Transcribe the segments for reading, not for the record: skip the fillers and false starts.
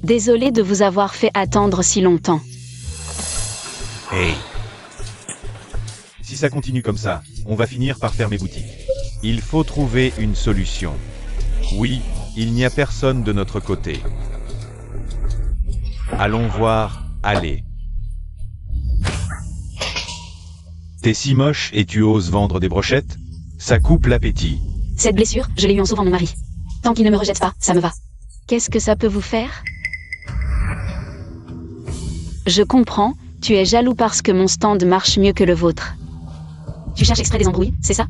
Désolé de vous avoir fait attendre si longtemps. Hey. Si ça continue comme ça, on va finir par fermer boutique. Il faut trouver une solution. Oui, il n'y a personne de notre côté. Allons voir, allez. T'es si moche et tu oses vendre des brochettes? Ça coupe l'appétit. Cette blessure, je l'ai eue en sauvant mon mari. Tant qu'il ne me rejette pas, ça me va. Qu'est-ce que ça peut vous faire? Je comprends, tu es jaloux parce que mon stand marche mieux que le vôtre. Tu cherches exprès des embrouilles, c'est ça?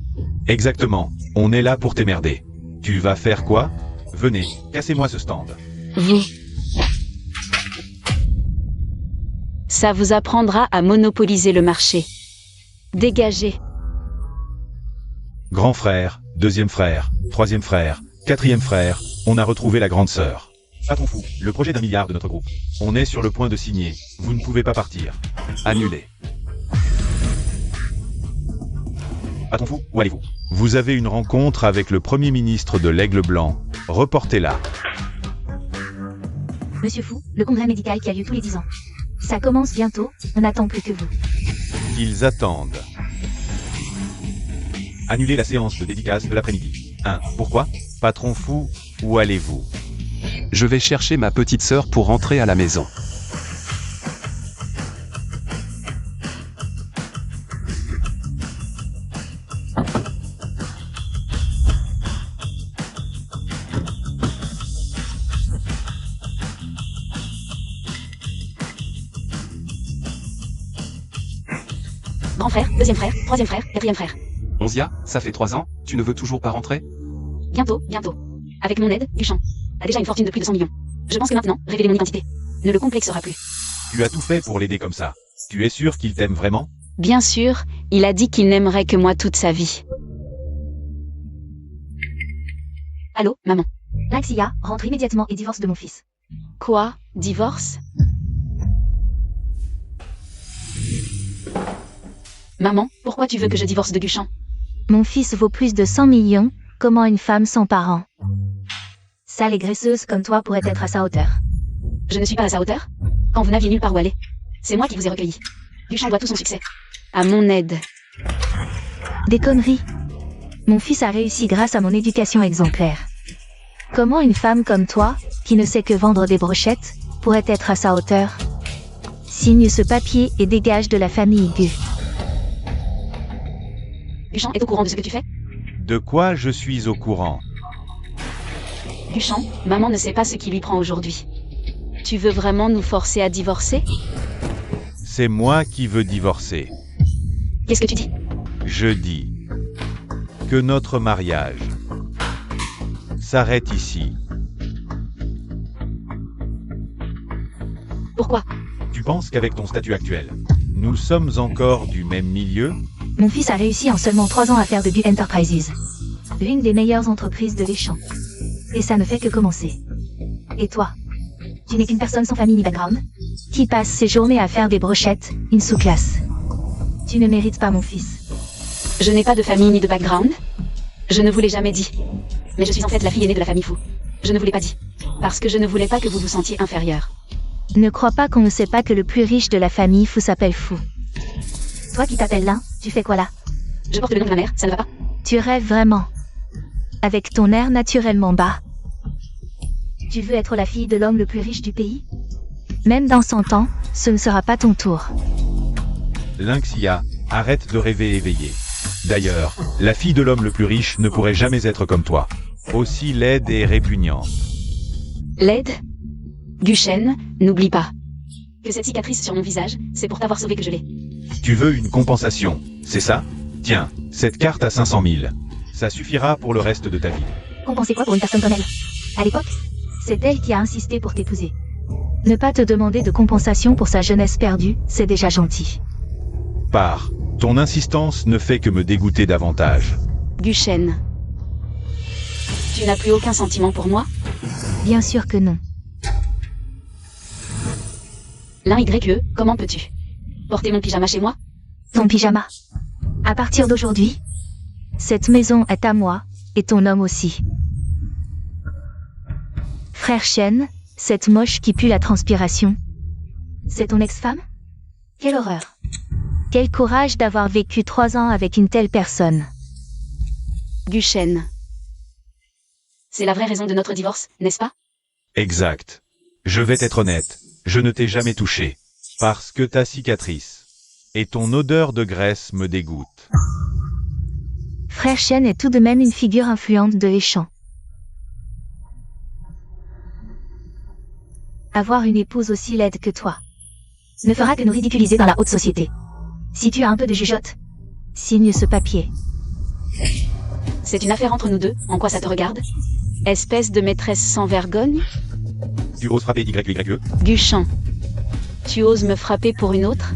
Exactement, on est là pour t'émerder. Tu vas faire quoi? Venez, cassez-moi ce stand. Vous. Ça vous apprendra à monopoliser le marché. Dégagez. Grand frère, deuxième frère, troisième frère, quatrième frère, on a retrouvé la grande sœur. Patron fou, le projet d'1 milliard de notre groupe. On est sur le point de signer, vous ne pouvez pas partir. Annulé. Patron fou, où allez-vous? Vous avez une rencontre avec le Premier ministre de l'Aigle Blanc. Reportez-la. Monsieur Fou, le congrès médical qui a lieu tous les 10 ans. Ça commence bientôt, on n'attend plus que vous. Ils attendent. Annulez la séance de dédicace de l'après-midi. 1. Pourquoi? Patron fou, où allez-vous? Je vais chercher ma petite sœur pour rentrer à la maison. Grand frère, deuxième frère, troisième frère, quatrième frère. Onzia, ça fait 3 ans, tu ne veux toujours pas rentrer? Bientôt, bientôt. Avec mon aide, Duchamp a déjà une fortune de plus de 100 millions. Je pense que maintenant, révéler mon identité ne le complexera plus. Tu as tout fait pour l'aider comme ça. Tu es sûr qu'il t'aime vraiment? Bien sûr, il a dit qu'il n'aimerait que moi toute sa vie. Allô, maman. Laxia, rentre immédiatement et divorce de mon fils. Quoi? Divorce? Maman, pourquoi tu veux que je divorce de Duchamp? Mon fils vaut plus de 100 millions, comment une femme sans parents? Sale et graisseuse comme toi pourrait être à sa hauteur. Je ne suis pas à sa hauteur. Quand vous n'aviez nulle part où aller, c'est moi qui vous ai recueilli. Duchamp doit tout son succès à mon aide. Des conneries. Mon fils a réussi grâce à mon éducation exemplaire. Comment une femme comme toi, qui ne sait que vendre des brochettes, pourrait être à sa hauteur? Signe ce papier et dégage de la famille Gu. Duchamp est au courant de ce que tu fais? De quoi je suis au courant? Duchamp, maman ne sait pas ce qui lui prend aujourd'hui. Tu veux vraiment nous forcer à divorcer? C'est moi qui veux divorcer. Qu'est-ce que tu dis? Je dis que notre mariage s'arrête ici. Pourquoi? Tu penses qu'avec ton statut actuel, nous sommes encore du même milieu? Mon fils a réussi en seulement 3 ans à faire de Gu Enterprises. L'une des meilleures entreprises de Deschamps. Et ça ne fait que commencer. Et toi? Tu n'es qu'une personne sans famille ni background, qui passe ses journées à faire des brochettes, une sous-classe. Tu ne mérites pas mon fils. Je n'ai pas de famille ni de background. Je ne vous l'ai jamais dit. Mais je suis en fait la fille aînée de la famille Fou. Je ne vous l'ai pas dit. Parce que je ne voulais pas que vous vous sentiez inférieur. Ne crois pas qu'on ne sait pas que le plus riche de la famille Fou s'appelle Fou. Toi qui t'appelles là, tu fais quoi là? Je porte le nom de ma mère, ça ne va pas? Tu rêves vraiment. Avec ton air naturellement bas. Tu veux être la fille de l'homme le plus riche du pays? Même dans 100 ans, ce ne sera pas ton tour. Lynxia, arrête de rêver éveillé. D'ailleurs, la fille de l'homme le plus riche ne pourrait jamais être comme toi. Aussi laide et répugnante. Laide? Guchen, n'oublie pas que cette cicatrice sur mon visage, c'est pour t'avoir sauvé que je l'ai. Tu veux une compensation, c'est ça? Tiens, cette carte à 500 000. Ça suffira pour le reste de ta vie. Compenser quoi pour une personne comme elle? À l'époque, c'est elle qui a insisté pour t'épouser. Ne pas te demander de compensation pour sa jeunesse perdue, c'est déjà gentil. Pars. Ton insistance ne fait que me dégoûter davantage. Guchen. Tu n'as plus aucun sentiment pour moi? Bien sûr que non. L'un YE, comment peux-tu porter mon pyjama chez moi? Ton pyjama. À partir d'aujourd'hui, cette maison est à moi, et ton homme aussi. Frère Chen, Cette moche qui pue la transpiration. C'est ton ex-femme? Quelle horreur. Quel courage d'avoir vécu 3 ans avec une telle personne. Guchen. C'est la vraie raison de notre divorce, n'est-ce pas? Exact. Je vais être honnête, je ne t'ai jamais touché. Parce que ta cicatrice et ton odeur de graisse me dégoûtent. Frère Chen est tout de même une figure influente de Léchant. Avoir une épouse aussi laide que toi ne fera que nous ridiculiser dans la haute société. Si tu as un peu de jugeote, signe ce papier. C'est une affaire entre nous deux, en quoi ça te regarde? Espèce de maîtresse sans vergogne? Tu oses frapper YYE? Guchen. Tu oses me frapper pour une autre?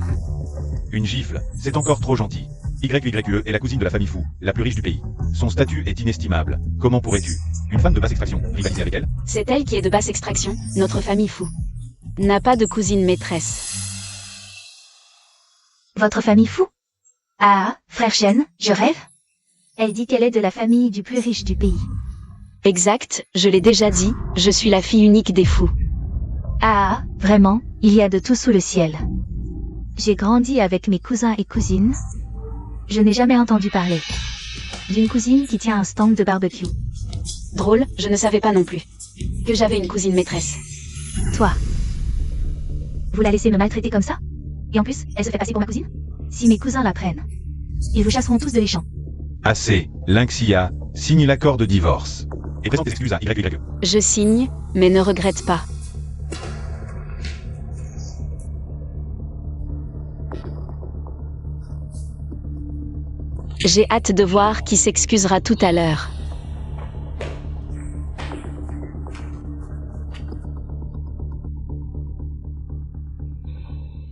Une gifle, c'est encore trop gentil. YYE est la cousine de la famille Fou, la plus riche du pays. Son statut est inestimable. Comment pourrais-tu, une femme de basse extraction, rivaliser avec elle? C'est elle qui est de basse extraction, notre famille Fou n'a pas de cousine maîtresse. Votre famille Fou? Ah, frère Chen, je rêve? Elle dit qu'elle est de la famille du plus riche du pays. Exact, je l'ai déjà dit, je suis la fille unique des Fous. Ah, vraiment, il y a de tout sous le ciel. J'ai grandi avec mes cousins et cousines. Je n'ai jamais entendu parler d'une cousine qui tient un stand de barbecue. Drôle, je ne savais pas non plus que j'avais une cousine maîtresse. Toi, vous la laissez me maltraiter comme ça? Et en plus, elle se fait passer pour ma cousine? Si mes cousins la prennent, ils vous chasseront tous de Léchant. Assez, Lynxia, signe l'accord de divorce. Et présente tes excuses à YYE. Je signe, mais ne regrette pas. J'ai hâte de voir qui s'excusera tout à l'heure.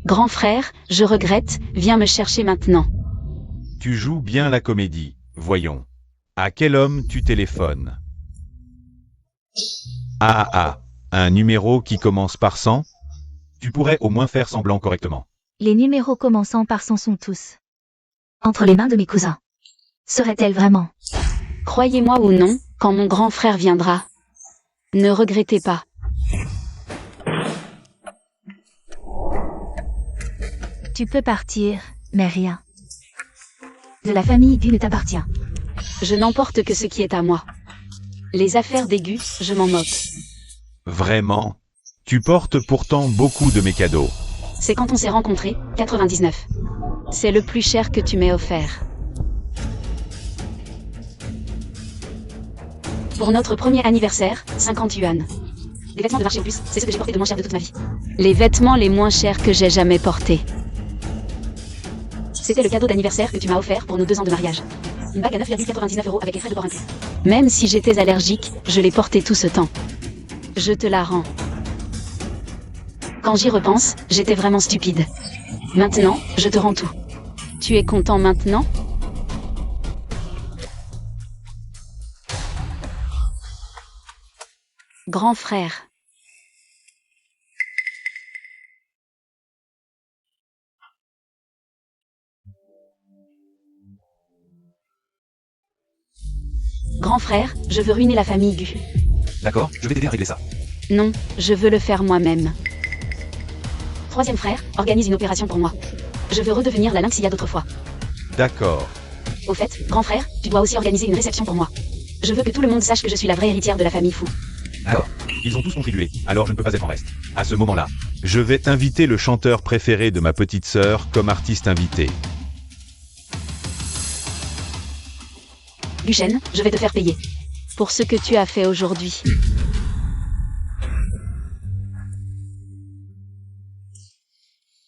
Grand frère, je regrette, viens me chercher maintenant. Tu joues bien la comédie, voyons. À quel homme tu téléphones? Un numéro qui commence par 100? Tu pourrais au moins faire semblant correctement. Les numéros commençant par 100 sont tous entre les mains de mes cousins. Serait-elle vraiment? Croyez-moi ou non, quand mon grand frère viendra, ne regrettez pas. Tu peux partir, mais rien de la famille Du ne t'appartient. Je n'emporte que ce qui est à moi. Les affaires d'aigu, je m'en moque. Vraiment? Tu portes pourtant beaucoup de mes cadeaux. C'est quand on s'est rencontrés, 99. C'est le plus cher que tu m'aies offert. Pour notre premier anniversaire, 50 yuan. Des vêtements de marché au plus, c'est ce que j'ai porté de moins cher de toute ma vie. Les vêtements les moins chers que j'ai jamais portés. C'était le cadeau d'anniversaire que tu m'as offert pour nos 2 ans de mariage. Une bague à 9,99 € avec les frais de port inclus. Même si j'étais allergique, je l'ai portée tout ce temps. Je te la rends. Quand j'y repense, j'étais vraiment stupide. Maintenant, je te rends tout. Tu es content maintenant? Grand frère. Grand frère, je veux ruiner la famille Gu. D'accord, je vais t'aider à régler ça. Non, je veux le faire moi-même. Troisième frère, organise une opération pour moi. Je veux redevenir la Lynxia d'autrefois. D'accord. Au fait, grand frère, tu dois aussi organiser une réception pour moi. Je veux que tout le monde sache que je suis la vraie héritière de la famille Fou. D'accord. Ils ont tous contribué, alors je ne peux pas être en reste. À ce moment-là, je vais inviter le chanteur préféré de ma petite sœur comme artiste invité. Guchen, je vais te faire payer. Pour ce que tu as fait aujourd'hui.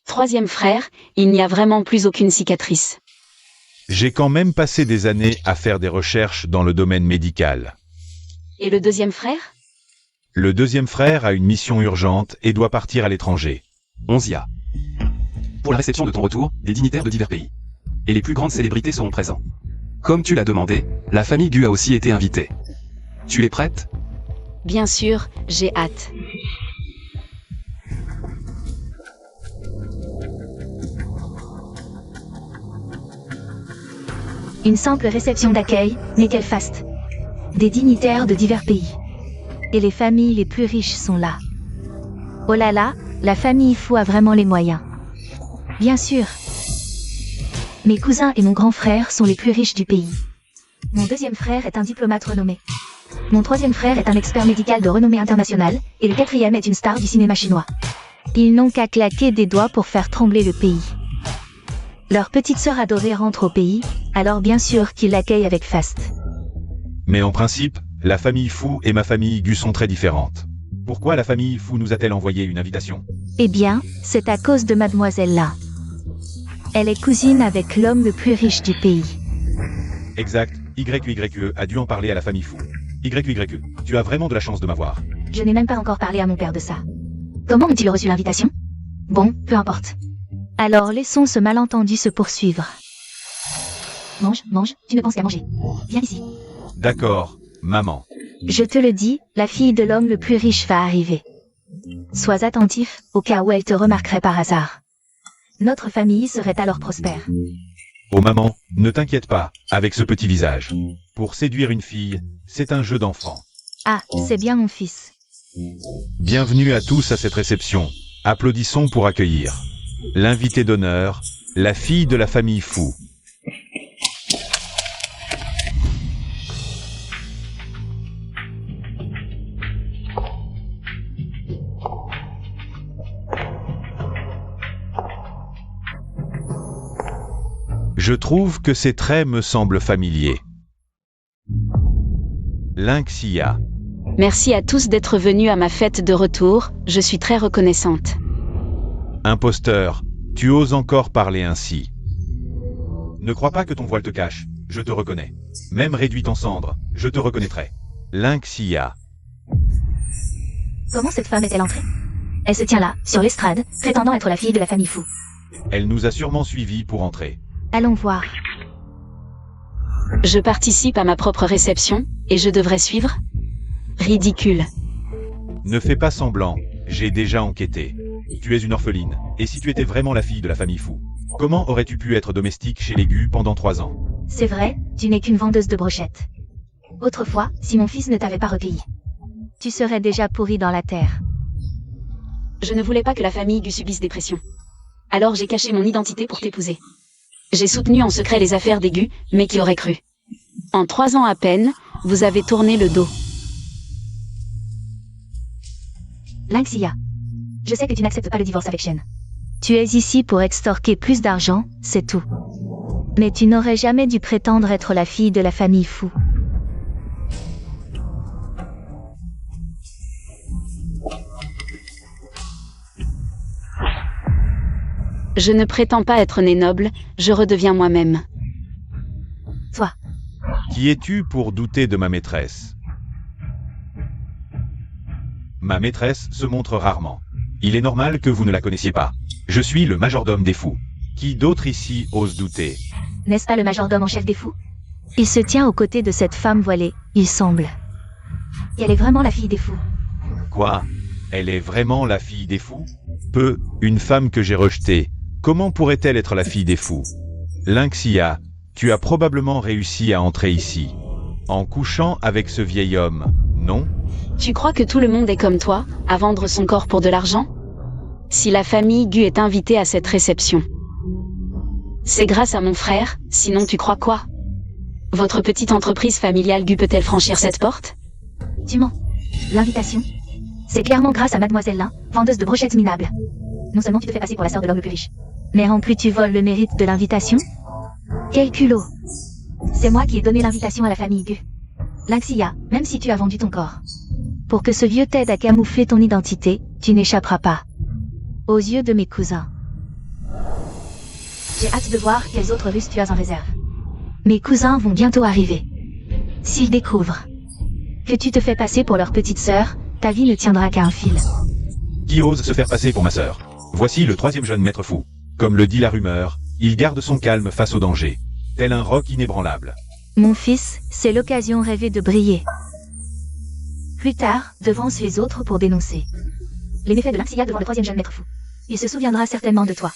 Troisième frère, il n'y a vraiment plus aucune cicatrice. J'ai quand même passé des années à faire des recherches dans le domaine médical. Et le deuxième frère? Le deuxième frère a une mission urgente et doit partir à l'étranger. 11 IA. Pour la réception de ton retour, des dignitaires de divers pays. Et les plus grandes célébrités seront présents. Comme tu l'as demandé, la famille Gu a aussi été invitée. Tu es prête? Bien sûr, j'ai hâte. Une simple réception d'accueil, mais quelle faste. Des dignitaires de divers pays. Et les familles les plus riches sont là. Oh là là, la famille Fu a vraiment les moyens. Bien sûr. Mes cousins et mon grand frère sont les plus riches du pays. Mon deuxième frère est un diplomate renommé. Mon troisième frère est un expert médical de renommée internationale, et le quatrième est une star du cinéma chinois. Ils n'ont qu'à claquer des doigts pour faire trembler le pays. Leur petite sœur adorée rentre au pays, alors bien sûr qu'ils l'accueillent avec faste. Mais en principe, la famille Fu et ma famille Gu sont très différentes. Pourquoi la famille Fu nous a-t-elle envoyé une invitation? Eh bien, c'est à cause de mademoiselle là. Elle est cousine avec l'homme le plus riche du pays. Exact, YQYE a dû en parler à la famille Fu. YQYE, tu as vraiment de la chance de m'avoir. Je n'ai même pas encore parlé à mon père de ça. Comment ont-ils reçu l'invitation? Bon, peu importe. Alors laissons ce malentendu se poursuivre. Mange, mange, tu ne penses qu'à manger. Viens ici. D'accord, maman. Je te le dis, la fille de l'homme le plus riche va arriver. Sois attentif, au cas où elle te remarquerait par hasard. Notre famille serait alors prospère. Oh maman, ne t'inquiète pas, avec ce petit visage. Pour séduire une fille, c'est un jeu d'enfant. Ah, c'est bien mon fils. Bienvenue à tous à cette réception. Applaudissons pour accueillir l'invité d'honneur, la fille de la famille Fu. Je trouve que ces traits me semblent familiers. Lynxia. Merci à tous d'être venus à ma fête de retour, je suis très reconnaissante. Imposteur, tu oses encore parler ainsi. Ne crois pas que ton voile te cache, je te reconnais. Même réduite en cendres, je te reconnaîtrai. Lynxia. Comment cette femme est-elle entrée? Elle se tient là, sur l'estrade, prétendant être la fille de la famille Fu. Elle nous a sûrement suivis pour entrer. Allons voir. Je participe à ma propre réception, et je devrais suivre? Ridicule. Ne fais pas semblant, j'ai déjà enquêté. Tu es une orpheline, et si tu étais vraiment la fille de la famille Fu, comment aurais-tu pu être domestique chez les Gu pendant 3 ans? C'est vrai, tu n'es qu'une vendeuse de brochettes. Autrefois, si mon fils ne t'avait pas recueilli, tu serais déjà pourri dans la terre. Je ne voulais pas que la famille Gu subisse des pressions. Alors j'ai caché mon identité pour t'épouser. J'ai soutenu en secret les affaires des Gu, mais qui aurait cru? En 3 ans à peine, vous avez tourné le dos. Lynxia. Je sais que tu n'acceptes pas le divorce avec Shen. Tu es ici pour extorquer plus d'argent, c'est tout. Mais tu n'aurais jamais dû prétendre être la fille de la famille Fu. Je ne prétends pas être né noble, je redeviens moi-même. Toi. Qui es-tu pour douter de ma maîtresse? Ma maîtresse se montre rarement. Il est normal que vous ne la connaissiez pas. Je suis le majordome des fous. Qui d'autre ici ose douter? N'est-ce pas le majordome en chef des fous? Il se tient aux côtés de cette femme voilée, il semble. Et elle est vraiment la fille des fous. Quoi? Elle est vraiment la fille des fous? Une femme que j'ai rejetée. Comment pourrait-elle être la fille des fous? Lynxia, tu as probablement réussi à entrer ici. En couchant avec ce vieil homme, non? Tu crois que tout le monde est comme toi, à vendre son corps pour de l'argent? Si la famille Gu est invitée à cette réception, c'est grâce à mon frère, sinon tu crois quoi? Votre petite entreprise familiale Gu peut-elle franchir cette porte? Tu mens. L'invitation, c'est clairement grâce à mademoiselle Lin, vendeuse de brochettes minables. Non seulement tu te fais passer pour la sœur de l'homme le plus riche, mais en plus tu voles le mérite de l'invitation? Quel culot! C'est moi qui ai donné l'invitation à la famille Gu. Lynxia, même si tu as vendu ton corps, pour que ce vieux t'aide à camoufler ton identité, tu n'échapperas pas. Aux yeux de mes cousins. J'ai hâte de voir quels autres Russes tu as en réserve. Mes cousins vont bientôt arriver. S'ils découvrent que tu te fais passer pour leur petite sœur, ta vie ne tiendra qu'à un fil. Qui ose se faire passer pour ma sœur? Voici le 3e jeune maître fou. Comme le dit la rumeur, il garde son calme face au danger, tel un roc inébranlable. Mon fils, c'est l'occasion rêvée de briller. Plus tard, devance les autres pour dénoncer les méfaits de Lynxia devant le 3e jeune maître fou. Il se souviendra certainement de toi.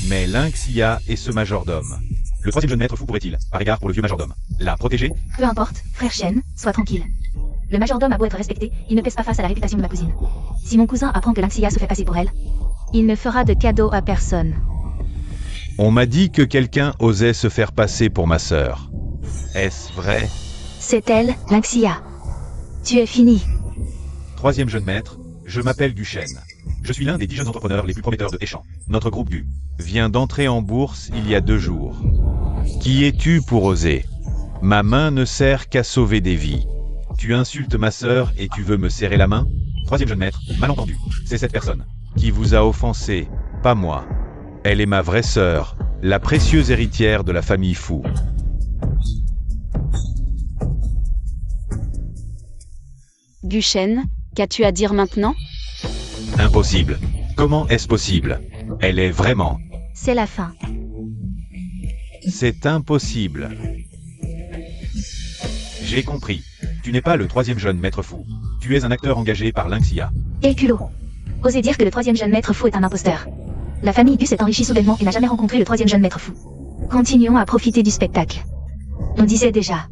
Mais Lynxia et ce majordome. Le 3e jeune maître fou pourrait-il, par égard pour le vieux majordome, la protéger? Peu importe, frère Shen, sois tranquille. Le majordome a beau être respecté, il ne pèse pas face à la réputation de ma cousine. Si mon cousin apprend que Lynxia se fait passer pour elle, il ne fera de cadeau à personne. On m'a dit que quelqu'un osait se faire passer pour ma sœur. Est-ce vrai? C'est elle, Lynxia. Tu es fini. Troisième jeune maître, je m'appelle Guchen. Je suis l'un des 10 jeunes entrepreneurs les plus prometteurs de Échamps. Notre groupe Gu vient d'entrer en bourse il y a 2 jours. Qui es-tu pour oser? Ma main ne sert qu'à sauver des vies. Tu insultes ma sœur et tu veux me serrer la main? Troisième jeune maître, malentendu. C'est cette personne qui vous a offensé, pas moi. Elle est ma vraie sœur, la précieuse héritière de la famille Fu. Guchen, qu'as-tu à dire maintenant? Impossible. Comment est-ce possible? Elle est vraiment. C'est la fin. C'est impossible. J'ai compris. Tu n'es pas le troisième jeune maître Fu. Tu es un acteur engagé par Lynxia. Quel culot. Osez dire que le troisième jeune maître fou est un imposteur. La famille Gu s'est enrichie soudainement et n'a jamais rencontré le troisième jeune maître fou. Continuons à profiter du spectacle. On disait déjà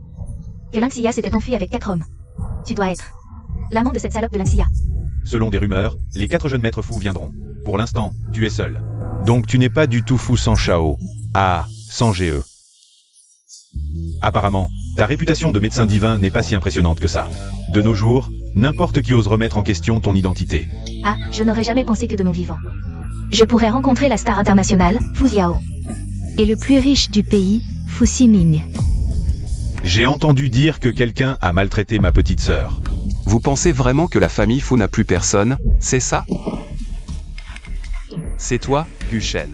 que Lynxia s'était enfui avec 4 hommes. Tu dois être l'amant de cette salope de Lynxia. Selon des rumeurs, les 4 jeunes maîtres fous viendront. Pour l'instant, tu es seul. Donc tu n'es pas du tout fou sans Shao. Ah, sans GE. Apparemment, ta réputation de médecin divin n'est pas si impressionnante que ça. De nos jours, n'importe qui ose remettre en question ton identité. Ah, je n'aurais jamais pensé que de mon vivant je pourrais rencontrer la star internationale, Fu Xiao. Et le plus riche du pays, Fu Ximing. J'ai entendu dire que quelqu'un a maltraité ma petite sœur. Vous pensez vraiment que la famille Fu n'a plus personne, c'est ça? C'est toi, Guchen.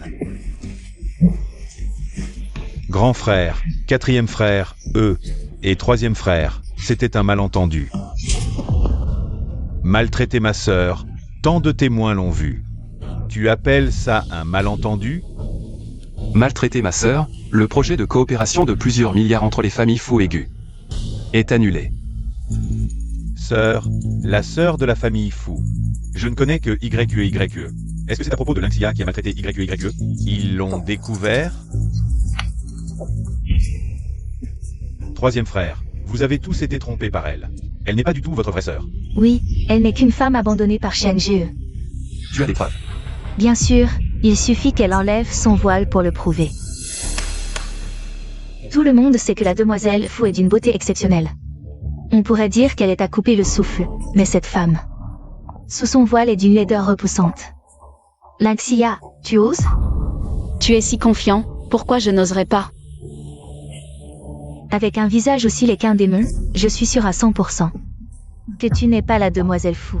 Grand frère, quatrième frère, et troisième frère, c'était un malentendu. Maltraiter ma sœur, tant de témoins l'ont vu. Tu appelles ça un malentendu? Maltraiter ma sœur, le projet de coopération de plusieurs milliards entre les familles Fu et Gu est annulé. Sœur, la sœur de la famille Fu. Je ne connais que YQE YQE. Est-ce que c'est à propos de Lynxia qui a maltraité YQE YQE? Ils l'ont découvert? Troisième frère, vous avez tous été trompés par elle. Elle n'est pas du tout votre vraie sœur. Oui, elle n'est qu'une femme abandonnée par Shen Jie. Tu as des preuves? Bien sûr, il suffit qu'elle enlève son voile pour le prouver. Tout le monde sait que la demoiselle Fu est d'une beauté exceptionnelle. On pourrait dire qu'elle est à couper le souffle, mais cette femme, sous son voile, est d'une laideur repoussante. Lynxia, tu oses? Tu es si confiant, pourquoi je n'oserais pas? Avec un visage aussi laid qu'un démon, je suis sûre à 100% que tu n'es pas la demoiselle Fu.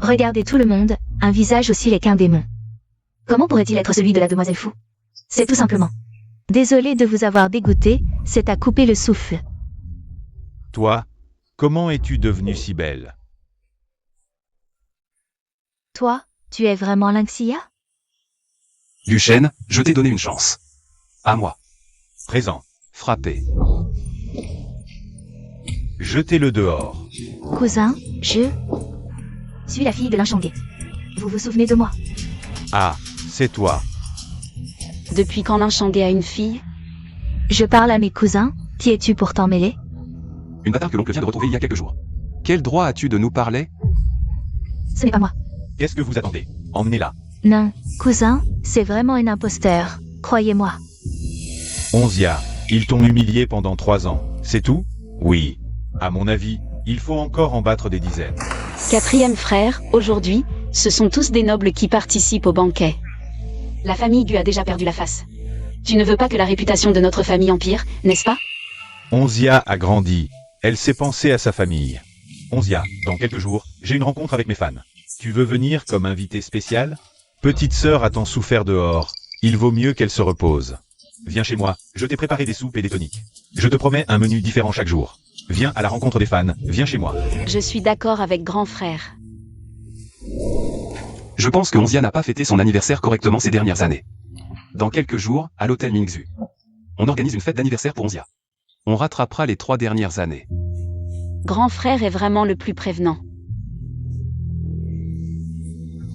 Regardez tout le monde, un visage aussi laid qu'un démon. Comment pourrait-il être celui de la demoiselle Fu? C'est tout simplement. Désolé de vous avoir dégoûté, c'est à couper le souffle. Toi, comment es-tu devenue si belle? Toi, tu es vraiment Lynxia? Guchen, je t'ai donné une chance. À moi. Présent. Frappez. Jetez-le dehors. Cousin, je suis la fille de Lynxia. Vous vous souvenez de moi? Ah, c'est toi. Depuis quand Lynxia a une fille? Je parle à mes cousins, qui es-tu pour t'en mêler? Une bâtarde que l'oncle vient de retrouver il y a quelques jours. Quel droit as-tu de nous parler? Ce n'est pas moi. Qu'est-ce que vous attendez? Emmenez-la. Non, cousin, c'est vraiment un imposteur, croyez-moi. Onzia, ils t'ont humilié pendant 3 ans, c'est tout? Oui. À mon avis, il faut encore en battre des dizaines. Quatrième frère, aujourd'hui, ce sont tous des nobles qui participent au banquet. La famille Gu a déjà perdu la face. Tu ne veux pas que la réputation de notre famille empire, n'est-ce pas? Onzia a grandi. Elle s'est pensée à sa famille. Onzia, dans quelques jours, j'ai une rencontre avec mes fans. Tu veux venir comme invité spécial? Petite sœur a tant souffert dehors. Il vaut mieux qu'elle se repose. Viens chez moi, je t'ai préparé des soupes et des toniques. Je te promets un menu différent chaque jour. Viens à la rencontre des fans, viens chez moi. Je suis d'accord avec grand frère. Je pense que Onzia n'a pas fêté son anniversaire correctement ces dernières années. Dans quelques jours, à l'hôtel Mingzhu, on organise une fête d'anniversaire pour Onzia. On rattrapera les 3 dernières années. Grand frère est vraiment le plus prévenant.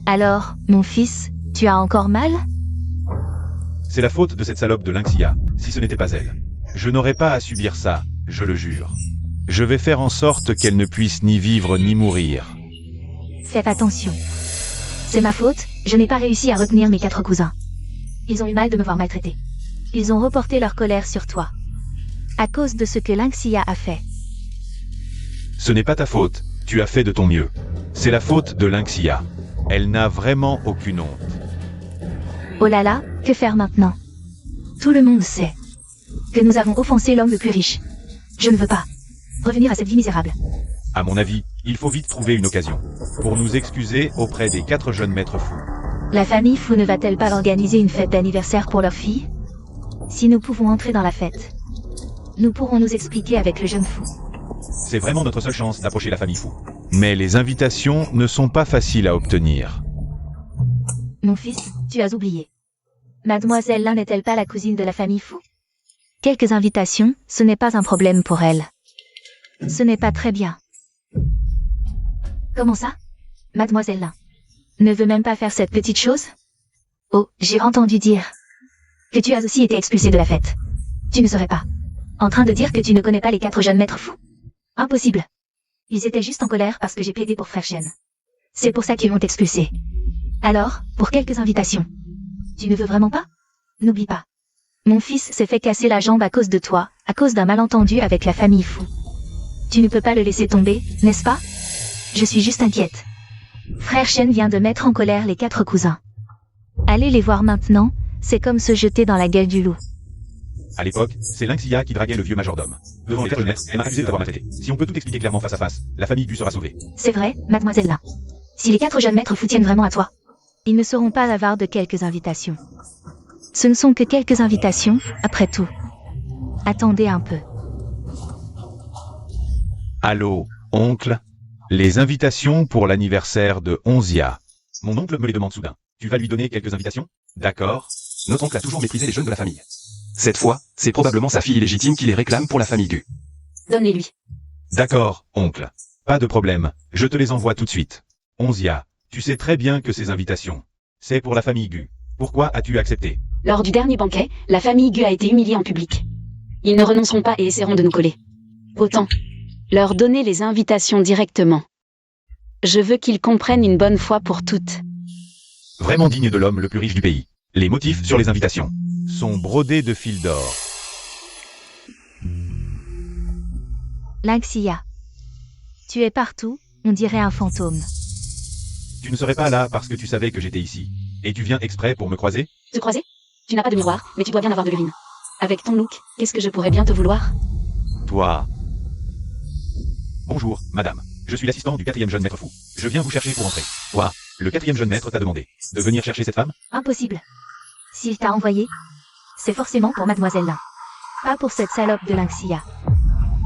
Alors, mon fils, tu as encore mal? C'est la faute de cette salope de Lynxia, si ce n'était pas elle. Je n'aurais pas à subir ça, je le jure. Je vais faire en sorte qu'elle ne puisse ni vivre ni mourir. Faites attention. C'est ma faute, je n'ai pas réussi à retenir mes 4 cousins. Ils ont eu mal de me voir maltraiter. Ils ont reporté leur colère sur toi. À cause de ce que Lynxia a fait. Ce n'est pas ta faute, tu as fait de ton mieux. C'est la faute de Lynxia. Elle n'a vraiment aucune honte. Oh là là, que faire maintenant? Tout le monde sait que nous avons offensé l'homme le plus riche. Je ne veux pas revenir à cette vie misérable. À mon avis, il faut vite trouver une occasion pour nous excuser auprès des 4 jeunes maîtres fous. La famille Fou ne va-t-elle pas organiser une fête d'anniversaire pour leur fille? Si nous pouvons entrer dans la fête, nous pourrons nous expliquer avec le jeune fou. C'est vraiment notre seule chance d'approcher la famille fou. Mais les invitations ne sont pas faciles à obtenir. Mon fils, tu as oublié. Mademoiselle Lin n'est-elle pas la cousine de la famille Fou? Quelques invitations, ce n'est pas un problème pour elle. Ce n'est pas très bien. Comment ça? Mademoiselle Lin ne veut même pas faire cette petite chose? Oh, j'ai entendu dire que tu as aussi été expulsée de la fête. Tu ne serais pas en train de dire que tu ne connais pas les 4 jeunes maîtres fous? Impossible. Ils étaient juste en colère parce que j'ai plaidé pour Frère Shen. C'est pour ça qu'ils m'ont expulsée. Alors, pour quelques invitations. Tu ne veux vraiment pas? N'oublie pas. Mon fils s'est fait casser la jambe à cause de toi, à cause d'un malentendu avec la famille Fou. Tu ne peux pas le laisser tomber, n'est-ce pas? Je suis juste inquiète. Frère Shen vient de mettre en colère les 4 cousins. Allez les voir maintenant, c'est comme se jeter dans la gueule du loup. À l'époque, c'est Lynxia qui draguait le vieux majordome. Devant les 4 maîtres, elle m'a accusé de l'avoir maltraité. Si on peut tout expliquer clairement face à face, la famille Gu sera sauvée. C'est vrai, mademoiselle Lin. Si les 4 jeunes maîtres fous tiennent vraiment à toi, ils ne seront pas avares de quelques invitations. Ce ne sont que quelques invitations, après tout. Attendez un peu. Allô, oncle? Les invitations pour l'anniversaire de Onzia. Mon oncle me les demande soudain. Tu vas lui donner quelques invitations? D'accord. Notre oncle a toujours méprisé les jeunes de la famille. Cette fois, c'est probablement sa fille illégitime qui les réclame pour la famille Gu. Donne-les-lui. D'accord, oncle. Pas de problème, je te les envoie tout de suite. Onzia, tu sais très bien que ces invitations, c'est pour la famille Gu. Pourquoi as-tu accepté? Lors du dernier banquet, la famille Gu a été humiliée en public. Ils ne renonceront pas et essaieront de nous coller. Autant leur donner les invitations directement. Je veux qu'ils comprennent une bonne fois pour toutes. Vraiment digne de l'homme le plus riche du pays. Les motifs sur les invitations sont brodés de fil d'or. Lynxia. Tu es partout, on dirait un fantôme. Tu ne serais pas là parce que tu savais que j'étais ici. Et tu viens exprès pour me croiser? Te croiser? Tu n'as pas de miroir, mais tu dois bien avoir de l'urine. Avec ton look, qu'est-ce que je pourrais bien te vouloir? Toi. Bonjour, madame. Je suis l'assistant du 4e jeune maître fou. Je viens vous chercher pour entrer. Toi, le 4e jeune maître t'a demandé de venir chercher cette femme? Impossible. S'il t'a envoyé, c'est forcément pour mademoiselle Lin. Pas pour cette salope de Lynxia.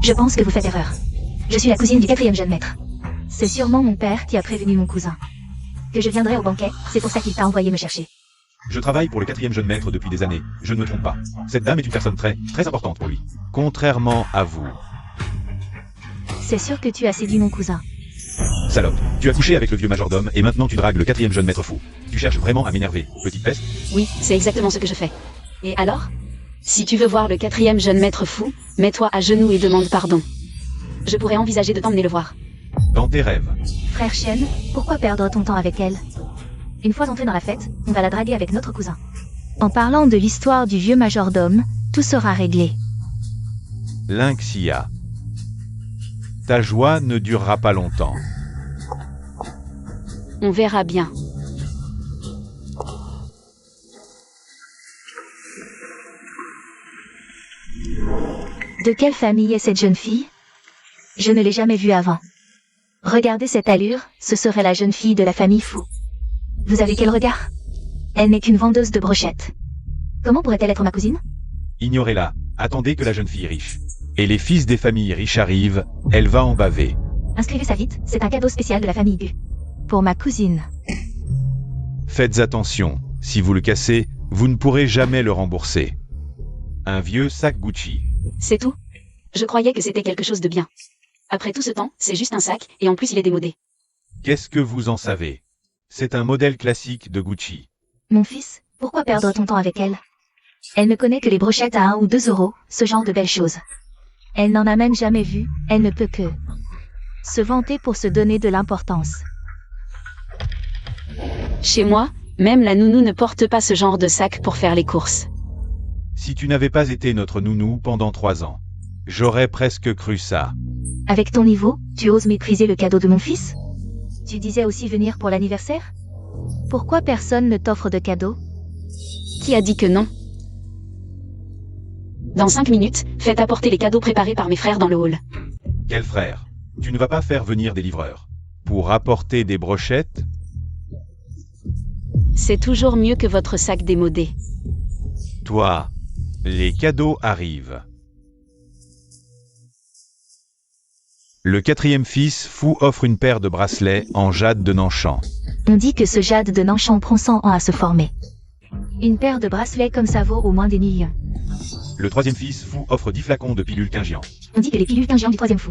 Je pense que vous faites erreur. Je suis la cousine du 4e jeune maître. C'est sûrement mon père qui a prévenu mon cousin que je viendrai au banquet, c'est pour ça qu'il t'a envoyé me chercher. Je travaille pour le 4e jeune maître depuis des années, je ne me trompe pas. Cette dame est une personne très importante pour lui. Contrairement à vous. C'est sûr que tu as séduit mon cousin. Salope, tu as couché avec le vieux majordome et maintenant tu dragues le 4e jeune maître fou. Tu cherches vraiment à m'énerver, petite peste? Oui, c'est exactement ce que je fais. Et alors? Si tu veux voir le 4e jeune maître fou, mets-toi à genoux et demande pardon. Je pourrais envisager de t'emmener le voir. Dans tes rêves. Frère Shen, pourquoi perdre ton temps avec elle? Une fois entrée dans la fête, on va la draguer avec notre cousin. En parlant de l'histoire du vieux majordome, tout sera réglé. Lynxia. Ta joie ne durera pas longtemps. On verra bien. De quelle famille est cette jeune fille? Je ne l'ai jamais vue avant. Regardez cette allure, ce serait la jeune fille de la famille Fou. Vous avez quel regard? Elle n'est qu'une vendeuse de brochettes. Comment pourrait-elle être ma cousine? Ignorez-la, attendez que la jeune fille riche. Et les fils des familles riches arrivent, elle va en baver. Inscrivez ça vite, c'est un cadeau spécial de la famille Gu. Pour ma cousine. Faites attention, si vous le cassez, vous ne pourrez jamais le rembourser. Un vieux sac Gucci. C'est tout? Je croyais que c'était quelque chose de bien. Après tout ce temps, c'est juste un sac, et en plus il est démodé. Qu'est-ce que vous en savez? C'est un modèle classique de Gucci. Mon fils, pourquoi perdre ton temps avec elle? Elle ne connaît que les brochettes à 1 ou 2 euros, ce genre de belles choses. Elle n'en a même jamais vu, elle ne peut que se vanter pour se donner de l'importance. Chez moi, même la nounou ne porte pas ce genre de sac pour faire les courses. Si tu n'avais pas été notre nounou pendant 3 ans, j'aurais presque cru ça. Avec ton niveau, tu oses mépriser le cadeau de mon fils? Tu disais aussi venir pour l'anniversaire? Pourquoi personne ne t'offre de cadeau? Qui a dit que non? Dans 5 minutes, faites apporter les cadeaux préparés par mes frères dans le hall. Quel frère? Tu ne vas pas faire venir des livreurs pour apporter des brochettes? C'est toujours mieux que votre sac démodé. Toi, les cadeaux arrivent. Le 4e fils fou offre une paire de bracelets en jade de Nanchamp. On dit que ce jade de Nanchamp prend 100 ans à se former. Une paire de bracelets comme ça vaut au moins des millions. Le 3e fils fou offre 10 flacons de pilules Quingian. On dit que les pilules Quingian du 3e fou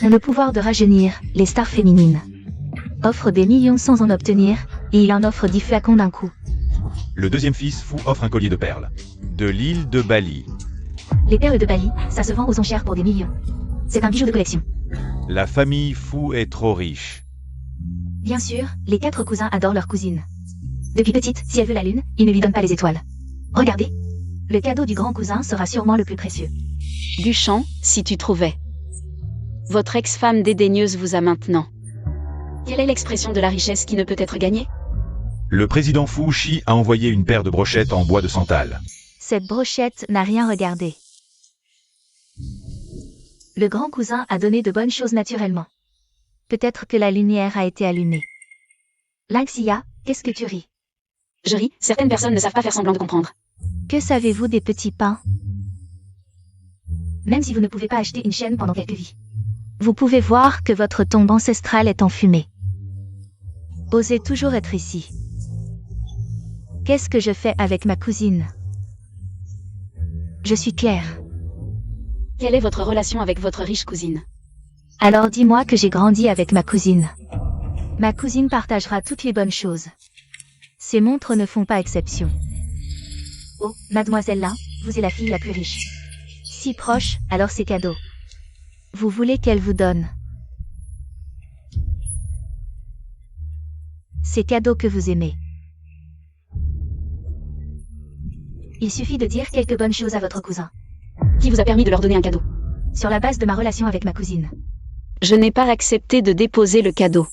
ont le pouvoir de rajeunir les stars féminines. Offre des millions sans en obtenir, et il en offre 10 flacons d'un coup. Le 2e fils fou offre un collier de perles. De l'île de Bali. Les perles de Bali, ça se vend aux enchères pour des millions. C'est un bijou de collection. La famille fou est trop riche. Bien sûr, les 4 cousins adorent leur cousine. Depuis petite, si elle veut la lune, ils ne lui donnent pas les étoiles. Regardez. Le cadeau du grand cousin sera sûrement le plus précieux. Duchamp, si tu trouvais. Votre ex-femme dédaigneuse vous a maintenant. Quelle est l'expression de la richesse qui ne peut être gagnée? Le président fou Xi a envoyé une paire de brochettes en bois de santal. Cette brochette n'a rien regardé. Le grand cousin a donné de bonnes choses naturellement. Peut-être que la lumière a été allumée. Lynxia, qu'est-ce que tu ris? Je ris, certaines personnes ne savent pas faire semblant de comprendre. Que savez-vous des petits pains? Même si vous ne pouvez pas acheter une chaîne pendant quelques vies, vous pouvez voir que votre tombe ancestrale est en fumée. Osez toujours être ici. Qu'est-ce que je fais avec ma cousine? Je suis Claire. Quelle est votre relation avec votre riche cousine? Alors dis-moi que j'ai grandi avec ma cousine. Ma cousine partagera toutes les bonnes choses. Ces montres ne font pas exception. Oh, mademoiselle là, vous êtes la fille la plus riche. Si proche, alors c'est cadeau. Vous voulez qu'elle vous donne? C'est cadeau que vous aimez. Il suffit de dire quelques bonnes choses à votre cousin. Qui vous a permis de leur donner un cadeau? Sur la base de ma relation avec ma cousine. Je n'ai pas accepté de déposer le cadeau.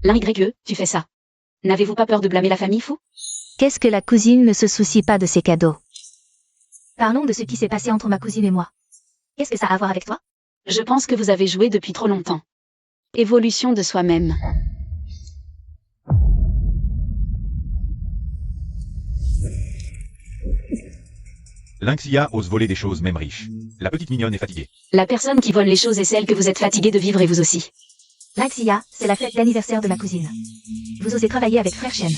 L'YE, tu fais ça. N'avez-vous pas peur de blâmer la famille fou? Qu'est-ce que la cousine ne se soucie pas de ses cadeaux? Parlons de ce qui s'est passé entre ma cousine et moi. Qu'est-ce que ça a à voir avec toi? Je pense que vous avez joué depuis trop longtemps. Évolution de soi-même. Lynxia ose voler des choses même riches. La petite mignonne est fatiguée. La personne qui vole les choses est celle que vous êtes fatigué de vivre et vous aussi. Lynxia, c'est la fête d'anniversaire de ma cousine. Vous osez travailler avec Frère Chen.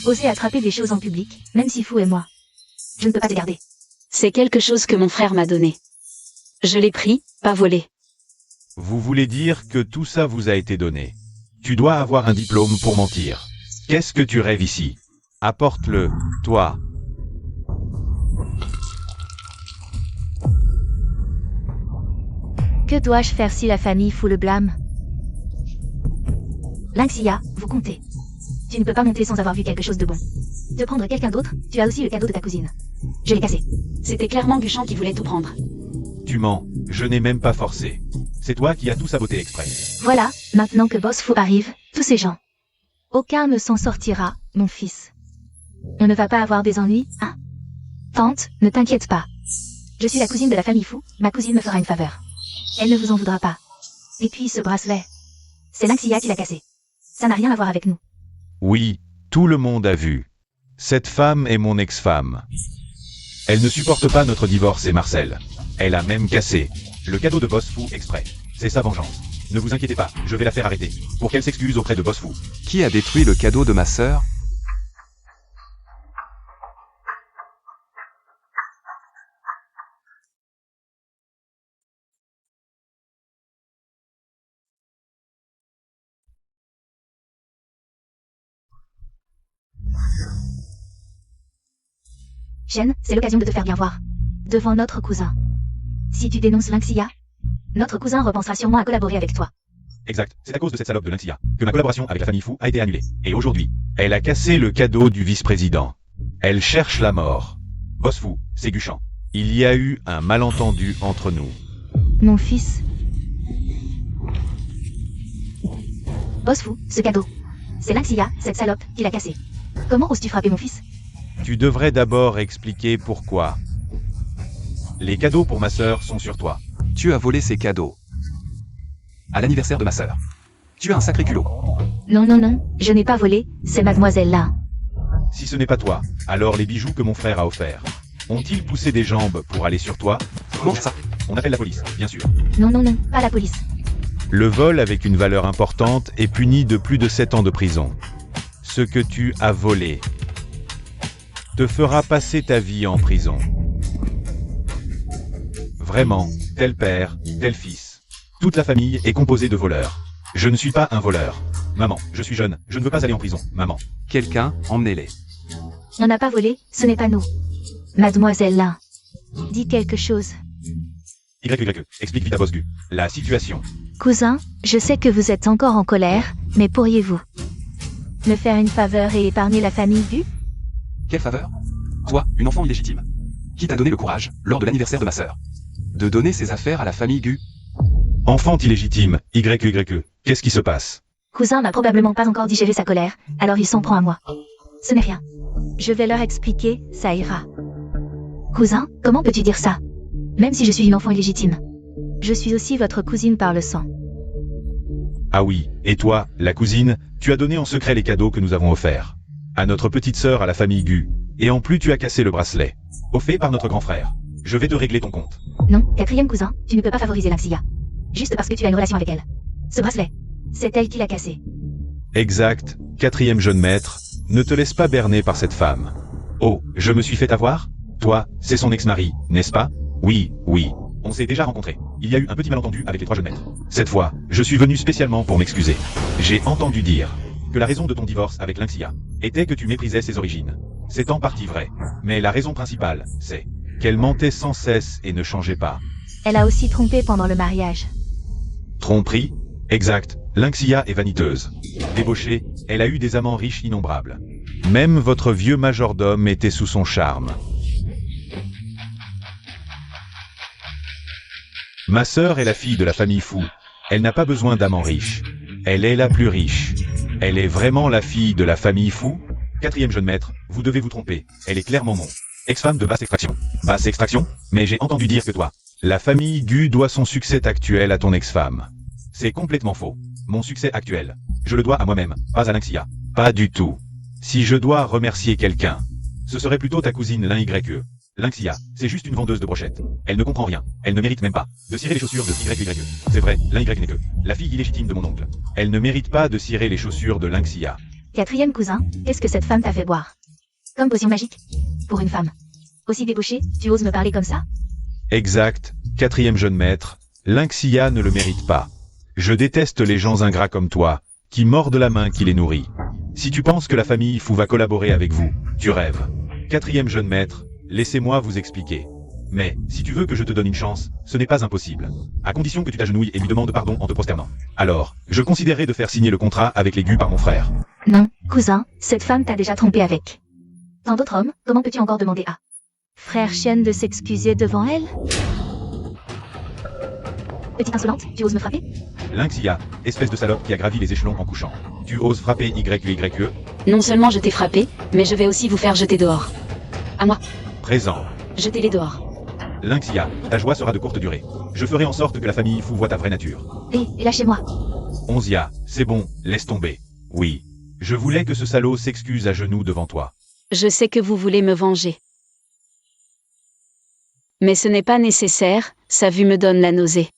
Osez attraper des choses en public, même si Fou et moi. Je ne peux pas te garder. C'est quelque chose que mon frère m'a donné. Je l'ai pris, pas volé. Vous voulez dire que tout ça vous a été donné. Tu dois avoir un diplôme pour mentir. Qu'est-ce que tu rêves ici? Apporte-le, toi. Que dois-je faire si la famille fout le blâme? Lynxia, vous comptez. Tu ne peux pas monter sans avoir vu quelque chose de bon. De prendre quelqu'un d'autre, tu as aussi le cadeau de ta cousine. Je l'ai cassé. C'était clairement Duchamp qui voulait tout prendre. Tu mens, je n'ai même pas forcé. C'est toi qui as tout saboté exprès. Voilà, maintenant que Boss Fou arrive, tous ces gens. Aucun ne s'en sortira, mon fils. On ne va pas avoir des ennuis, hein? Tante, ne t'inquiète pas. Je suis la cousine de la famille Fou, ma cousine me fera une faveur. Elle ne vous en voudra pas. Et puis ce bracelet. C'est Lynxia qui l'a cassé. Ça n'a rien à voir avec nous. Oui, tout le monde a vu. Cette femme est mon ex-femme. Elle ne supporte pas notre divorce et Marcel. Elle a même cassé le cadeau de Boss Fou exprès. C'est sa vengeance. Ne vous inquiétez pas, je vais la faire arrêter. Pour qu'elle s'excuse auprès de Boss Fou. Qui a détruit le cadeau de ma sœur? Jen, c'est l'occasion de te faire bien voir. devant notre cousin. Si tu dénonces Lynxia, notre cousin repensera sûrement à collaborer avec toi. Exact, c'est à cause de cette salope de Lynxia que ma collaboration avec la famille Fou a été annulée. Et aujourd'hui, elle a cassé le cadeau du vice-président. Elle cherche la mort. Boss Fou, c'est Guchan. Il y a eu un malentendu entre nous. Mon fils. Boss Fou, ce cadeau. C'est Lynxia, cette salope, qui l'a cassé. Comment oses-tu frapper mon fils? Tu devrais d'abord expliquer pourquoi. Les cadeaux pour ma sœur sont sur toi. Tu as volé ces cadeaux. À l'anniversaire de ma sœur. Tu as un sacré culot. Non, non, non, je n'ai pas volé, c'est mademoiselle là. Si ce n'est pas toi, alors les bijoux que mon frère a offerts. Ont-ils poussé des jambes pour aller sur toi? Comment ça? On appelle la police, bien sûr. Non, non, non, pas la police. Le vol avec une valeur importante est puni de plus de 7 ans de prison. Ce que tu as volé te fera passer ta vie en prison. Vraiment, tel père, tel fils. Toute la famille est composée de voleurs. Je ne suis pas un voleur. Maman, je suis jeune, je ne veux pas aller en prison, maman. Quelqu'un, emmenez-les. On n'a pas volé, ce n'est pas nous. Mademoiselle là. Dis quelque chose. Explique vite à Boss Gu la situation. Cousin, je sais que vous êtes encore en colère, mais pourriez-vous me faire une faveur et épargner la famille Gu? Quelle faveur? Toi, une enfant illégitime. Qui t'a donné le courage, lors de l'anniversaire de ma sœur, de donner ses affaires à la famille Gu? Enfant illégitime, qu'est-ce qui se passe? Cousin n'a probablement pas encore digéré sa colère, alors il s'en prend à moi. Ce n'est rien. Je vais leur expliquer, ça ira. Cousin, comment peux-tu dire ça? Même si je suis une enfant illégitime. Je suis aussi votre cousine par le sang. Ah oui, et toi, la cousine, tu as donné en secret les cadeaux que nous avons offerts. À notre petite sœur à la famille Gu. Et en plus tu as cassé le bracelet. Offert par notre grand frère. Je vais te régler ton compte. Non, quatrième cousin, tu ne peux pas favoriser Lynxia. Juste parce que tu as une relation avec elle. Ce bracelet, c'est elle qui l'a cassé. Exact, quatrième jeune maître, ne te laisse pas berner par cette femme. Oh, je me suis fait avoir? Toi, c'est son ex-mari, n'est-ce pas? Oui, oui, on s'est déjà rencontrés. Il y a eu un petit malentendu avec les 3 jeunes maîtres. Cette fois, je suis venu spécialement pour m'excuser. J'ai entendu dire que la raison de ton divorce avec Lynxia était que tu méprisais ses origines. C'est en partie vrai, mais la raison principale, c'est qu'elle mentait sans cesse et ne changeait pas. Elle a aussi trompé pendant le mariage. Tromperie? Exact, Lynxia est vaniteuse. Débauchée, elle a eu des amants riches innombrables. Même votre vieux majordome était sous son charme. Ma sœur est la fille de la famille Fou. Elle n'a pas besoin d'amants riches. Elle est la plus riche. Elle est vraiment la fille de la famille Fou? Quatrième jeune maître, vous devez vous tromper. Elle est clairement mon ex-femme de basse extraction. Basse extraction? Mais j'ai entendu dire que toi, la famille Gu doit son succès actuel à ton ex-femme. C'est complètement faux. Mon succès actuel, je le dois à moi-même, pas à Lynxia. Pas du tout. Si je dois remercier quelqu'un, ce serait plutôt ta cousine Lynxia. Lynxia, c'est juste une vendeuse de brochettes. Elle ne comprend rien. Elle ne mérite même pas de cirer les chaussures de YYE. C'est vrai, Lynxia n'est que la fille illégitime de mon oncle. Elle ne mérite pas de cirer les chaussures de Lynxia. Quatrième cousin, qu'est-ce que cette femme t'a fait boire? Comme potion magique? Pour une femme aussi débauchée, tu oses me parler comme ça? Exact, quatrième jeune maître, Lynxia ne le mérite pas. Je déteste les gens ingrats comme toi, qui mordent la main qui les nourrit. Si tu penses que la famille Fou va collaborer avec vous, tu rêves. Quatrième jeune maître, laissez-moi vous expliquer. Mais, si tu veux que je te donne une chance, ce n'est pas impossible. À condition que tu t'agenouilles et lui demandes pardon en te prosternant. Alors, je considérerai de faire signer le contrat avec les Gu par mon frère. Non, cousin, cette femme t'a déjà trompé avec tant d'autres hommes, comment peux-tu encore demander à frère chienne de s'excuser devant elle? Petite insolente, tu oses me frapper? Lynxia, espèce de salope qui a gravi les échelons en couchant. Tu oses frapper YYE? Non seulement je t'ai frappé, mais je vais aussi vous faire jeter dehors. À moi. Présent. Jetez-les dehors. Lynxia, ta joie sera de courte durée. Je ferai en sorte que la famille Fou voie ta vraie nature. Hé, lâchez-moi. Onzia, c'est bon, laisse tomber. Oui. Je voulais que ce salaud s'excuse à genoux devant toi. Je sais que vous voulez me venger. Mais ce n'est pas nécessaire, sa vue me donne la nausée.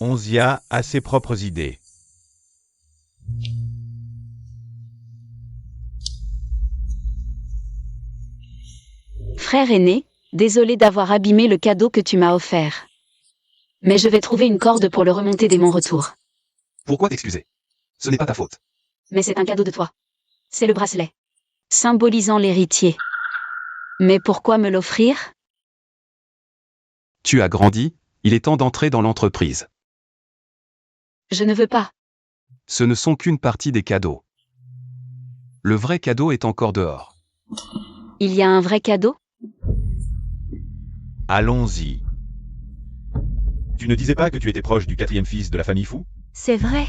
Onzia a ses propres idées. Frère aîné, désolé d'avoir abîmé le cadeau que tu m'as offert. Mais je vais trouver une corde pour le remonter dès mon retour. Pourquoi t'excuser? Ce n'est pas ta faute. Mais c'est un cadeau de toi. C'est le bracelet. Symbolisant l'héritier. Mais pourquoi me l'offrir? Tu as grandi, il est temps d'entrer dans l'entreprise. Je ne veux pas. Ce ne sont qu'une partie des cadeaux. Le vrai cadeau est encore dehors. Il y a un vrai cadeau? Allons-y. Tu ne disais pas que tu étais proche du 4e fils de la famille Fu? C'est vrai.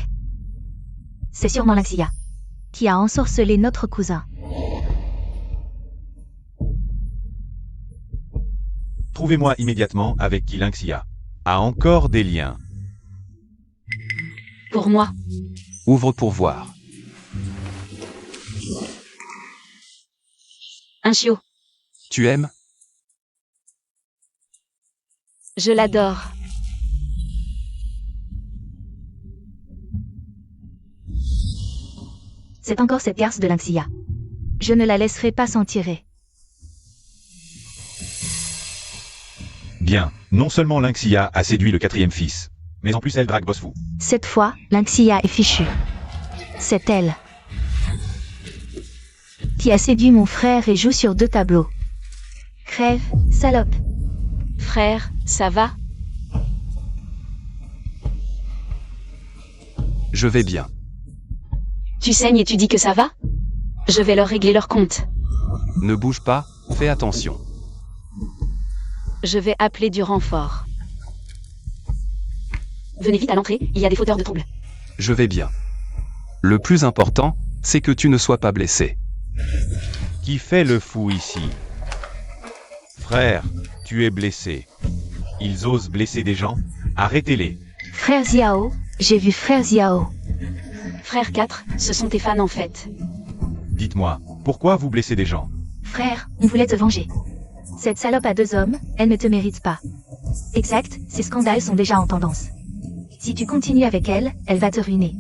C'est sûrement Lynxia qui a ensorcelé notre cousin. Trouvez-moi immédiatement avec qui Lynxia a encore des liens. Pour moi. Ouvre pour voir. Un chiot. Tu aimes? Je l'adore. C'est encore cette garce de Lynxia. Je ne la laisserai pas s'en tirer. Bien, non seulement Lynxia a séduit le 4e fils, mais en plus elle drague Boss Fu. Cette fois, Lynxia est fichue. C'est elle qui a séduit mon frère et joue sur 2 tableaux. Crève, salope. Frère, ça va? Je vais bien. Tu saignes et tu dis que ça va? Je vais leur régler leur compte. Ne bouge pas, fais attention. Je vais appeler du renfort. Venez vite à l'entrée, il y a des fauteurs de troubles. Je vais bien. Le plus important, c'est que tu ne sois pas blessé. Qui fait le fou ici? Frère, tu es blessé. Ils osent blesser des gens? Arrêtez-les. Frère Xiao, j'ai vu frère Xiao. Frère 4, ce sont tes fans en fait. Dites-moi, pourquoi vous blessez des gens? Frère, on voulait te venger. Cette salope a 2 hommes, elle ne te mérite pas. Exact, ces scandales sont déjà en tendance. Si tu continues avec elle, elle va te ruiner.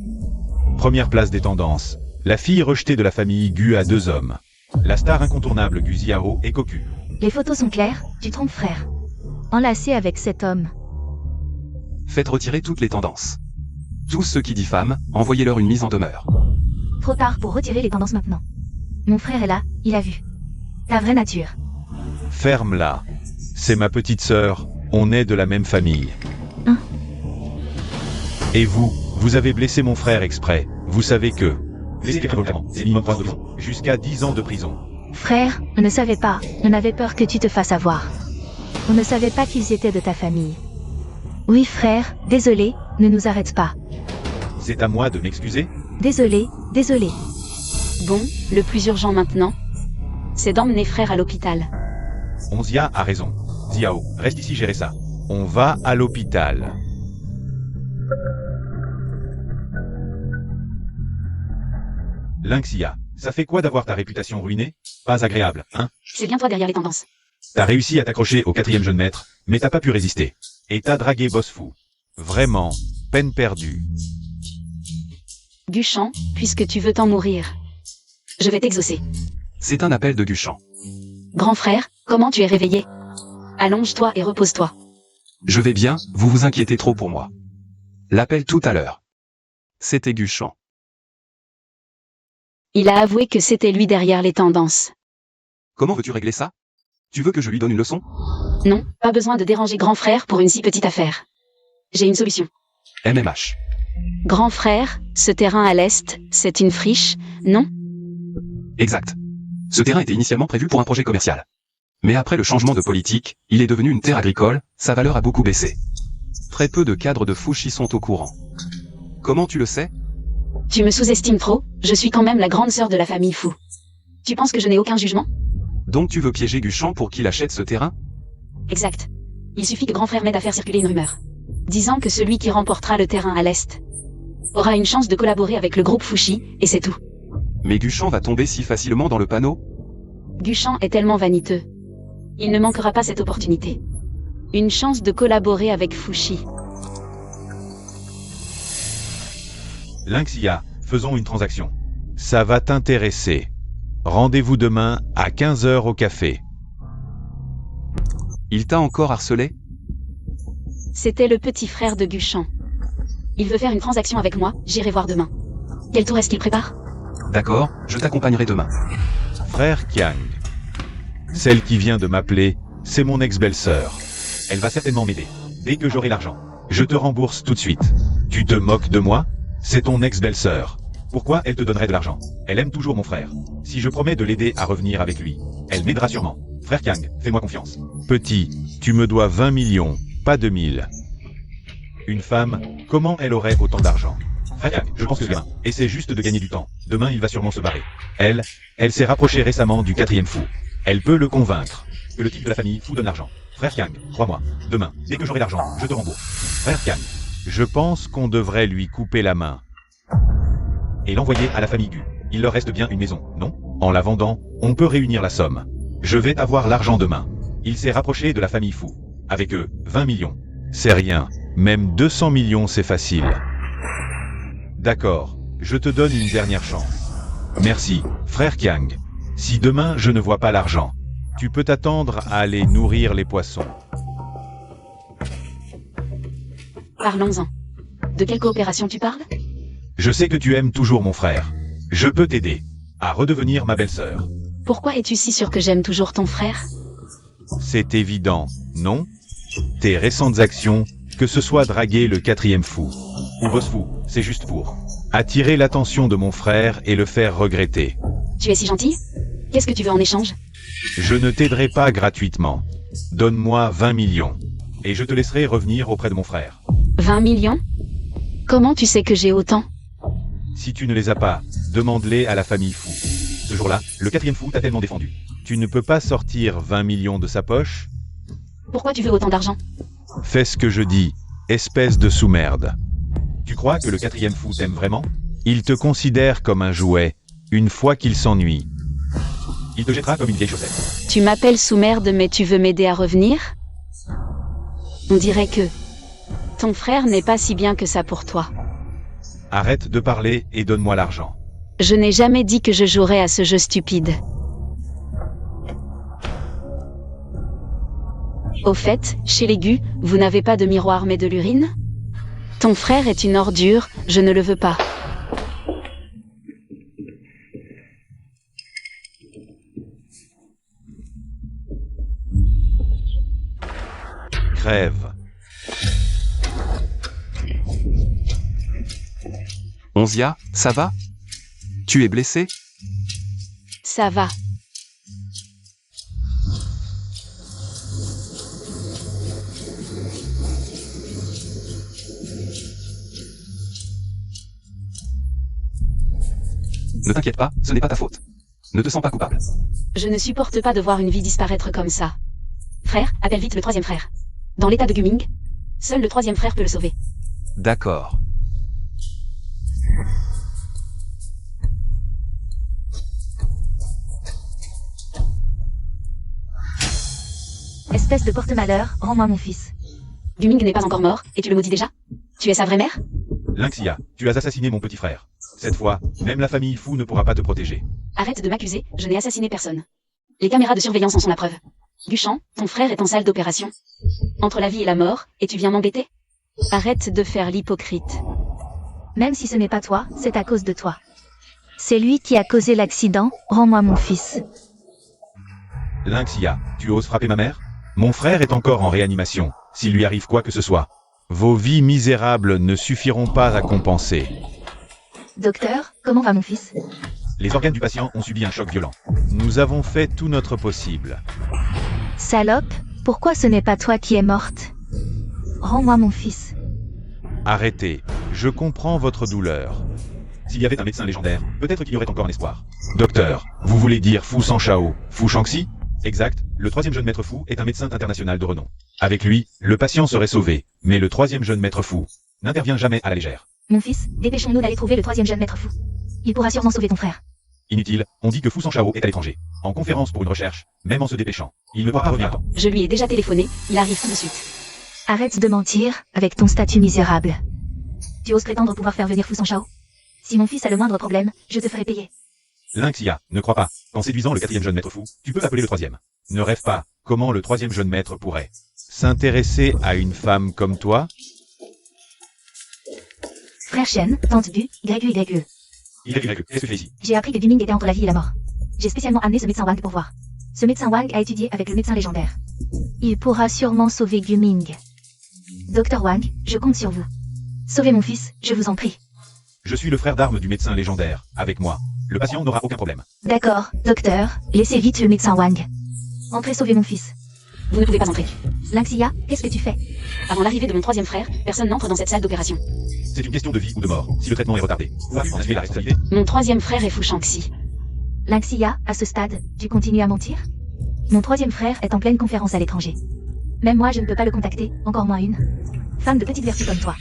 Première place des tendances. La fille rejetée de la famille Gu a 2 hommes. La star incontournable Gu Xiao est cocu. Les photos sont claires, tu trompes frère. Enlacé avec cet homme. Faites retirer toutes les tendances. Tous ceux qui diffament, envoyez-leur une mise en demeure. Trop tard pour retirer les tendances maintenant. Mon frère est là, il a vu. Ta vraie nature. Ferme-la. C'est ma petite sœur, on est de la même famille. Hein? Et vous avez blessé mon frère exprès. Vous savez que... Blessé quelqu'un volontairement, c'est minimum 3 ans de prison, jusqu'à 10 ans de prison. Frère, on ne savait pas, on avait peur que tu te fasses avoir. On ne savait pas qu'ils étaient de ta famille. Oui frère, désolé, ne nous arrête pas. C'est à moi de m'excuser? Désolé, désolé. Bon, le plus urgent maintenant, c'est d'emmener frère à l'hôpital. Onzia a raison. Xiao, reste ici gérer ça. On va à l'hôpital. Lynxia, ça fait quoi d'avoir ta réputation ruinée? Pas agréable, hein? C'est bien toi derrière les tendances. T'as réussi à t'accrocher au 4e jeune maître, mais t'as pas pu résister. Et t'as dragué Boss Fu. Vraiment, peine perdue. Guchan, puisque tu veux t'en mourir. Je vais t'exaucer. C'est un appel de Guchan. Grand frère, comment tu es réveillé? Allonge-toi et repose-toi. Je vais bien, vous vous inquiétez trop pour moi. L'appel tout à l'heure. C'était Guchan. Il a avoué que c'était lui derrière les tendances. Comment veux-tu régler ça? Tu veux que je lui donne une leçon? Non, pas besoin de déranger grand frère pour une si petite affaire. J'ai une solution. MMH. Grand frère, ce terrain à l'est, c'est une friche, non? Exact. Ce terrain était initialement prévu pour un projet commercial. Mais après le changement de politique, il est devenu une terre agricole, sa valeur a beaucoup baissé. Très peu de cadres de Fushi sont au courant. Comment tu le sais? Tu me sous-estimes trop, je suis quand même la grande sœur de la famille Fu. Tu penses que je n'ai aucun jugement? Donc tu veux piéger Guchan pour qu'il achète ce terrain? Exact. Il suffit que grand frère m'aide à faire circuler une rumeur, disant que celui qui remportera le terrain à l'est aura une chance de collaborer avec le groupe Fushi, et c'est tout. Mais Guchan va tomber si facilement dans le panneau? Guchan est tellement vaniteux. Il ne manquera pas cette opportunité. Une chance de collaborer avec Fushi. Lynxia, faisons une transaction. Ça va t'intéresser. Rendez-vous demain à 15h au café. Il t'a encore harcelé? C'était le petit frère de Guchan. Il veut faire une transaction avec moi, j'irai voir demain. Quel tour est-ce qu'il prépare? D'accord, je t'accompagnerai demain. Frère Kiang. Celle qui vient de m'appeler, c'est mon ex-belle-sœur. Elle va certainement m'aider. Dès que j'aurai l'argent, je te rembourse tout de suite. Tu te moques de moi? C'est ton ex-belle-sœur. Pourquoi elle te donnerait de l'argent? Elle aime toujours mon frère. Si je promets de l'aider à revenir avec lui, elle m'aidera sûrement. Frère Kang, fais-moi confiance. Petit, tu me dois 20 millions, pas 2000. Une femme, comment elle aurait autant d'argent? Frère Kang, je pense que ce gamin essaie juste de gagner du temps. Demain, il va sûrement se barrer. Elle s'est rapprochée récemment du 4e fou. Elle peut le convaincre que le type de la famille fou donne l'argent. Frère Kang, crois-moi, demain, dès que j'aurai l'argent, je te rembourse. Frère Kang, je pense qu'on devrait lui couper la main et l'envoyer à la famille Gu. Il leur reste bien une maison, non? En la vendant, on peut réunir la somme. Je vais avoir l'argent demain. Il s'est rapproché de la famille fou. Avec eux, 20 millions. C'est rien. Même 200 millions, c'est facile. D'accord, je te donne une dernière chance. Merci, frère Kang. Si demain je ne vois pas l'argent, tu peux t'attendre à aller nourrir les poissons. Parlons-en. De quelle coopération tu parles? Je sais que tu aimes toujours mon frère. Je peux t'aider à redevenir ma belle-sœur. Pourquoi es-tu si sûr que j'aime toujours ton frère? C'est évident, non? Tes récentes actions, que ce soit draguer le 4e fou ou boss fou, c'est juste pour attirer l'attention de mon frère et le faire regretter. Tu es si gentil? Qu'est-ce que tu veux en échange? Je ne t'aiderai pas gratuitement. Donne-moi 20 millions et je te laisserai revenir auprès de mon frère. 20 millions? Comment tu sais que j'ai autant? Si tu ne les as pas, demande-les à la famille fou. Ce jour-là, le 4e fou t'a tellement défendu. Tu ne peux pas sortir 20 millions de sa poche? Pourquoi tu veux autant d'argent? Fais ce que je dis, espèce de sous-merde. Tu crois que le 4e fou t'aime vraiment? Il te considère comme un jouet, une fois qu'il s'ennuie. Il te jettera comme une vieille chaussette. Tu m'appelles sous-merde mais tu veux m'aider à revenir? On dirait que ton frère n'est pas si bien que ça pour toi. Arrête de parler et donne-moi l'argent. Je n'ai jamais dit que je jouerais à ce jeu stupide. Au fait, chez les Gu, vous n'avez pas de miroir mais de l'urine? Ton frère est une ordure, je ne le veux pas. Crève. Onzia, ça va? Tu es blessé? Ça va. Ne t'inquiète pas, ce n'est pas ta faute. Ne te sens pas coupable. Je ne supporte pas de voir une vie disparaître comme ça. Frère, appelle vite le 3e frère. Dans l'état de Guming, seul le 3e frère peut le sauver. D'accord. Espèce de porte-malheur, rends-moi mon fils. Guming n'est pas encore mort, et tu le maudis déjà? Tu es sa vraie mère? Lynxia, tu as assassiné mon petit frère. Cette fois, même la famille fou ne pourra pas te protéger. Arrête de m'accuser, je n'ai assassiné personne. Les caméras de surveillance en sont la preuve. Guchan, ton frère est en salle d'opération. Entre la vie et la mort, et tu viens m'embêter? Arrête de faire l'hypocrite. Même si ce n'est pas toi, c'est à cause de toi. C'est lui qui a causé l'accident, rends-moi mon fils. Lynxia, tu oses frapper ma mère? Mon frère est encore en réanimation, s'il lui arrive quoi que ce soit. Vos vies misérables ne suffiront pas à compenser. Docteur, comment va mon fils? Les organes du patient ont subi un choc violent. Nous avons fait tout notre possible. Salope, pourquoi ce n'est pas toi qui es morte? Rends-moi mon fils. Arrêtez, je comprends votre douleur. S'il y avait un médecin légendaire, peut-être qu'il y aurait encore un espoir. Docteur, vous voulez dire Fu Sanshao, Fu Shangxi? Exact, le 3e jeune maître fou est un médecin international de renom. Avec lui, le patient serait sauvé, mais le 3e jeune maître fou n'intervient jamais à la légère. Mon fils, dépêchons-nous d'aller trouver le 3e jeune maître fou. Il pourra sûrement sauver ton frère. Inutile, on dit que Fu Sanshao est à l'étranger. En conférence pour une recherche, même en se dépêchant. Il ne pourra pas revenir à temps. Je lui ai déjà téléphoné, il arrive tout de suite. Arrête de mentir, avec ton statut misérable. Tu oses prétendre pouvoir faire venir Fu Sanshao? Si mon fils a le moindre problème, je te ferai payer. Lynxia, ne crois pas. En séduisant le 4e jeune maître fou, tu peux appeler le 3e. Ne rêve pas. Comment le 3e jeune maître pourrait s'intéresser à une femme comme toi? Frère Shen, tante Bu, YUYE. YYE, qu'est-ce que tu fais ici? J'ai appris que Guming était entre la vie et la mort. J'ai spécialement amené ce médecin Wang pour voir Ce médecin Wang a étudié avec le médecin légendaire. Il pourra sûrement sauver Guming. Docteur Wang, je compte sur vous. Sauvez mon fils, je vous en prie. Je suis le frère d'armes du médecin légendaire. Avec moi, le patient n'aura aucun problème. D'accord, docteur, laissez vite le médecin Wang. Entrez sauver mon fils. Vous ne pouvez pas entrer. Lynxia, qu'est-ce que tu fais? Avant l'arrivée de mon troisième frère, personne n'entre dans cette salle d'opération. C'est une question de vie ou de mort. Si le traitement est retardé, pouvez-vous en assumer la responsabilité? Mon troisième frère est Fu Shangxi. Lynxia, à ce stade, tu continues à mentir? Mon troisième frère est en pleine conférence à l'étranger. Même moi, je ne peux pas le contacter, encore moins une femme de petite vertu comme toi.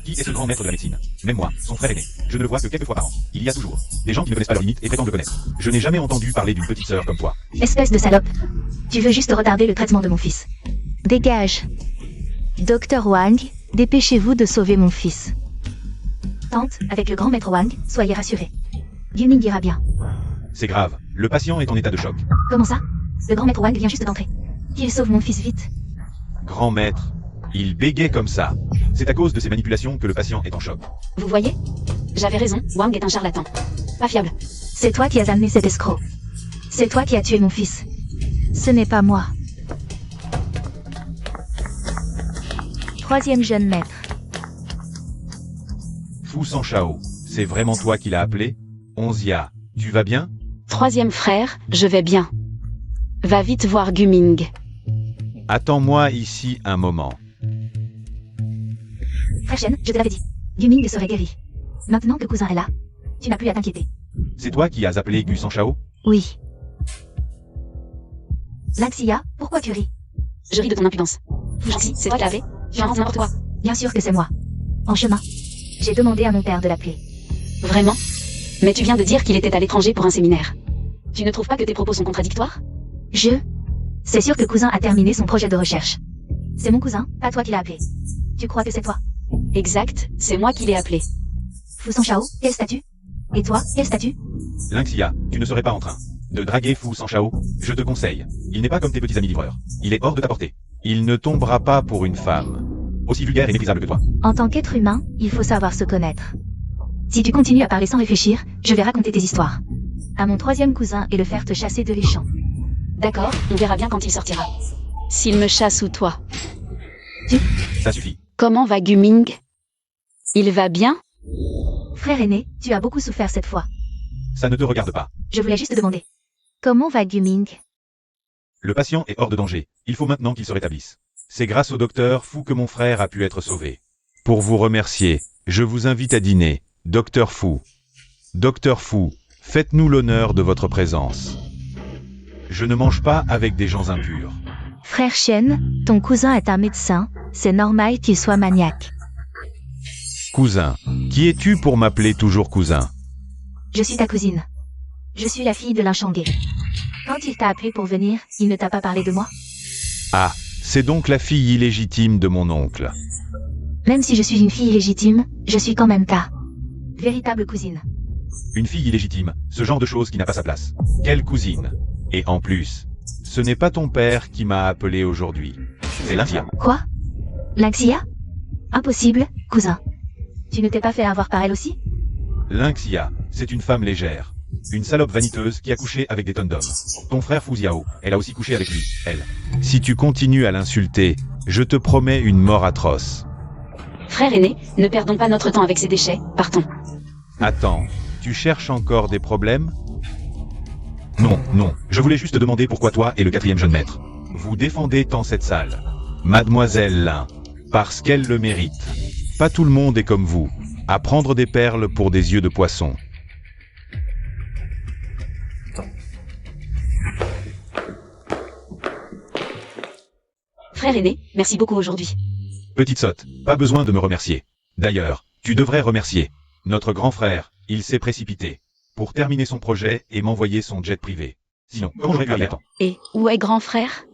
Qui est ce grand maître de la médecine? Même moi, son frère aîné. Je ne le vois que quelques fois par an. Il y a toujours des gens qui ne connaissent pas leurs limites et prétendent le connaître. Je n'ai jamais entendu parler d'une petite sœur comme toi. Espèce de salope. Tu veux juste retarder le traitement de mon fils. Dégage. Docteur Wang, dépêchez-vous de sauver mon fils. Tante, avec le grand maître Wang, soyez rassurés. Guming ira bien. C'est grave. Le patient est en état de choc. Comment ça? Le grand maître Wang vient juste d'entrer. Qu'il sauve mon fils vite. Grand maître. Il bégait comme ça. C'est à cause de ces manipulations que le patient est en choc. Vous voyez? J'avais raison, Wang est un charlatan. Pas fiable. C'est toi qui as amené cet escroc. C'est toi qui as tué mon fils. Ce n'est pas moi. Troisième jeune maître. Fu Sanshao, c'est vraiment toi qui l'as appelé? Onzia, tu vas bien? Troisième frère, je vais bien. Va vite voir Guming. Attends-moi ici un moment. Frère Shen, je te l'avais dit. Guming serait guéri. Maintenant que cousin est là, tu n'as plus à t'inquiéter. C'est toi qui as appelé Gu Sanshao? Oui. Lynxia, pourquoi tu ris? Je ris de ton impudence. Fu Shangxi, c'est toi qui l'as appelé? Tu inventes n'importe quoi. Bien sûr que c'est moi. En chemin, j'ai demandé à mon père de l'appeler. Vraiment? Mais tu viens de dire qu'il était à l'étranger pour un séminaire. Tu ne trouves pas que tes propos sont contradictoires? C'est sûr que cousin a terminé son projet de recherche. C'est mon cousin, pas toi qui l'as appelé. Tu crois que c'est toi? Exact, c'est moi qui l'ai appelé. Fu Sanshao, quel statut? Et toi, quel statut? Lynxia, tu ne serais pas en train de draguer Fu Sanshao? Je te conseille. Il n'est pas comme tes petits amis livreurs. Il est hors de ta portée. Il ne tombera pas pour une femme aussi vulgaire et méprisable que toi. En tant qu'être humain, il faut savoir se connaître. Si tu continues à parler sans réfléchir, je vais raconter tes histoires à mon troisième cousin et le faire te chasser de les champs. D'accord, on verra bien quand il sortira. S'il me chasse ou toi. Ça suffit. Comment va Guming? Il va bien? Frère aîné, tu as beaucoup souffert cette fois. Ça ne te regarde pas. Je voulais juste te demander. Comment va Guming? Le patient est hors de danger. Il faut maintenant qu'il se rétablisse. C'est grâce au docteur Fu que mon frère a pu être sauvé. Pour vous remercier, je vous invite à dîner, Docteur Fu. Docteur Fu, faites-nous l'honneur de votre présence. Je ne mange pas avec des gens impurs. Frère Shen, ton cousin est un médecin, c'est normal qu'il soit maniaque. Cousin, qui es-tu pour m'appeler toujours cousin? Je suis ta cousine. Je suis la fille de l'Inchangé. Quand il t'a appelé pour venir, il ne t'a pas parlé de moi? Ah, c'est donc la fille illégitime de mon oncle. Même si je suis une fille illégitime, je suis quand même ta véritable cousine. Une fille illégitime, ce genre de chose qui n'a pas sa place. Quelle cousine? Et en plus, ce n'est pas ton père qui m'a appelé aujourd'hui. C'est Lynxia. Quoi? Lynxia? Impossible, cousin. Tu ne t'es pas fait avoir par elle aussi? Lynxia, c'est une femme légère. Une salope vaniteuse qui a couché avec des tonnes d'hommes. Ton frère Fu Xiao, elle a aussi couché avec lui, elle. Si tu continues à l'insulter, je te promets une mort atroce. Frère aîné, ne perdons pas notre temps avec ces déchets, partons. Attends, tu cherches encore des problèmes? Non, non, je voulais juste te demander pourquoi toi et le quatrième jeune maître, vous défendez tant cette salle. Mademoiselle Lin, parce qu'elle le mérite. Pas tout le monde est comme vous, à prendre des perles pour des yeux de poisson. Frère aîné, merci beaucoup aujourd'hui. Petite sotte, pas besoin de me remercier. D'ailleurs, tu devrais remercier notre grand frère, il s'est précipité pour terminer son projet et m'envoyer son jet privé. Sinon, comment j'aurais pu arriver à temps? Et où est grand frère?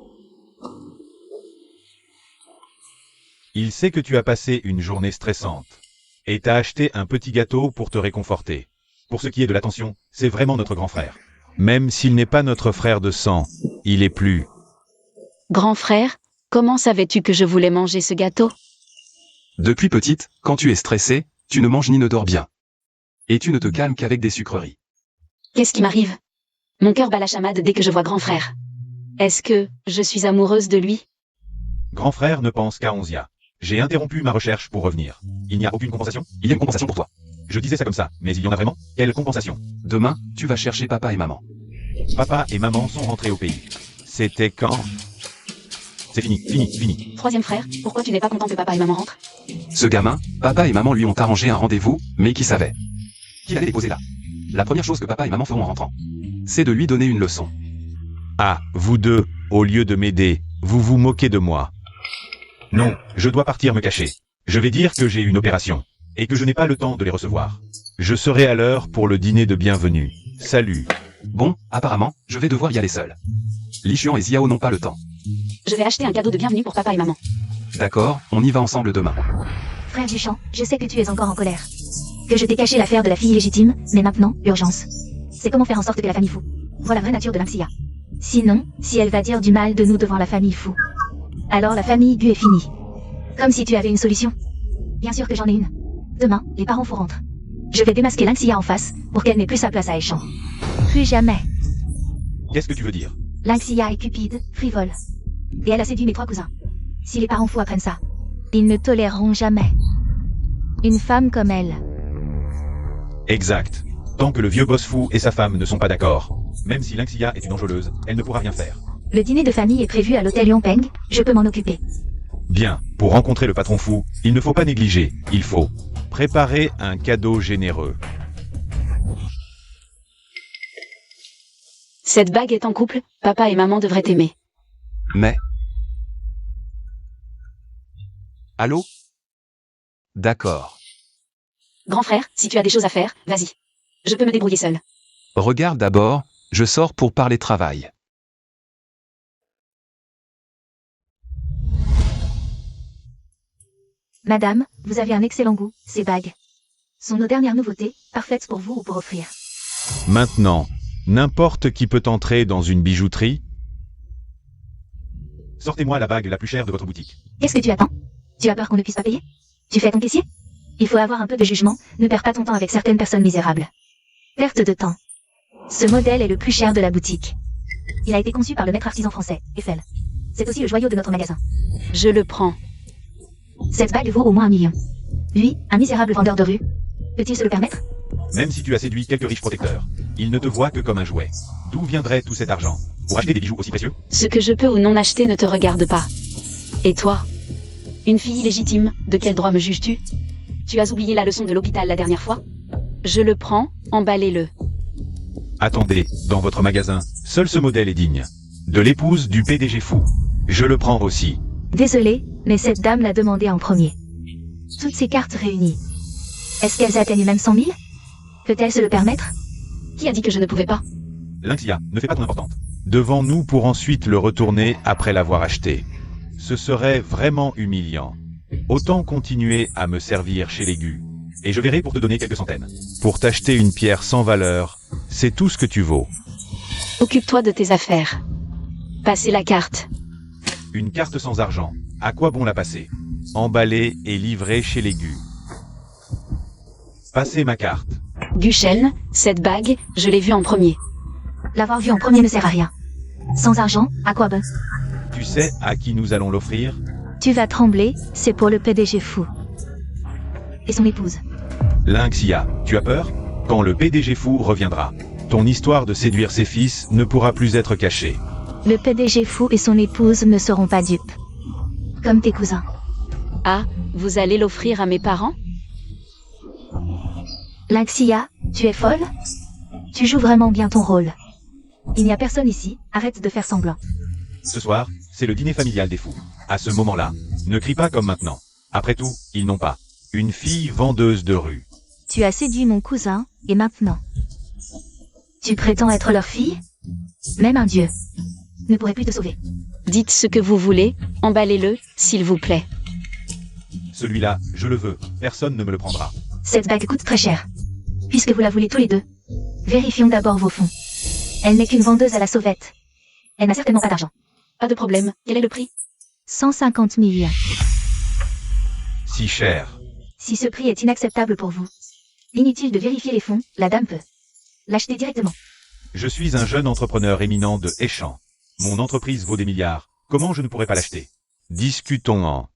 Il sait que tu as passé une journée stressante et t'a acheté un petit gâteau pour te réconforter. Pour ce qui est de l'attention, c'est vraiment notre grand frère. Même s'il n'est pas notre frère de sang, il est plus. Grand frère, comment savais-tu que je voulais manger ce gâteau? Depuis petite, quand tu es stressé, tu ne manges ni ne dors bien. Et tu ne te calmes qu'avec des sucreries. Qu'est-ce qui m'arrive? Mon cœur bat la chamade dès que je vois grand frère. Est-ce que je suis amoureuse de lui? Grand frère ne pense qu'à Onzia. J'ai interrompu ma recherche pour revenir. Il n'y a aucune compensation? Il y a une compensation pour toi. Je disais ça comme ça, mais il y en a vraiment? Quelle compensation? Demain, tu vas chercher papa et maman. Papa et maman sont rentrés au pays. C'était quand? C'est fini. Troisième frère, pourquoi tu n'es pas content que papa et maman rentrent? Ce gamin, papa et maman lui ont arrangé un rendez-vous, mais qui savait qu'il allait les poser là. La première chose que papa et maman feront en rentrant, c'est de lui donner une leçon. Ah, vous deux, au lieu de m'aider, vous vous moquez de moi. Non, je dois partir me cacher. Je vais dire que j'ai une opération, et que je n'ai pas le temps de les recevoir. Je serai à l'heure pour le dîner de bienvenue. Salut. Bon, apparemment, je vais devoir y aller seul. Li Xian et Xiao n'ont pas le temps. Je vais acheter un cadeau de bienvenue pour papa et maman. D'accord, on y va ensemble demain. Frère Duchamp, je sais que tu es encore en colère. Que je t'ai caché l'affaire de la fille illégitime, mais maintenant, urgence. C'est comment faire en sorte que la famille Fou voit la vraie nature de Lynxia. Sinon, si elle va dire du mal de nous devant la famille Fou, alors la famille Gu est finie. Comme si tu avais une solution. Bien sûr que j'en ai une. Demain, les parents Fou rentrent. Je vais démasquer Lynxia en face, pour qu'elle n'ait plus sa place à Échamp. Plus jamais. Qu'est-ce que tu veux dire? Lynxia est cupide, frivole. Et elle a séduit mes 3 cousins. Si les parents Fou apprennent ça, ils ne toléreront jamais une femme comme elle. Exact. Tant que le vieux boss fou et sa femme ne sont pas d'accord. Même si Lynxia est une enjôleuse, elle ne pourra rien faire. Le dîner de famille est prévu à l'hôtel Yongpeng, je peux m'en occuper. Bien, pour rencontrer le patron fou, il ne faut pas négliger, il faut préparer un cadeau généreux. Cette bague est en couple, papa et maman devraient t'aimer. Mais... Allô? D'accord. Grand frère, si tu as des choses à faire, vas-y. Je peux me débrouiller seul. Regarde d'abord, je sors pour parler travail. Madame, vous avez un excellent goût, ces bagues sont nos dernières nouveautés, parfaites pour vous ou pour offrir. Maintenant, n'importe qui peut entrer dans une bijouterie? Sortez-moi la bague la plus chère de votre boutique. Qu'est-ce que tu attends? Tu as peur qu'on ne puisse pas payer? Tu fais ton caissier? Il faut avoir un peu de jugement, ne perds pas ton temps avec certaines personnes misérables. Perte de temps. Ce modèle est le plus cher de la boutique. Il a été conçu par le maître artisan français, Eiffel. C'est aussi le joyau de notre magasin. Je le prends. Cette bague vaut au moins 1 million. Lui, un misérable vendeur de rue, peut-il se le permettre? Même si tu as séduit quelques riches protecteurs, ils ne te voient que comme un jouet. D'où viendrait tout cet argent? Pour acheter des bijoux aussi précieux? Ce que je peux ou non acheter ne te regarde pas. Et toi? Une fille illégitime, de quel droit me juges-tu? Tu as oublié la leçon de l'hôpital la dernière fois? Je le prends, emballez-le. Attendez, dans votre magasin, seul ce modèle est digne. De l'épouse du PDG fou. Je le prends aussi. Désolé, mais cette dame l'a demandé en premier. Toutes ces cartes réunies. Est-ce qu'elles atteignent même 100 000? Peut-elle se le permettre? Qui a dit que je ne pouvais pas? Lynxia, ne fais pas ton importante. Devant nous pour ensuite le retourner après l'avoir acheté. Ce serait vraiment humiliant. Autant continuer à me servir chez les Gu. Et je verrai pour te donner quelques centaines. Pour t'acheter une pierre sans valeur, c'est tout ce que tu vaux. Occupe-toi de tes affaires. Passez la carte. Une carte sans argent, à quoi bon la passer? Emballée et livrée chez les Gu. Passez ma carte. Guchen, cette bague, je l'ai vue en premier. L'avoir vue en premier ne sert à rien. Sans argent, à quoi bon? Tu sais à qui nous allons l'offrir? Tu vas trembler, c'est pour le PDG fou. Et son épouse. Lynxia, tu as peur? Quand le PDG fou reviendra, ton histoire de séduire ses fils ne pourra plus être cachée. Le PDG fou et son épouse ne seront pas dupes. Comme tes cousins. Ah, vous allez l'offrir à mes parents? Lynxia, tu es folle? Tu joues vraiment bien ton rôle. Il n'y a personne ici, arrête de faire semblant. Ce soir, c'est le dîner familial des fous. À ce moment-là, ne crie pas comme maintenant. Après tout, ils n'ont pas une fille vendeuse de rue. Tu as séduit mon cousin, et maintenant? Tu prétends être leur fille? Même un dieu ne pourrait plus te sauver. Dites ce que vous voulez, emballez-le, s'il vous plaît. Celui-là, je le veux, personne ne me le prendra. Cette bague coûte très cher. Puisque vous la voulez tous les deux, vérifions d'abord vos fonds. Elle n'est qu'une vendeuse à la sauvette. Elle n'a certainement pas d'argent. Pas de problème, quel est le prix? 150 000. Si cher. Si ce prix est inacceptable pour vous, inutile de vérifier les fonds, la dame peut l'acheter directement. Je suis un jeune entrepreneur éminent de Échamp. Mon entreprise vaut des milliards. Comment je ne pourrais pas l'acheter? Discutons-en.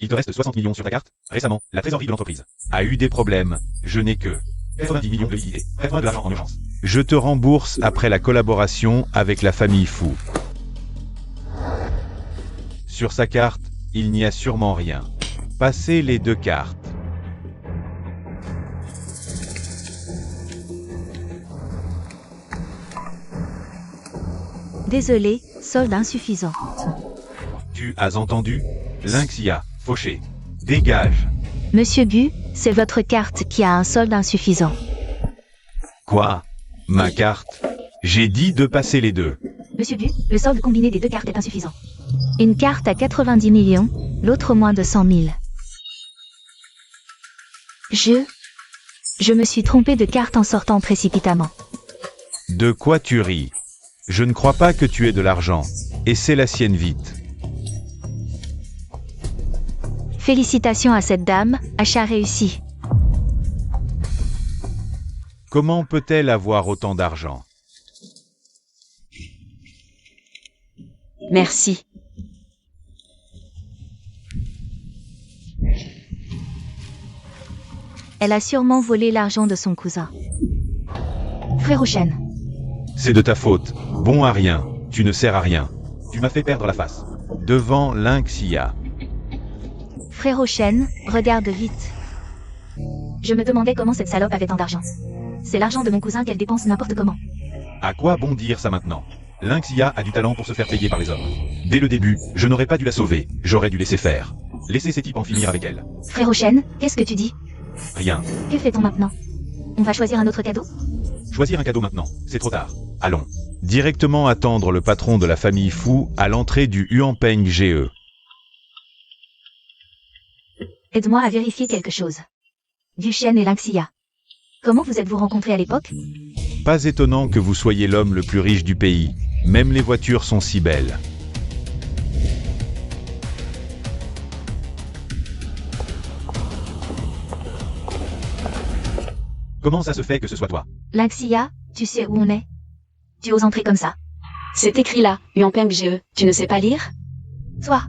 Il te reste 60 millions sur ta carte? Récemment, la trésorerie de l'entreprise a eu des problèmes. Je n'ai que 90 millions de liquidités. Prête-moi de l'argent en urgence. Je te rembourse après la collaboration avec la famille Fu. Sur sa carte, il n'y a sûrement rien. Passez les 2 cartes. Désolé, solde insuffisant. Tu as entendu? Lynxia, fauché. Dégage. Monsieur Gu, c'est votre carte qui a un solde insuffisant. Quoi? Ma carte? J'ai dit de passer les 2. Monsieur Gu, le solde combiné des 2 cartes est insuffisant. Une carte à 90 millions, l'autre moins de 100 000. Je me suis trompé de carte en sortant précipitamment. De quoi tu ris? Je ne crois pas que tu aies de l'argent. Et c'est la sienne vite. Félicitations à cette dame, achat réussi. Comment peut-elle avoir autant d'argent? Merci. Elle a sûrement volé l'argent de son cousin. Frère Ochen. C'est de ta faute. Bon à rien. Tu ne sers à rien. Tu m'as fait perdre la face. Devant Lynxia. Frère Ochen, regarde vite. Je me demandais comment cette salope avait tant d'argent. C'est l'argent de mon cousin qu'elle dépense n'importe comment. À quoi bon dire ça maintenant? Lynxia a du talent pour se faire payer par les hommes. Dès le début, je n'aurais pas dû la sauver. J'aurais dû laisser faire. Laisser ces types en finir avec elle. Frère Ochen, qu'est-ce que tu dis? Rien. Que fait-on maintenant? On va choisir un autre cadeau? Choisir un cadeau maintenant. C'est trop tard. Allons. Directement attendre le patron de la famille Fu à l'entrée du Huanpeng GE. Aide-moi à vérifier quelque chose. Duchenne et Lynxia. Comment vous êtes-vous rencontrés à l'époque? Pas étonnant que vous soyez l'homme le plus riche du pays. Même les voitures sont si belles. Comment ça se fait que ce soit toi? Lynxia, tu sais où on est? Tu oses entrer comme ça? C'est écrit là, Huanpeng GE. Tu ne sais pas lire? Toi,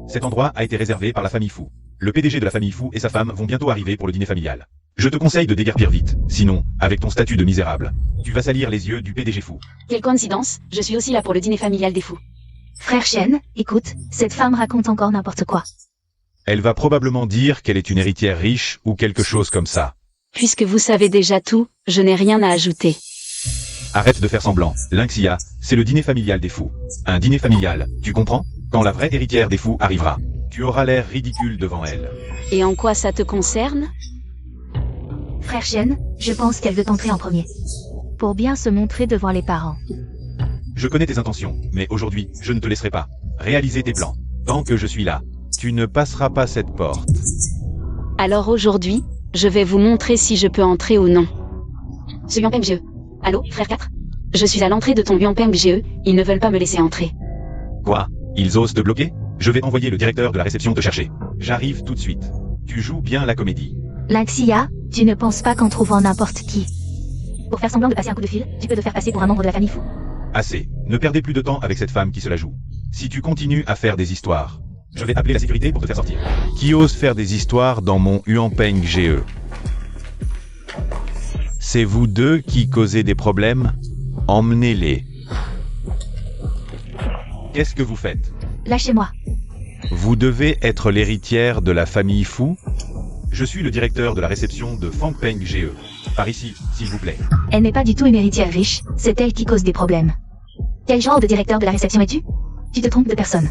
Cet endroit a été réservé par la famille Fu. Le PDG de la famille Fu et sa femme vont bientôt arriver pour le dîner familial. Je te conseille de déguerpir vite, sinon, avec ton statut de misérable, tu vas salir les yeux du PDG Fu. Quelle coïncidence, je suis aussi là pour le dîner familial des fous. frère Shen, écoute, cette femme raconte encore n'importe quoi. Elle va probablement dire qu'elle est une héritière riche ou quelque chose comme ça. Puisque vous savez déjà tout, je n'ai rien à ajouter. Arrête de faire semblant, Lynxia, c'est le dîner familial des fous. Un dîner familial, tu comprends? Quand la vraie héritière des fous arrivera, tu auras l'air ridicule devant elle. Et en quoi ça te concerne? Frère Shen, je pense qu'elle veut entrer en premier. Pour bien se montrer devant les parents. Je connais tes intentions, mais aujourd'hui, je ne te laisserai pas réaliser tes plans. Tant que je suis là, tu ne passeras pas cette porte. Alors aujourd'hui, je vais vous montrer si je peux entrer ou non. Ce Huanpeng GE. Allô, frère 4? Je suis à l'entrée de ton Huanpeng GE, ils ne veulent pas me laisser entrer. Quoi? Ils osent te bloquer? Je vais envoyer le directeur de la réception te chercher. J'arrive tout de suite. Tu joues bien la comédie. Lynxia, tu ne penses pas qu'en trouvant n'importe qui. Pour faire semblant de passer un coup de fil, tu peux te faire passer pour un membre de la famille Fu. Assez. Ne perdez plus de temps avec cette femme qui se la joue. Si tu continues à faire des histoires, je vais appeler la sécurité pour te faire sortir. Qui ose faire des histoires dans mon Huanpeng GE? C'est vous deux qui causez des problèmes? Emmenez-les. Qu'est-ce que vous faites? Lâchez-moi. Vous devez être l'héritière de la famille Fu? Je suis le directeur de la réception de Fangpeng GE. Par ici, s'il vous plaît. Elle n'est pas du tout une héritière riche, c'est elle qui cause des problèmes. Quel genre de directeur de la réception es-tu? Tu te trompes de personne.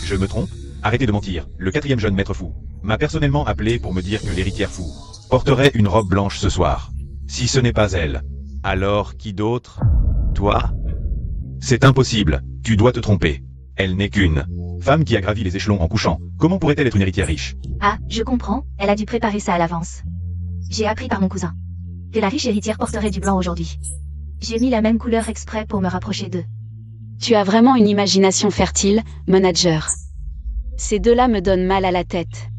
Je me trompe? Arrêtez de mentir. Le quatrième jeune maître fou m'a personnellement appelé pour me dire que l'héritière fou porterait une robe blanche ce soir. Si ce n'est pas elle, alors qui d'autre? Toi? C'est impossible. Tu dois te tromper. Elle n'est qu'une femme qui a gravi les échelons en couchant. Comment pourrait-elle être une héritière riche? Ah, je comprends, elle a dû préparer ça à l'avance. J'ai appris par mon cousin que la riche héritière porterait du blanc aujourd'hui. J'ai mis la même couleur exprès pour me rapprocher d'eux. Tu as vraiment une imagination fertile, manager. Ces deux-là me donnent mal à la tête.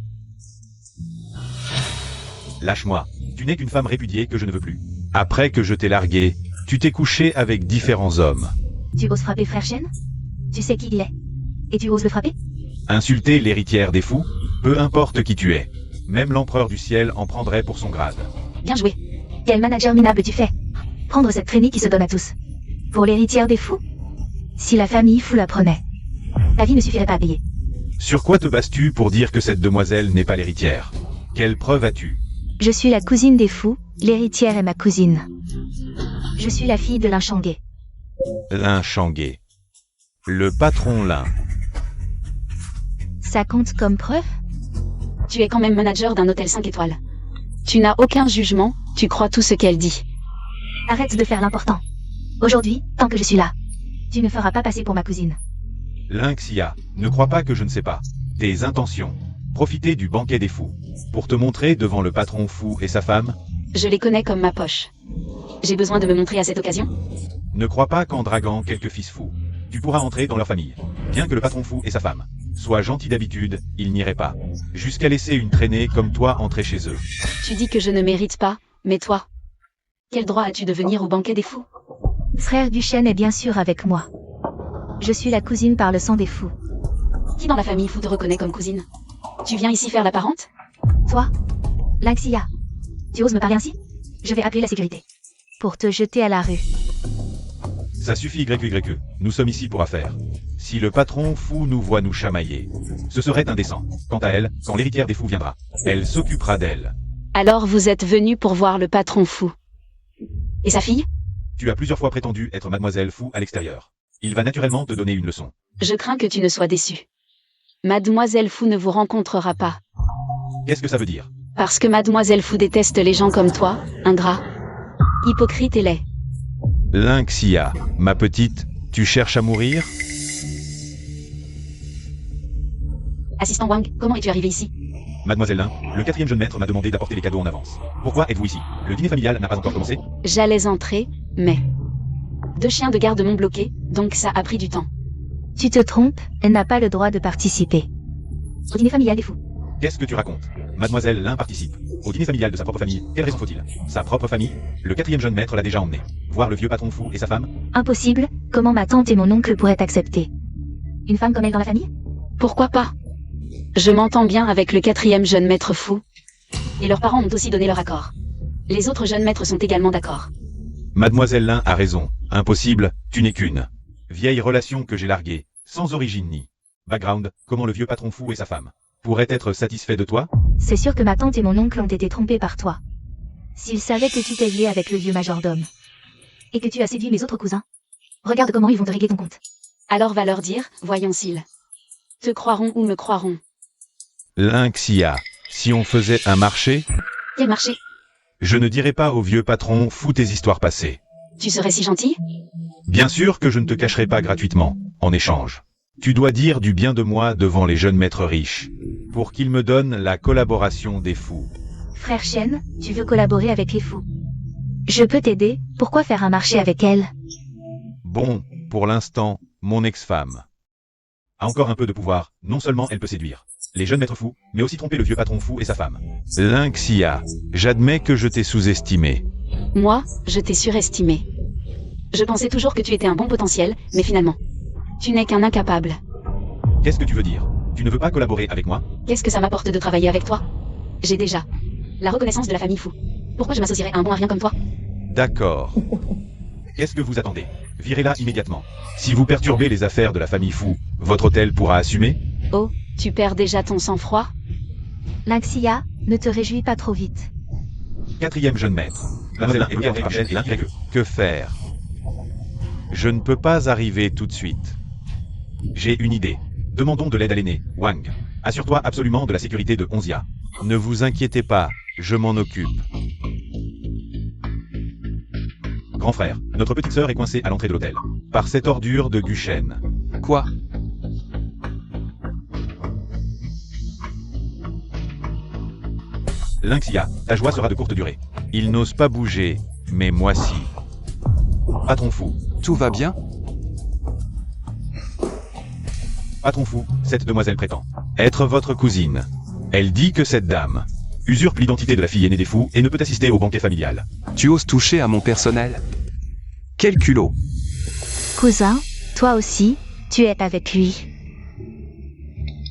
Lâche-moi. Tu n'es qu'une femme répudiée que je ne veux plus. Après que je t'ai larguée, tu t'es couché avec différents hommes. Tu oses frapper frère Shen? Tu sais qui il est? Et tu oses le frapper? Insulter l'héritière des fous? Peu importe qui tu es. Même l'empereur du ciel en prendrait pour son grade. Bien joué. Quel manager minable tu fais? Prendre cette traînée qui se donne à tous. Pour l'héritière des fous? Si la famille fou la prenait, ta vie ne suffirait pas à payer. Sur quoi te bases-tu pour dire que cette demoiselle n'est pas l'héritière? Quelle preuve as-tu? Je suis la cousine des fous, l'héritière est ma cousine. Je suis la fille de Lin Shangé. Lin Shangé. Le patron Lin. Ça compte comme preuve? Tu es quand même manager d'un hôtel 5 étoiles. Tu n'as aucun jugement, tu crois tout ce qu'elle dit. Arrête de faire l'important. Aujourd'hui, tant que je suis là, tu ne feras pas passer pour ma cousine. Lynxia, ne crois pas que je ne sais pas. Tes intentions. Profiter du banquet des fous. Pour te montrer devant le patron fou et sa femme? Je les connais comme ma poche. J'ai besoin de me montrer à cette occasion? Ne crois pas qu'en draguant quelques fils fous, tu pourras entrer dans leur famille. Bien que le patron fou et sa femme soient gentils d'habitude, ils n'iraient pas. Jusqu'à laisser une traînée comme toi entrer chez eux. Tu dis que je ne mérite pas, mais toi, quel droit as-tu de venir au banquet des fous? Frère Duchesne est bien sûr avec moi. Je suis la cousine par le sang des fous. Qui dans la famille fou te reconnaît comme cousine? Tu viens ici faire la parente? Toi, Lynxia, tu oses me parler ainsi? Je vais appeler la sécurité. Pour te jeter à la rue. Ça suffit YYE, nous sommes ici pour affaires. Si le patron fou nous voit nous chamailler, ce serait indécent. Quant à elle, quand l'héritière des fous viendra, elle s'occupera d'elle. Alors vous êtes venu pour voir le patron fou. Et sa fille? Tu as plusieurs fois prétendu être mademoiselle fou à l'extérieur. Il va naturellement te donner une leçon. Je crains que tu ne sois déçu. Mademoiselle fou ne vous rencontrera pas. Qu'est-ce que ça veut dire? Parce que Mademoiselle fou déteste les gens comme toi, ingrat, hypocrite et laid. Lynxia, ma petite, tu cherches à mourir? Assistant Wang, comment es-tu arrivé ici? Mademoiselle Lin, le 4e jeune maître m'a demandé d'apporter les cadeaux en avance. Pourquoi êtes-vous ici? Le dîner familial n'a pas encore commencé? J'allais entrer, mais 2 chiens de garde m'ont bloqué, donc ça a pris du temps. Tu te trompes, elle n'a pas le droit de participer. Au dîner familial des fous. Qu'est-ce que tu racontes? Mademoiselle Lin participe. Au dîner familial de sa propre famille, quelle raison faut-il? Sa propre famille? Le 4e jeune maître l'a déjà emmené. Voir le vieux patron fou et sa femme? Impossible, comment ma tante et mon oncle pourraient accepter? Une femme comme elle dans la famille? Pourquoi pas? Je m'entends bien avec le 4e jeune maître fou. Et leurs parents ont aussi donné leur accord. Les autres jeunes maîtres sont également d'accord. Mademoiselle Lin a raison. Impossible, tu n'es qu'une vieille relation que j'ai larguée, sans origine ni background. Comment le vieux patron fou et sa femme pourraient être satisfaits de toi? C'est sûr que ma tante et mon oncle ont été trompés par toi. S'ils savaient que tu t'es lié avec le vieux majordome, et que tu as séduit mes autres cousins, regarde comment ils vont te régler ton compte. Alors va leur dire, voyons s'ils te croiront ou me croiront. Lynxia, si on faisait un marché? Quel marché? Je ne dirais pas au vieux patron fou tes histoires passées. Tu serais si gentil? Bien sûr que je ne te cacherai pas gratuitement, en échange. Tu dois dire du bien de moi devant les jeunes maîtres riches, pour qu'ils me donnent la collaboration des fous. Frère Shen, tu veux collaborer avec les fous? Je peux t'aider, pourquoi faire un marché avec elle? Bon, pour l'instant, mon ex-femme a encore un peu de pouvoir, non seulement elle peut séduire les jeunes maîtres fous, mais aussi tromper le vieux patron fou et sa femme. Lynxia, j'admets que je t'ai sous-estimé. Moi, je t'ai surestimé. Je pensais toujours que tu étais un bon potentiel, mais finalement, tu n'es qu'un incapable. Qu'est-ce que tu veux dire? Tu ne veux pas collaborer avec moi? Qu'est-ce que ça m'apporte de travailler avec toi? J'ai déjà la reconnaissance de la famille fou. Pourquoi je m'associerais à un bon à rien comme toi? D'accord. Qu'est-ce que vous attendez? Virez-la immédiatement. Si vous perturbez les affaires de la famille fou, votre hôtel pourra assumer? Oh, tu perds déjà ton sang-froid? Lynxia, ne te réjouis pas trop vite. 4e jeune maître. Mademoiselle Lin et Michel et l'YE. Que faire? Je ne peux pas arriver tout de suite. J'ai une idée. Demandons de l'aide à l'aîné, Wang. Assure-toi absolument de la sécurité de Onzia. Ne vous inquiétez pas, je m'en occupe. Grand frère, notre petite sœur est coincée à l'entrée de l'hôtel. Par cette ordure de Guchen. Quoi? Lynxia, ta joie sera de courte durée. Il n'ose pas bouger, mais moi si. Patron fou. Tout va bien? Patron fou, cette demoiselle prétend être votre cousine. Elle dit que cette dame usurpe l'identité de la fille aînée des fous et ne peut assister au banquet familial. Tu oses toucher à mon personnel? Quel culot! Cousin, toi aussi, tu es avec lui.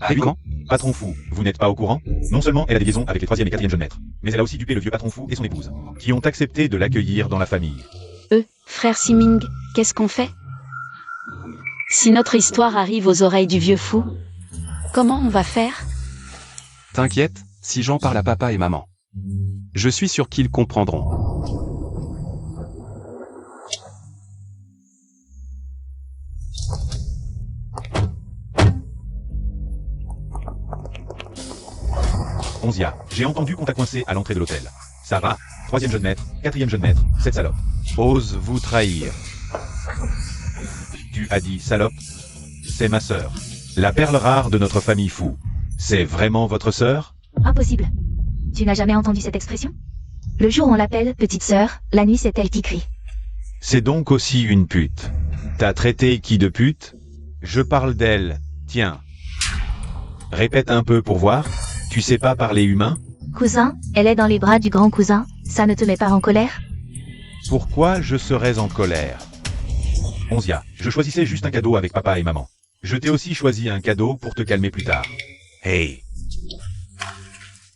Ah oui, comment? Patron fou, vous n'êtes pas au courant? Non seulement elle a des liaisons avec les 3e et 4e jeunes maîtres, mais elle a aussi dupé le vieux patron fou et son épouse, qui ont accepté de l'accueillir dans la famille. Frère Siming, qu'est-ce qu'on fait? Si notre histoire arrive aux oreilles du vieux fou, comment on va faire? T'inquiète, si j'en parle à papa et maman. Je suis sûr qu'ils comprendront. Onzia, j'ai entendu qu'on t'a coincé à l'entrée de l'hôtel. Ça va? 3e jeune maître, 4e jeune maître, cette salope. Ose vous trahir. Tu as dit salope? C'est ma sœur. La perle rare de notre famille fou. C'est vraiment votre sœur? Impossible. Tu n'as jamais entendu cette expression? Le jour où on l'appelle petite sœur, la nuit c'est elle qui crie. C'est donc aussi une pute. T'as traité qui de pute? Je parle d'elle, tiens. Répète un peu pour voir. Tu sais pas parler humain? Cousin, elle est dans les bras du grand cousin, ça ne te met pas en colère? Pourquoi je serais en colère? Onzia, je choisissais juste un cadeau avec papa et maman. Je t'ai aussi choisi un cadeau pour te calmer plus tard. Hey!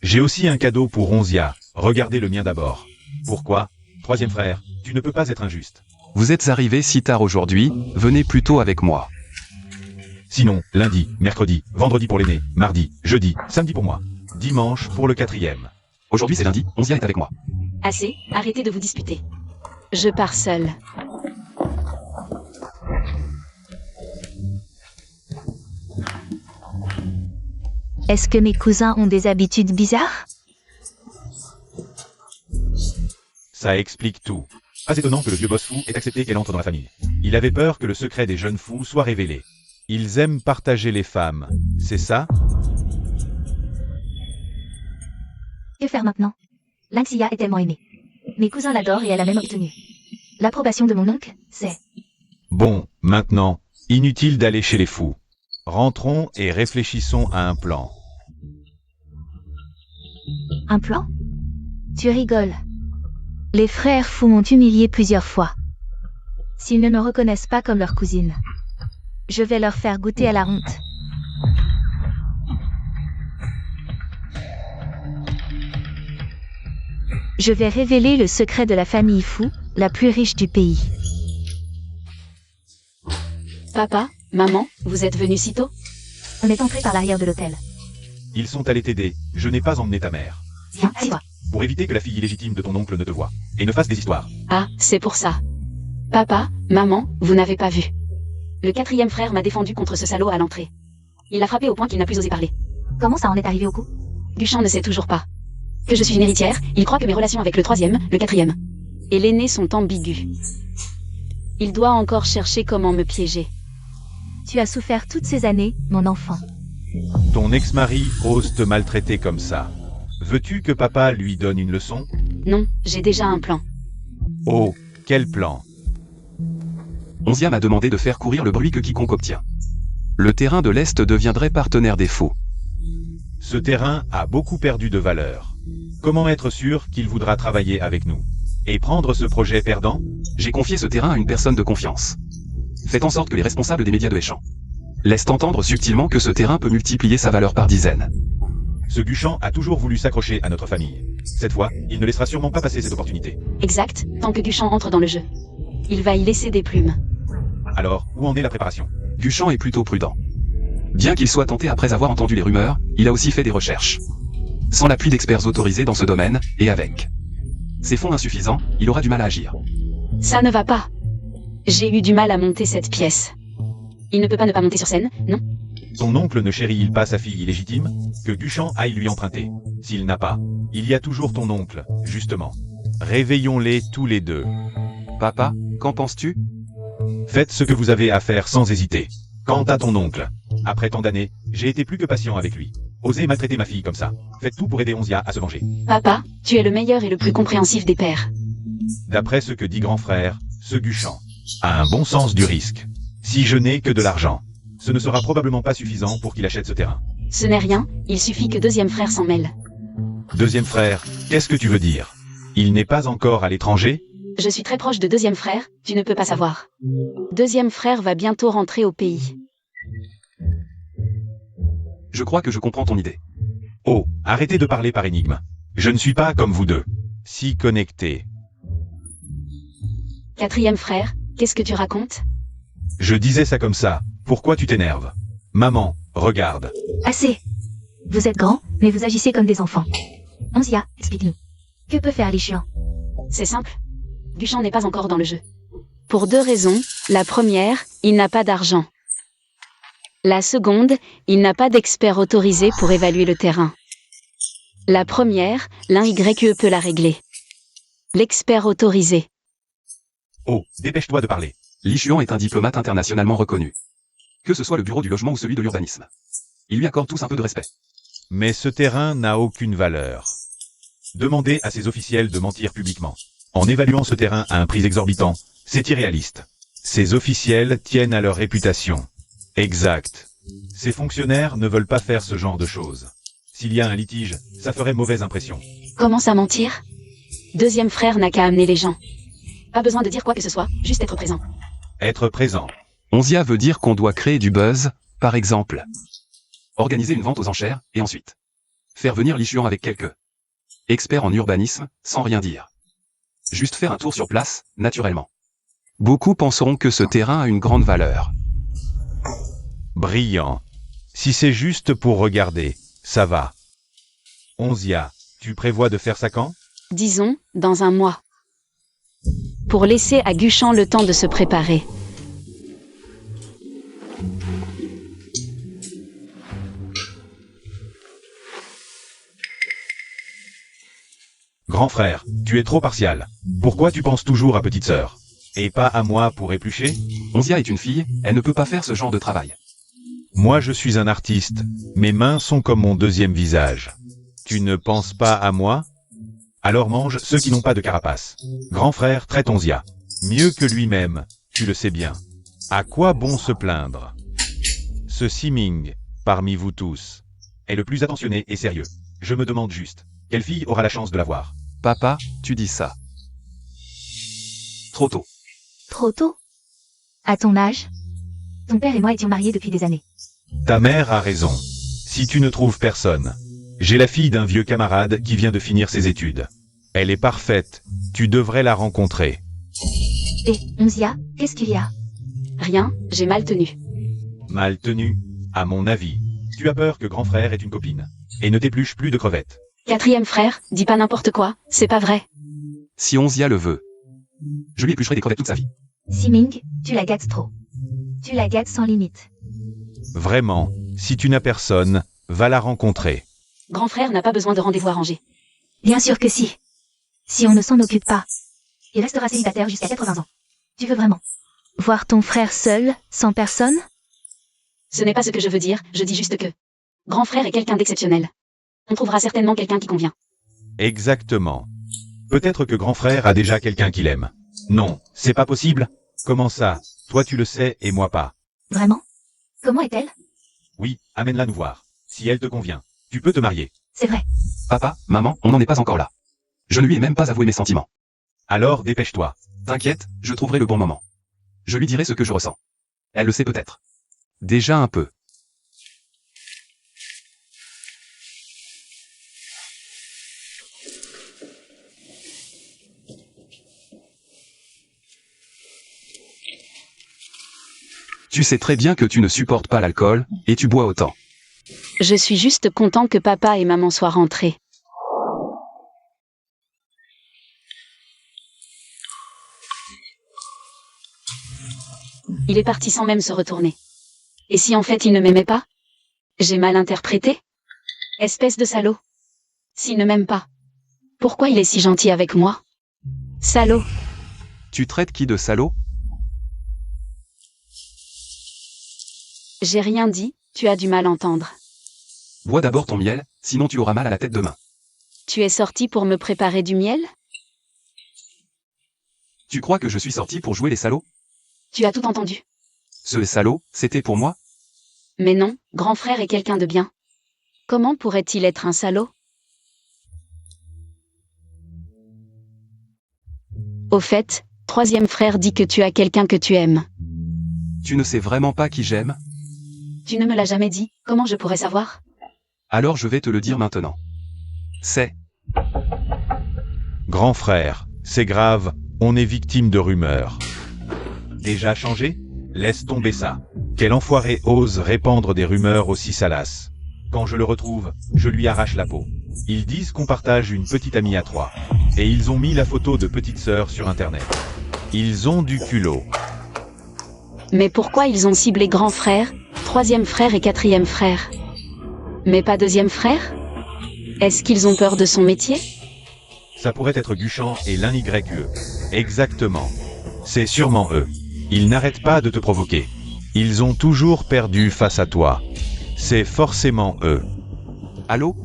J'ai aussi un cadeau pour Onzia. Regardez le mien d'abord. Pourquoi? 3e frère, tu ne peux pas être injuste. Vous êtes arrivés si tard aujourd'hui, venez plutôt avec moi. Sinon, lundi, mercredi, vendredi pour l'aîné, mardi, jeudi, samedi pour moi. Dimanche pour le 4e. Aujourd'hui c'est lundi, Onzia est avec moi. Assez, arrêtez de vous disputer. Je pars seule. Est-ce que mes cousins ont des habitudes bizarres? Ça explique tout. Pas étonnant que le vieux boss fou ait accepté qu'elle entre dans la famille. Il avait peur que le secret des jeunes fous soit révélé. Ils aiment partager les femmes, c'est ça? Que faire maintenant? Lanxia est tellement aimée. Mes cousins l'adorent et elle a même obtenu l'approbation de mon oncle, c'est... Bon, maintenant, inutile d'aller chez les fous. Rentrons et réfléchissons à un plan. Un plan? Tu rigoles. Les frères fous m'ont humilié plusieurs fois. S'ils ne me reconnaissent pas comme leur cousine, je vais leur faire goûter à la honte. Je vais révéler le secret de la famille fou, la plus riche du pays. Papa, maman, vous êtes venus si tôt? On est entré par l'arrière de l'hôtel. Ils sont allés t'aider, je n'ai pas emmené ta mère. Viens, assieds-toi. Pour éviter que la fille illégitime de ton oncle ne te voie, et ne fasse des histoires. Ah, c'est pour ça. Papa, maman, vous n'avez pas vu. Le 4e frère m'a défendu contre ce salaud à l'entrée. Il l'a frappé au point qu'il n'a plus osé parler. Comment ça en est arrivé au coup? Guchan ne sait toujours pas. Que je suis une héritière, il croit que mes relations avec le 3e, le 4e et l'aîné sont ambiguës. Il doit encore chercher comment me piéger. Tu as souffert toutes ces années, mon enfant. Ton ex-mari ose te maltraiter comme ça. Veux-tu que papa lui donne une leçon? Non, j'ai déjà un plan. Oh, quel plan? Onzia m'a demandé de faire courir le bruit que quiconque obtient. Le terrain de l'Est deviendrait partenaire des faux. Ce terrain a beaucoup perdu de valeur. Comment être sûr qu'il voudra travailler avec nous? Et prendre ce projet perdant? J'ai confié ce terrain à une personne de confiance. Faites en sorte que les responsables des médias de Échamps laissent entendre subtilement que ce terrain peut multiplier sa valeur par dizaines. Ce Guchan a toujours voulu s'accrocher à notre famille. Cette fois, il ne laissera sûrement pas passer cette opportunité. Exact, tant que Guchan entre dans le jeu. Il va y laisser des plumes. Alors, où en est la préparation? Guchan est plutôt prudent. Bien qu'il soit tenté après avoir entendu les rumeurs, il a aussi fait des recherches. Sans l'appui d'experts autorisés dans ce domaine, et avec ses fonds insuffisants, il aura du mal à agir. Ça ne va pas. J'ai eu du mal à monter cette pièce. Il ne peut pas ne pas monter sur scène, non? Ton oncle ne chérit-il pas sa fille illégitime? Que Guchan aille lui emprunter. S'il n'a pas, il y a toujours ton oncle, justement. Réveillons-les tous les deux. Papa, qu'en penses-tu? Faites ce que vous avez à faire sans hésiter. Quant à ton oncle, après tant d'années, j'ai été plus que patient avec lui. Osez maltraiter ma fille comme ça. Faites tout pour aider Onzia à se venger. Papa, tu es le meilleur et le plus compréhensif des pères. D'après ce que dit grand frère, ce Guchan a un bon sens du risque. Si je n'ai que de l'argent, ce ne sera probablement pas suffisant pour qu'il achète ce terrain. Ce n'est rien, il suffit que 2e frère s'en mêle. 2e frère, qu'est-ce que tu veux dire? Il n'est pas encore à l'étranger? Je suis très proche de deuxième frère, tu ne peux pas savoir. Deuxième frère va bientôt rentrer au pays. Je crois que je comprends ton idée. Oh, arrêtez de parler par énigme. Je ne suis pas comme vous deux. Si connectés. Quatrième frère, qu'est-ce que tu racontes? Je disais ça comme ça. Pourquoi tu t'énerves? Maman, regarde. Assez. Vous êtes grands, mais vous agissez comme des enfants. Onzia, explique-nous. Que peut faire Lichuan? C'est simple. Guchan n'est pas encore dans le jeu. Pour deux raisons. La première, il n'a pas d'argent. La seconde, il n'a pas d'expert autorisé pour évaluer le terrain. La première, l'un YE peut la régler. L'expert autorisé. Oh, dépêche-toi de parler. Li Xuan est un diplomate internationalement reconnu. Que ce soit le bureau du logement ou celui de l'urbanisme. Il lui accorde tous un peu de respect. Mais ce terrain n'a aucune valeur. Demandez à ces officiels de mentir publiquement. En évaluant ce terrain à un prix exorbitant, c'est irréaliste. Ces officiels tiennent à leur réputation. Exact. Ces fonctionnaires ne veulent pas faire ce genre de choses. S'il y a un litige, ça ferait mauvaise impression. Commence à mentir. Deuxième frère n'a qu'à amener les gens. Pas besoin de dire quoi que ce soit, juste être présent. Être présent. Onzia veut dire qu'on doit créer du buzz, par exemple. Organiser une vente aux enchères, et ensuite. Faire venir Li Xuan avec quelques experts en urbanisme, sans rien dire. Juste faire un tour sur place, naturellement. Beaucoup penseront que ce terrain a une grande valeur. Brillant. Si c'est juste pour regarder, ça va. Onzia, tu prévois de faire ça quand? Disons, dans un mois. Pour laisser à Guchan le temps de se préparer. Grand frère, tu es trop partial. Pourquoi tu penses toujours à petite sœur? Et pas à moi pour éplucher? Onzia est une fille, elle ne peut pas faire ce genre de travail. Moi je suis un artiste. Mes mains sont comme mon deuxième visage. Tu ne penses pas à moi? Alors mange ceux qui n'ont pas de carapace. Grand frère traite Onzia. Mieux que lui-même, tu le sais bien. À quoi bon se plaindre? Ce Siming, parmi vous tous, est le plus attentionné et sérieux. Je me demande juste, quelle fille aura la chance de l'avoir? Papa, tu dis ça. Trop tôt. Trop tôt? À ton âge? Ton père et moi étions mariés depuis des années. Ta mère a raison. Si tu ne trouves personne, j'ai la fille d'un vieux camarade qui vient de finir ses études. Elle est parfaite, tu devrais la rencontrer. Et, Onzia, qu'est-ce qu'il y a? Rien, j'ai mal tenu. Mal tenu, à mon avis. Tu as peur que grand frère ait une copine. Et ne t'épluche plus de crevettes. Quatrième frère, dis pas n'importe quoi, c'est pas vrai. Si Onzia le veut. Je lui éplucherai des crevettes toute sa vie. Siming, tu la gâtes trop. Tu la gâtes sans limite. Vraiment, si tu n'as personne, va la rencontrer. Grand frère n'a pas besoin de rendez-vous arrangé. Bien sûr que si. Si on ne s'en occupe pas, il restera célibataire jusqu'à 80 ans. Tu veux vraiment voir ton frère seul, sans personne? Ce n'est pas ce que je veux dire, je dis juste que grand frère est quelqu'un d'exceptionnel. On trouvera certainement quelqu'un qui convient. Exactement. Peut-être que grand frère a déjà quelqu'un qu'il aime. Non, c'est pas possible. Comment ça? Toi tu le sais et moi pas. Vraiment? Comment est-elle? Oui, amène-la nous voir. Si elle te convient, tu peux te marier. C'est vrai. Papa, maman, on n'en est pas encore là. Je ne lui ai même pas avoué mes sentiments. Alors dépêche-toi. T'inquiète, je trouverai le bon moment. Je lui dirai ce que je ressens. Elle le sait peut-être. Déjà un peu. Tu sais très bien que tu ne supportes pas l'alcool, et tu bois autant. Je suis juste content que papa et maman soient rentrés. Il est parti sans même se retourner. Et si en fait il ne m'aimait pas? J'ai mal interprété? Espèce de salaud. S'il ne m'aime pas, pourquoi il est si gentil avec moi? Salaud. Tu traites qui de salaud? J'ai rien dit, tu as du mal à entendre. Bois d'abord ton miel, sinon tu auras mal à la tête demain. Tu es sorti pour me préparer du miel? Tu crois que je suis sorti pour jouer les salauds? Tu as tout entendu. Ce salaud, c'était pour moi? Mais non, grand frère est quelqu'un de bien. Comment pourrait-il être un salaud? Au fait, troisième frère dit que tu as quelqu'un que tu aimes. Tu ne sais vraiment pas qui j'aime? Tu ne me l'as jamais dit, comment je pourrais savoir? Alors je vais te le dire maintenant. C'est... Grand frère, c'est grave, on est victime de rumeurs. Déjà changé? Laisse tomber ça. Quel enfoiré ose répandre des rumeurs aussi salaces? Quand je le retrouve, je lui arrache la peau. Ils disent qu'on partage une petite amie à trois. Et ils ont mis la photo de petite sœur sur internet. Ils ont du culot. Mais pourquoi ils ont ciblé grand frère, troisième frère et quatrième frère? Mais pas deuxième frère? Est-ce qu'ils ont peur de son métier? Ça pourrait être Guchan et l'un YE. Exactement. C'est sûrement eux. Ils n'arrêtent pas de te provoquer. Ils ont toujours perdu face à toi. C'est forcément eux. Allô?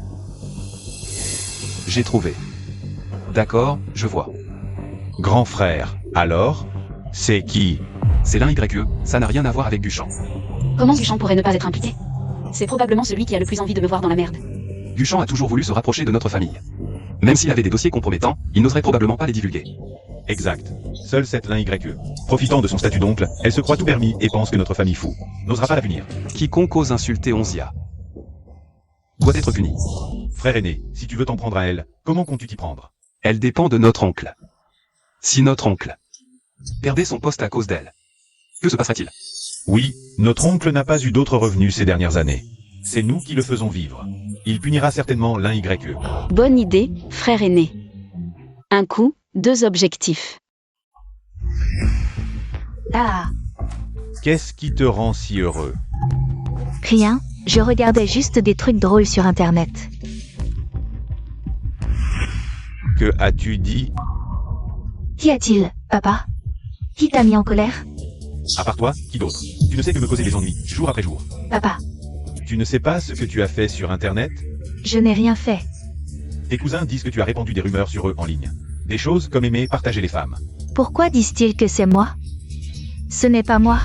J'ai trouvé. D'accord, je vois. Grand frère, alors? C'est qui? C'est l'un YE, ça n'a rien à voir avec Guchan. Comment Guchan pourrait ne pas être impliqué? C'est probablement celui qui a le plus envie de me voir dans la merde. Guchan a toujours voulu se rapprocher de notre famille. Même s'il avait des dossiers compromettants, il n'oserait probablement pas les divulguer. Exact. Seule cette l'un YE. Profitant de son statut d'oncle, elle se croit tout permis et pense que notre famille fou n'osera pas la punir. Quiconque ose insulter Onzia doit être puni. Frère aîné, si tu veux t'en prendre à elle, comment comptes-tu t'y prendre? Elle dépend de notre oncle. Si notre oncle perdait son poste à cause d'elle, que se passerait-il? Oui, notre oncle n'a pas eu d'autres revenus ces dernières années. C'est nous qui le faisons vivre. Il punira certainement l'un YE. Bonne idée, frère aîné. Un coup, deux objectifs. Ah, Qu'est-ce qui te rend si heureux? rien, je regardais juste des trucs drôles sur internet. Que as-tu dit? Qu'y a-t-il, papa? Qui t'a mis en colère? À part toi, qui d'autre? Tu ne sais que me causer des ennuis, jour après jour. Papa, Tu ne sais pas ce que tu as fait sur internet? je n'ai rien fait. Tes cousins disent que tu as répandu des rumeurs sur eux en ligne. Des choses comme aimer partager les femmes. Pourquoi disent-ils que c'est moi? Ce n'est pas moi.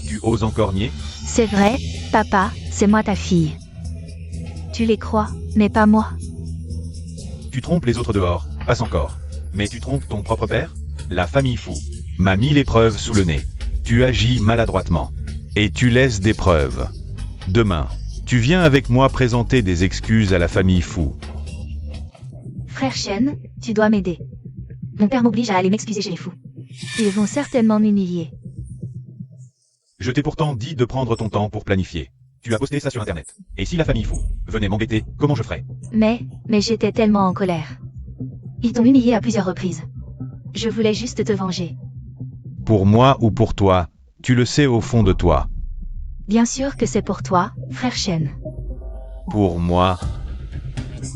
Tu oses encore nier? C'est vrai, papa, c'est moi ta fille. Tu les crois, mais pas moi. Tu trompes les autres dehors, passe encore. Mais tu trompes ton propre père? La famille fou m'a mis les preuves sous le nez. Tu agis maladroitement. Et tu laisses des preuves. Demain, tu viens avec moi présenter des excuses à la famille fou. Frère Shen, tu dois m'aider. Mon père m'oblige à aller m'excuser chez les fous. Ils vont certainement m'humilier. Je t'ai pourtant dit de prendre ton temps pour planifier. Tu as posté ça sur internet. Et si la famille fou venait m'embêter, comment je ferais? Mais j'étais tellement en colère. Ils t'ont humilié à plusieurs reprises. Je voulais juste te venger. Pour moi ou pour toi, tu le sais au fond de toi. Bien sûr que c'est pour toi, frère Shen. Pour moi...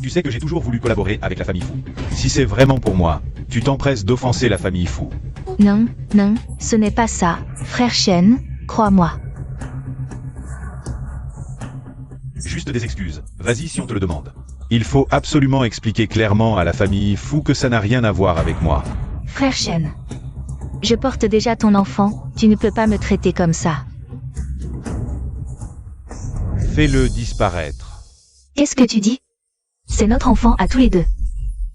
Tu sais que j'ai toujours voulu collaborer avec la famille fou. Si c'est vraiment pour moi, tu t'empresses d'offenser la famille fou. Non, ce n'est pas ça, frère Shen, crois-moi. Juste des excuses. Vas-y si on te le demande. Il faut absolument expliquer clairement à la famille fou que ça n'a rien à voir avec moi. Frère Shen. Je porte déjà ton enfant, tu ne peux pas me traiter comme ça. Fais-le disparaître. Qu'est-ce que tu dis? C'est notre enfant à tous les deux.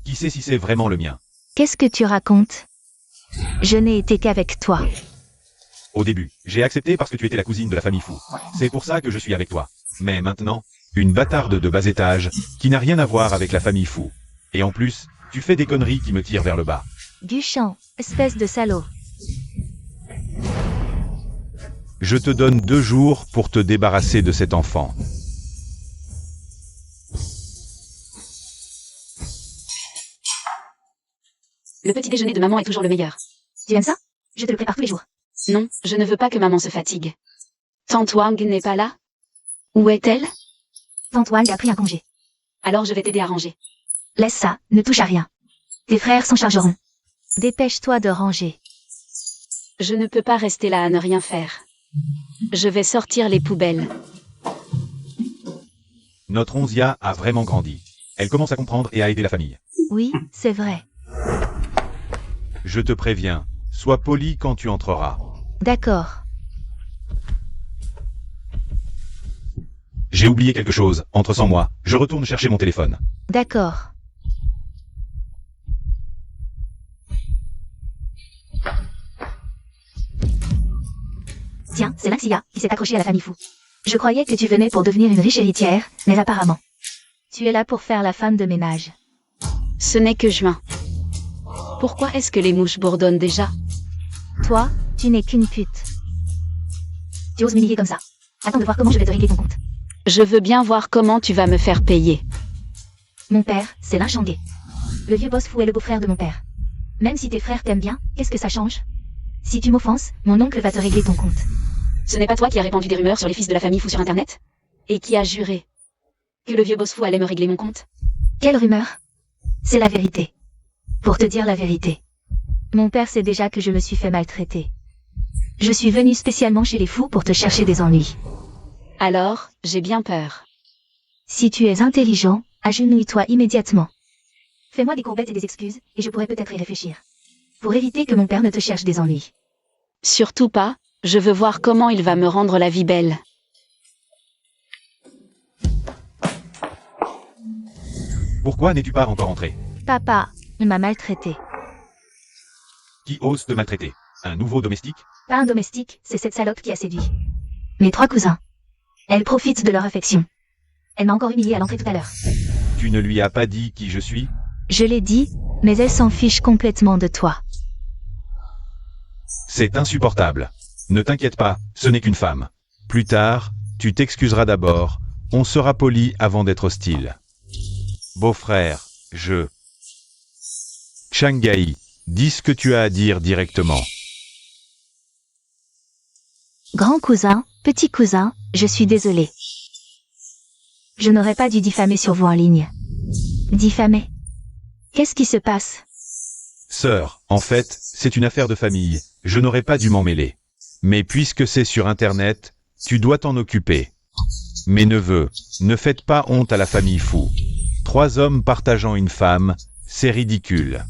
Qui sait si c'est vraiment le mien? Qu'est-ce que tu racontes? Je n'ai été qu'avec toi. Au début, j'ai accepté parce que tu étais la cousine de la famille fou. C'est pour ça que je suis avec toi. Mais maintenant, une bâtarde de bas étage, qui n'a rien à voir avec la famille fou. Et en plus, tu fais des conneries qui me tirent vers le bas. Guchan, espèce de salaud. Je te donne 2 jours pour te débarrasser de cet enfant. Le petit déjeuner de maman est toujours le meilleur. Tu aimes ça? Je te le prépare tous les jours. Non, je ne veux pas que maman se fatigue. Tante Wang n'est pas là? Où est-elle? Tante Wang a pris un congé. Alors je vais t'aider à ranger. Laisse ça, ne touche à rien. Tes frères s'en chargeront. Dépêche-toi de ranger. Je ne peux pas rester là à ne rien faire. Je vais sortir les poubelles. Notre Onzia a vraiment grandi. Elle commence à comprendre et à aider la famille. Oui, c'est vrai. Je te préviens, sois poli quand tu entreras. D'accord. J'ai oublié quelque chose, entre sans moi, je retourne chercher mon téléphone. D'accord. Tiens, c'est Lynxia qui s'est accrochée à la famille Fou. Je croyais que tu venais pour devenir une riche héritière, mais apparemment. Tu es là pour faire la femme de ménage. Ce n'est que juin. Pourquoi est-ce que les mouches bourdonnent déjà? Toi, tu n'es qu'une pute. Tu oses m'humilier comme ça. Attends de voir comment je vais te régler ton compte. Je veux bien voir comment tu vas me faire payer. Mon père, c'est Lin Shangé. Le vieux boss Fou est le beau-frère de mon père. Même si tes frères t'aiment bien, qu'est-ce que ça change? Si tu m'offenses, mon oncle va te régler ton compte. Ce n'est pas toi qui as répandu des rumeurs sur les fils de la famille Fou sur Internet? Et qui a juré que le vieux boss Fou allait me régler mon compte? Quelle rumeur? C'est la vérité. Pour te dire la vérité. Mon père sait déjà que je me suis fait maltraiter. Je suis venu spécialement chez les fous pour te chercher des ennuis. Alors, j'ai bien peur. Si tu es intelligent, agenouille-toi immédiatement. Fais-moi des courbettes et des excuses, et je pourrais peut-être y réfléchir. Pour éviter que mon père ne te cherche des ennuis. Surtout pas, je veux voir comment il va me rendre la vie belle. Pourquoi n'es-tu pas encore entré? Papa, il m'a maltraité. Qui ose te maltraiter? Un nouveau domestique? Pas un domestique, c'est cette salope qui a séduit. Mes 3 cousins. Elle profite de leur affection. Elle m'a encore humilié à l'entrée tout à l'heure. Tu ne lui as pas dit qui je suis? Je l'ai dit, mais elle s'en fiche complètement de toi. C'est insupportable. Ne t'inquiète pas, ce n'est qu'une femme. Plus tard, tu t'excuseras d'abord, on sera poli avant d'être hostile. Beau-frère, Shanghai, dis ce que tu as à dire directement. Grand cousin, petit cousin, je suis désolé. Je n'aurais pas dû diffamer sur vous en ligne. Diffamer? Qu'est-ce qui se passe? Sœur, en fait, c'est une affaire de famille, je n'aurais pas dû m'en mêler. Mais puisque c'est sur Internet, tu dois t'en occuper. Mes neveux, ne faites pas honte à la famille Fou. 3 hommes partageant une femme, c'est ridicule.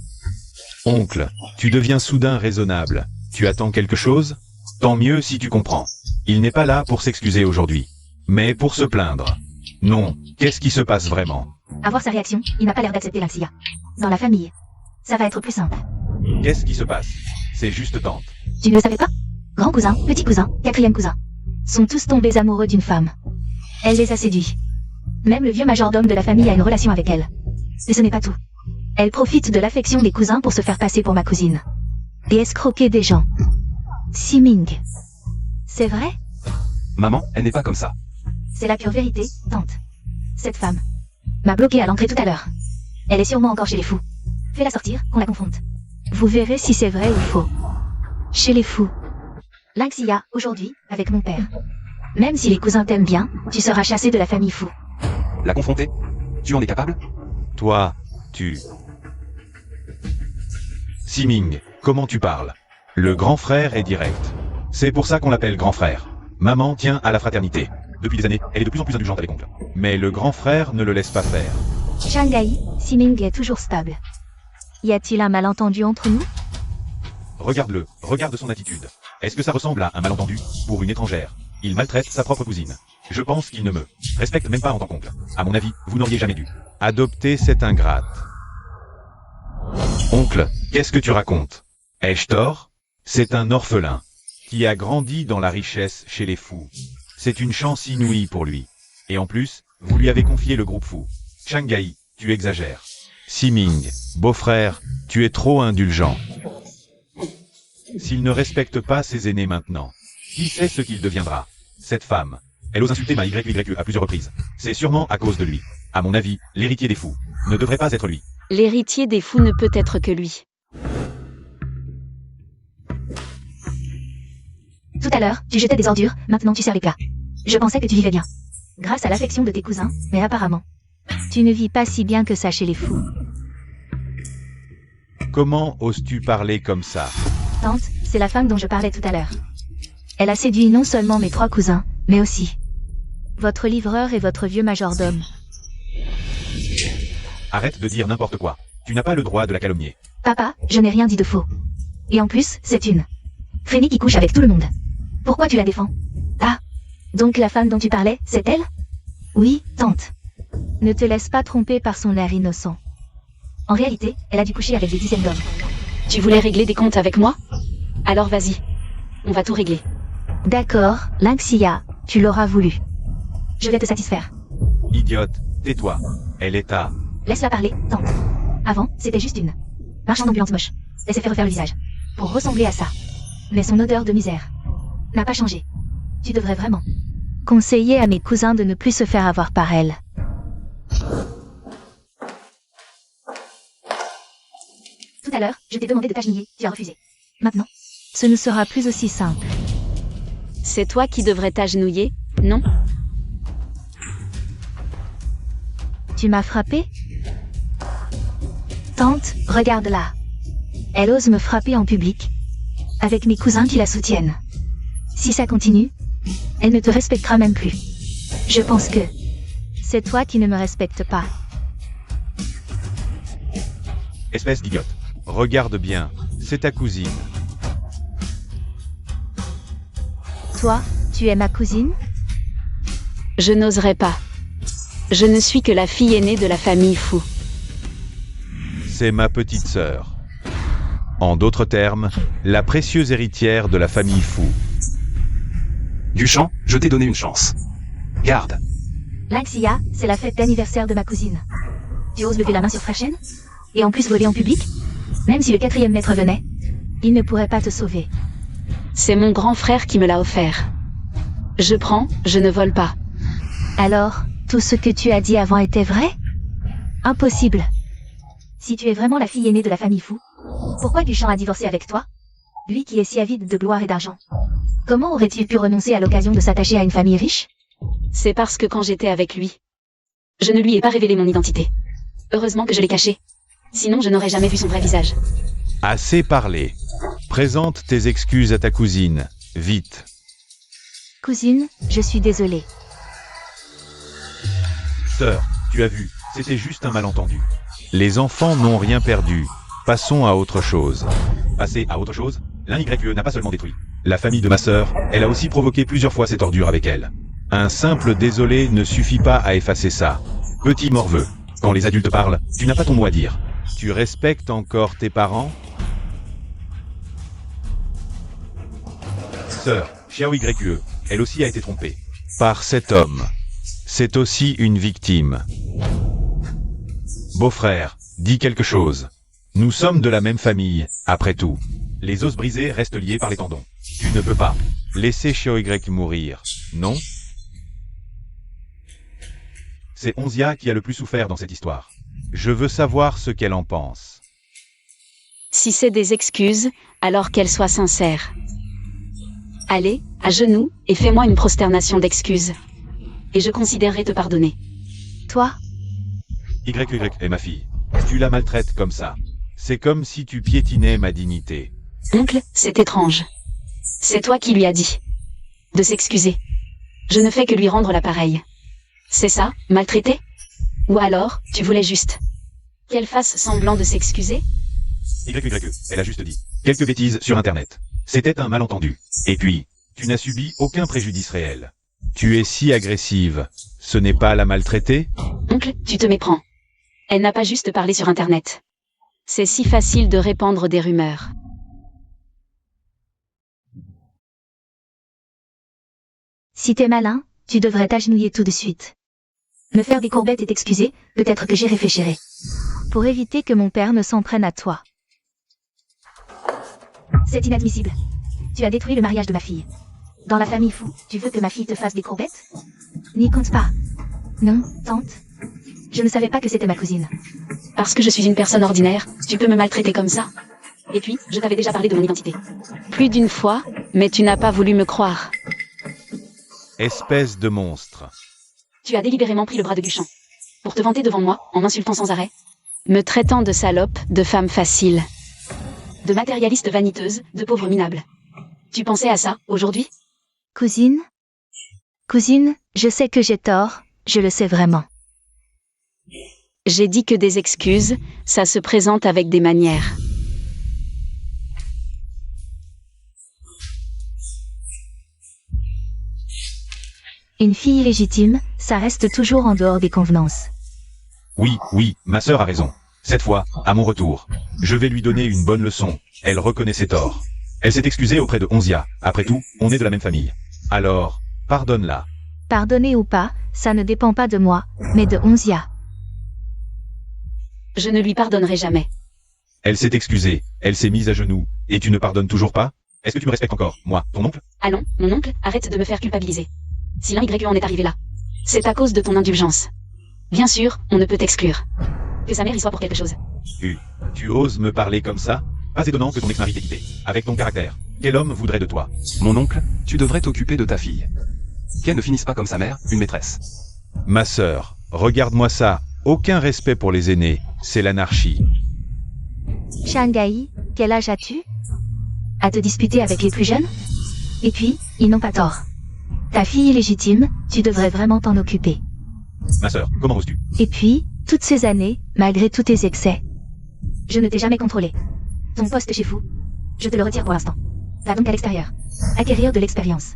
Oncle, tu deviens soudain raisonnable. Tu attends quelque chose? Tant mieux si tu comprends. Il n'est pas là pour s'excuser aujourd'hui, mais pour se plaindre. Non, qu'est-ce qui se passe vraiment? À voir sa réaction, il n'a pas l'air d'accepter Lynxia. Dans la famille, ça va être plus simple. Qu'est-ce qui se passe? C'est juste tante. Tu ne le savais pas? Grand cousin, petit cousin, 4e cousin. Sont tous tombés amoureux d'une femme. Elle les a séduits. Même le vieux majordome de la famille a une relation avec elle. Mais ce n'est pas tout. Elle profite de l'affection des cousins pour se faire passer pour ma cousine. Et escroquer des gens. Siming. C'est vrai? Maman, elle n'est pas comme ça. C'est la pure vérité, tante. Cette femme m'a bloqué à l'entrée tout à l'heure. Elle est sûrement encore chez les fous. Fais-la sortir, qu'on la confronte. Vous verrez si c'est vrai ou faux. Chez les fous. Lynxia, aujourd'hui, avec mon père. Même si les cousins t'aiment bien, tu seras chassé de la famille Fou. La confronter? Tu en es capable? Toi, tu... Siming, comment tu parles? Le grand frère est direct. C'est pour ça qu'on l'appelle grand frère. Maman tient à la fraternité. Depuis des années, elle est de plus en plus indulgente avec oncle. Mais le grand frère ne le laisse pas faire. Shanghai, Siming est toujours stable. Y a-t-il un malentendu entre nous? Regarde-le, regarde son attitude. Est-ce que ça ressemble à un malentendu pour une étrangère? Il maltraite sa propre cousine. Je pense qu'il ne me respecte même pas en tant qu'oncle. À mon avis, vous n'auriez jamais dû adopter cette ingrate. Oncle, qu'est-ce que tu racontes? Ai-je tort? C'est un orphelin qui a grandi dans la richesse chez les fous. C'est une chance inouïe pour lui. Et en plus, vous lui avez confié le groupe Fou. Shanghai, tu exagères. Siming, beau-frère, tu es trop indulgent. S'il ne respecte pas ses aînés maintenant, qui sait ce qu'il deviendra? Cette femme, elle ose insulter ma YYE à plusieurs reprises. C'est sûrement à cause de lui. À mon avis, l'héritier des fous ne devrait pas être lui. L'héritier des fous ne peut être que lui. Tout à l'heure, tu jetais des ordures, maintenant tu sers les plats. Je pensais que tu vivais bien. Grâce à l'affection de tes cousins, mais apparemment, tu ne vis pas si bien que ça chez les fous. Comment oses-tu parler comme ça? Tante, c'est la femme dont je parlais tout à l'heure. Elle a séduit non seulement mes 3 cousins, mais aussi votre livreur et votre vieux majordome. Arrête de dire n'importe quoi. Tu n'as pas le droit de la calomnier. Papa, je n'ai rien dit de faux. Et en plus, c'est une Frénie qui couche avec tout le monde. Pourquoi tu la défends? Ah, donc la femme dont tu parlais, c'est elle? Oui, tante. Ne te laisse pas tromper par son air innocent. En réalité, elle a dû coucher avec des dizaines d'hommes. Tu voulais régler des comptes avec moi? Alors vas-y. On va tout régler. D'accord, Lynxia, tu l'auras voulu. Je vais te satisfaire. Idiote, tais-toi. Elle est à... Laisse-la parler, tante. Avant, c'était juste une marchande ambulante moche. Elle s'est fait refaire le visage. Pour ressembler à ça. Mais son odeur de misère n'a pas changé. Tu devrais vraiment conseiller à mes cousins de ne plus se faire avoir par elle. Tout à l'heure, je t'ai demandé de t'agenouiller, tu as refusé. Maintenant, ce ne sera plus aussi simple. C'est toi qui devrais t'agenouiller, non? Tu m'as frappé? Tante, regarde-la. Elle ose me frapper en public, avec mes cousins qui la soutiennent. Si ça continue, elle ne te respectera même plus. Je pense que c'est toi qui ne me respectes pas. Espèce d'idiote. Regarde bien, c'est ta cousine. Toi, tu es ma cousine? Je n'oserais pas. Je ne suis que la fille aînée de la famille Fou. C'est ma petite sœur. En d'autres termes, la précieuse héritière de la famille Fou. Duchamp, je t'ai donné une chance. Garde. Lynxia, c'est la fête d'anniversaire de ma cousine. Tu oses lever la main sur Frechen? Et en plus voler en public? Même si le 4e maître venait, il ne pourrait pas te sauver. C'est mon grand frère qui me l'a offert. Je prends, je ne vole pas. Alors, tout ce que tu as dit avant était vrai? Impossible. Si tu es vraiment la fille aînée de la famille Fou, pourquoi Duchamp a divorcé avec toi? Lui qui est si avide de gloire et d'argent. Comment aurait-il pu renoncer à l'occasion de s'attacher à une famille riche? C'est parce que quand j'étais avec lui, je ne lui ai pas révélé mon identité. Heureusement que je l'ai caché. Sinon je n'aurais jamais vu son vrai visage. Assez parlé. Présente tes excuses à ta cousine, vite. Cousine, je suis désolée. Sœur, tu as vu, c'était juste un malentendu. Les enfants n'ont rien perdu. Passons à autre chose. Passer à autre chose? L'un YE n'a pas seulement détruit la famille de ma sœur, elle a aussi provoqué plusieurs fois cette ordure avec elle. Un simple désolé ne suffit pas à effacer ça. Petit morveux, quand les adultes parlent, tu n'as pas ton mot à dire. Tu respectes encore tes parents? Sœur, Xiao YE, elle aussi a été trompée. Par cet homme. C'est aussi une victime. Beau-frère, dis quelque chose. Nous sommes de la même famille, après tout. Les os brisés restent liés par les tendons. Tu ne peux pas laisser Xiao Y mourir, non? C'est Onzia qui a le plus souffert dans cette histoire. Je veux savoir ce qu'elle en pense. Si c'est des excuses, alors qu'elles soient sincères. Allez, à genoux, et fais-moi une prosternation d'excuses. Et je considérerai te pardonner. Toi? YY est ma fille. Tu la maltraites comme ça. C'est comme si tu piétinais ma dignité. Oncle, c'est étrange. C'est toi qui lui as dit de s'excuser. Je ne fais que lui rendre l'appareil. C'est ça, maltraiter? Ou alors, tu voulais juste qu'elle fasse semblant de s'excuser? YY, elle a juste dit quelques bêtises sur Internet. C'était un malentendu. Et puis, tu n'as subi aucun préjudice réel. Tu es si agressive. Ce n'est pas la maltraiter? Oncle, tu te méprends. Elle n'a pas juste parlé sur Internet. C'est si facile de répandre des rumeurs. Si t'es malin, tu devrais t'agenouiller tout de suite. Me faire des courbettes et t'excuser, peut-être que j'y réfléchirai. Pour éviter que mon père ne s'en prenne à toi. C'est inadmissible. Tu as détruit le mariage de ma fille. Dans la famille Fou, tu veux que ma fille te fasse des courbettes? N'y compte pas. Non, tante. Je ne savais pas que c'était ma cousine. Parce que je suis une personne ordinaire, tu peux me maltraiter comme ça? Et puis, je t'avais déjà parlé de mon identité. Plus d'une fois, mais tu n'as pas voulu me croire. Espèce de monstre. Tu as délibérément pris le bras de Duchamp. Pour te vanter devant moi, en m'insultant sans arrêt. Me traitant de salope, de femme facile. De matérialiste vaniteuse, de pauvre minable. Tu pensais à ça, aujourd'hui? Cousine? Cousine, je sais que j'ai tort, je le sais vraiment. J'ai dit que des excuses, ça se présente avec des manières. Une fille légitime, ça reste toujours en dehors des convenances. Oui, ma sœur a raison. Cette fois, à mon retour, je vais lui donner une bonne leçon. Elle reconnaît ses torts. Elle s'est excusée auprès de Onzia. Après tout, on est de la même famille. Alors, pardonne-la. Pardonner ou pas, ça ne dépend pas de moi, mais de Onzia. Je ne lui pardonnerai jamais. Elle s'est excusée, elle s'est mise à genoux, et tu ne pardonnes toujours pas? Est-ce que tu me respectes encore, moi, ton oncle? Allons, mon oncle, arrête de me faire culpabiliser. Si l'un Y en est arrivé là, c'est à cause de ton indulgence. Bien sûr, on ne peut t'exclure. Que sa mère y soit pour quelque chose. Tu oses me parler comme ça? Pas étonnant que ton ex-mari t'ait quitté. Avec ton caractère, quel homme voudrait de toi? Mon oncle, tu devrais t'occuper de ta fille. Qu'elle ne finisse pas comme sa mère, une maîtresse. Ma sœur, regarde-moi ça. Aucun respect pour les aînés, c'est l'anarchie. Shanghai, quel âge as-tu? À te disputer avec les plus jeunes? Et puis, ils n'ont pas tort. Ta fille est légitime, tu devrais vraiment t'en occuper. Ma sœur, comment oses-tu? Et puis, toutes ces années, malgré tous tes excès, je ne t'ai jamais contrôlé. Ton poste chez Fou, je te le retire pour l'instant. Va donc à l'extérieur. Acquérir de l'expérience.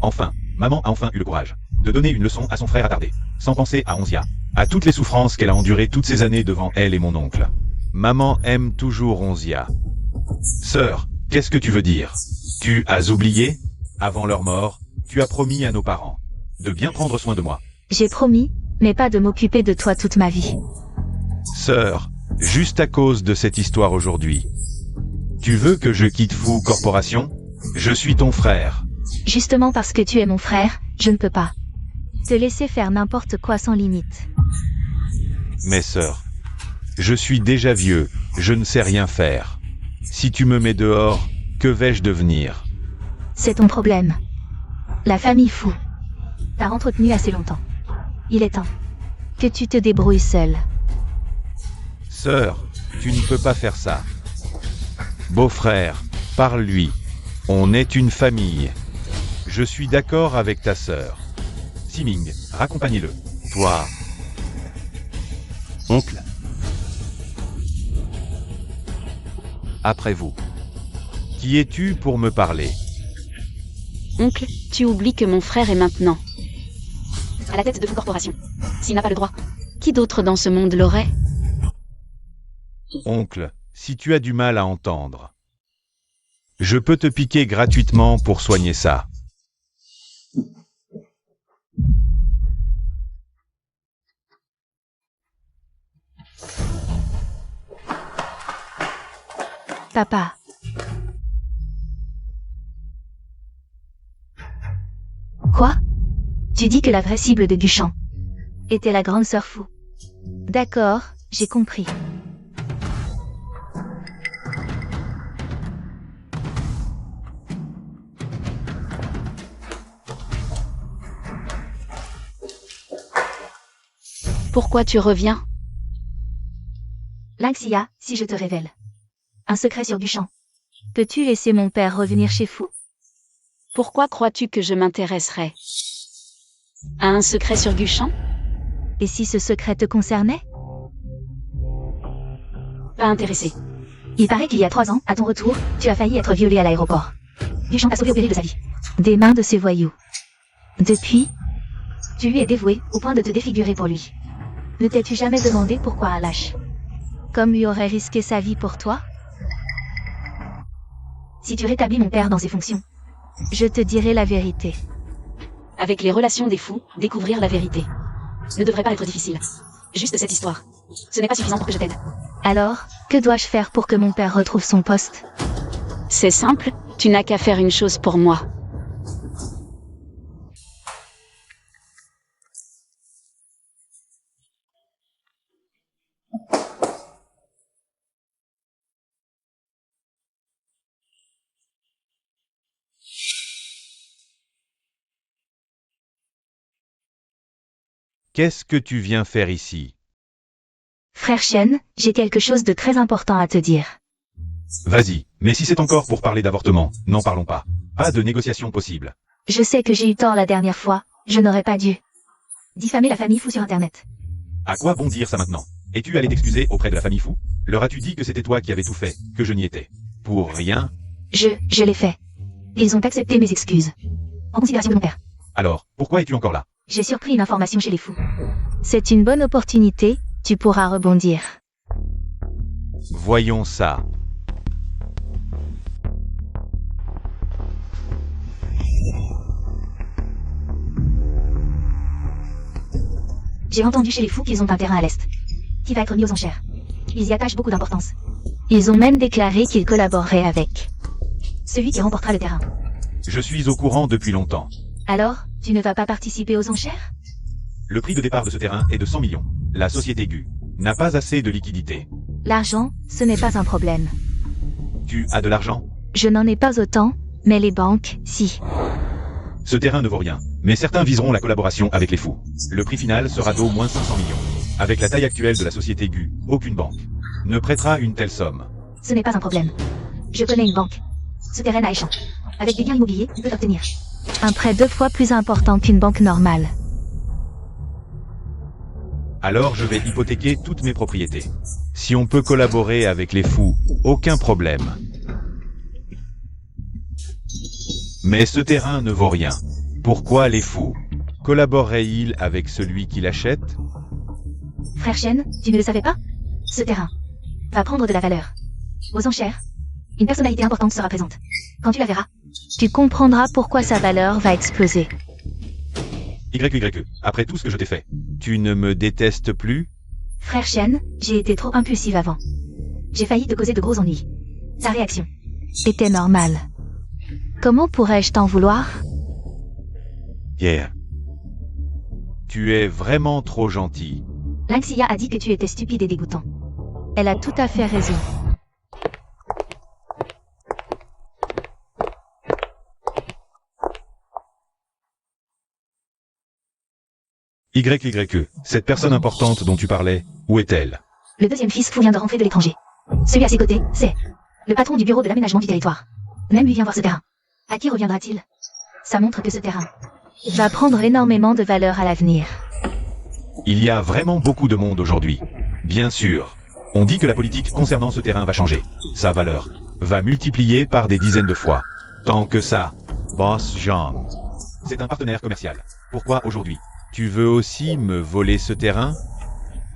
Enfin, maman a enfin eu le courage de donner une leçon à son frère attardé, sans penser à Onzia, à toutes les souffrances qu'elle a endurées toutes ces années devant elle et mon oncle. Maman aime toujours Onzia. Sœur, qu'est-ce que tu veux dire? Tu as oublié? Avant leur mort, tu as promis à nos parents de bien prendre soin de moi. J'ai promis, mais pas de m'occuper de toi toute ma vie. Sœur, juste à cause de cette histoire aujourd'hui, tu veux que je quitte Fou Corporation? Je suis ton frère. Justement parce que tu es mon frère, je ne peux pas te laisser faire n'importe quoi sans limite. Mais sœur, je suis déjà vieux, je ne sais rien faire. Si tu me mets dehors, que vais-je devenir? C'est ton problème. La famille Fou t'a entretenu assez longtemps. Il est temps que tu te débrouilles seul. Sœur, tu ne peux pas faire ça. Beau-frère, parle-lui. On est une famille. Je suis d'accord avec ta sœur. Siming, raccompagnez-le. Toi. Oncle. Après vous. Qui es-tu pour me parler? Oncle, tu oublies que mon frère est maintenant à la tête de Fou Corporation. S'il n'a pas le droit, qui d'autre dans ce monde l'aurait? Oncle, si tu as du mal à entendre, je peux te piquer gratuitement pour soigner ça. Papa. Quoi? Tu dis que la vraie cible de Duchamp était la grande sœur Fou. D'accord, j'ai compris. Pourquoi tu reviens? Lynxia, si je te révèle un secret sur Duchamp, peux-tu laisser mon père revenir chez Fou? Pourquoi crois-tu que je m'intéresserais à un secret sur Duchamp? Et si ce secret te concernait? Pas intéressé. Il paraît qu'il y a 3 ans, à ton retour, tu as failli être violée à l'aéroport. Duchamp t'a sauvé au péril de sa vie. Des mains de ces voyous. Depuis, tu lui es dévoué au point de te défigurer pour lui. Ne t'es-tu jamais demandé pourquoi un lâche comme lui aurait risqué sa vie pour toi? Si tu rétablis mon père dans ses fonctions, je te dirai la vérité. Avec les relations des fous, découvrir la vérité ne devrait pas être difficile. Juste cette histoire. Ce n'est pas suffisant pour que je t'aide. Alors, que dois-je faire pour que mon père retrouve son poste? C'est simple, tu n'as qu'à faire une chose pour moi. Qu'est-ce que tu viens faire ici? Frère Shen, j'ai quelque chose de très important à te dire. Vas-y, mais si c'est encore pour parler d'avortement, n'en parlons pas. Pas de négociation possible. Je sais que j'ai eu tort la dernière fois, je n'aurais pas dû diffamer la famille Fou sur Internet. À quoi bon dire ça maintenant? Es-tu allé t'excuser auprès de la famille Fou? Leur as-tu dit que c'était toi qui avais tout fait, que je n'y étais? Pour rien? Je l'ai fait. Ils ont accepté mes excuses. En considération de mon père. Alors, pourquoi es-tu encore là? J'ai surpris une information chez les fous. C'est une bonne opportunité, tu pourras rebondir. Voyons ça. J'ai entendu chez les fous qu'ils ont un terrain à l'est, qui va être mis aux enchères. Ils y attachent beaucoup d'importance. Ils ont même déclaré qu'ils collaboreraient avec celui qui remportera le terrain. Je suis au courant depuis longtemps. Alors, tu ne vas pas participer aux enchères? Le prix de départ de ce terrain est de 100 millions. La société GU n'a pas assez de liquidité. L'argent, ce n'est pas un problème. Tu as de l'argent? Je n'en ai pas autant, mais les banques, si. Ce terrain ne vaut rien, mais certains viseront la collaboration avec les fous. Le prix final sera d'au moins 500 millions. Avec la taille actuelle de la société GU, aucune banque ne prêtera une telle somme. Ce n'est pas un problème. Je connais une banque. Ce terrain à Échamps. Avec des biens immobiliers, on peut obtenir un prêt 2 fois plus important qu'une banque normale. Alors je vais hypothéquer toutes mes propriétés. Si on peut collaborer avec les fous, aucun problème. Mais ce terrain ne vaut rien. Pourquoi les fous collaboreraient-ils avec celui qui l'achète? Frère Chen, tu ne le savais pas? Ce terrain va prendre de la valeur. Aux enchères, une personnalité importante sera présente. Quand tu la verras, tu comprendras pourquoi sa valeur va exploser. YYE, après tout ce que je t'ai fait, tu ne me détestes plus? Frère Chen, j'ai été trop impulsive avant. J'ai failli te causer de gros ennuis. Sa réaction était normale. Comment pourrais-je t'en vouloir? Yeah. Tu es vraiment trop gentil. Lingxia a dit que tu étais stupide et dégoûtant. Elle a tout à fait raison. YYE, cette personne importante dont tu parlais, où est-elle? Le deuxième fils fou vient de rentrer de l'étranger. Celui à ses côtés, c'est le patron du bureau de l'aménagement du territoire. Même lui vient voir ce terrain. À qui reviendra-t-il? Ça montre que ce terrain va prendre énormément de valeur à l'avenir. Il y a vraiment beaucoup de monde aujourd'hui. Bien sûr. On dit que la politique concernant ce terrain va changer. Sa valeur va multiplier par des dizaines de fois. Tant que ça, Boss Jean. C'est un partenaire commercial. Pourquoi aujourd'hui? Tu veux aussi me voler ce terrain?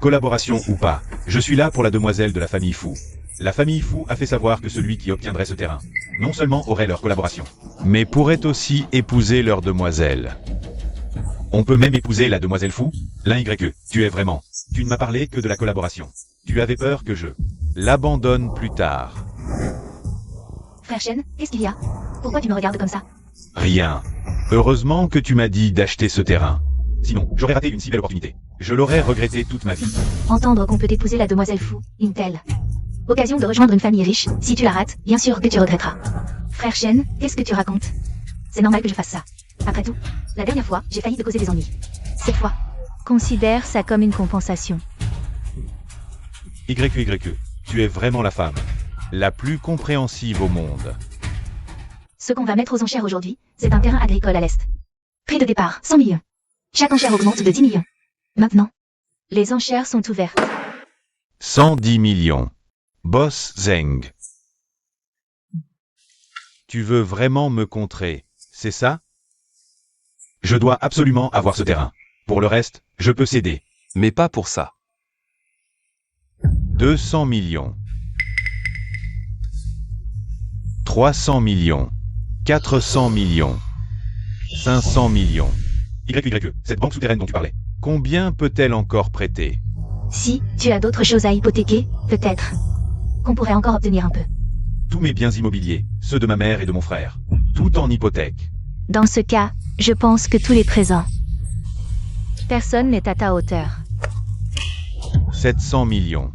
Collaboration ou pas, je suis là pour la demoiselle de la famille Fou. La famille Fou a fait savoir que celui qui obtiendrait ce terrain, non seulement aurait leur collaboration, mais pourrait aussi épouser leur demoiselle. On peut même épouser la demoiselle Fou? L'YE, tu es vraiment. Tu ne m'as parlé que de la collaboration. Tu avais peur que je l'abandonne plus tard. Frère Chen, qu'est-ce qu'il y a? Pourquoi tu me regardes comme ça? Rien. Heureusement que tu m'as dit d'acheter ce terrain. Sinon, j'aurais raté une si belle opportunité. Je l'aurais regretté toute ma vie. Entendre qu'on peut épouser la demoiselle Fou, une telle occasion de rejoindre une famille riche, si tu la rates, bien sûr que tu regretteras. Frère Chen, qu'est-ce que tu racontes? C'est normal que je fasse ça. Après tout, la dernière fois, j'ai failli te causer des ennuis. Cette fois, considère ça comme une compensation. YYE, tu es vraiment la femme la plus compréhensive au monde. Ce qu'on va mettre aux enchères aujourd'hui, c'est un terrain agricole à l'est. Prix de départ, 100 millions. Chaque enchère augmente de 10 millions. Maintenant, les enchères sont ouvertes. 110 millions. Boss Zeng. Tu veux vraiment me contrer, c'est ça? Je dois absolument avoir ce terrain. Pour le reste, je peux céder. Mais pas pour ça. 200 millions. 300 millions. 400 millions. 500 millions. YYE, cette banque souterraine dont tu parlais. Combien peut-elle encore prêter? Si tu as d'autres choses à hypothéquer, peut-être qu'on pourrait encore obtenir un peu. Tous mes biens immobiliers, ceux de ma mère et de mon frère. Tout en hypothèque. Dans ce cas, je pense que tous les présents. Personne n'est à ta hauteur. 700 millions.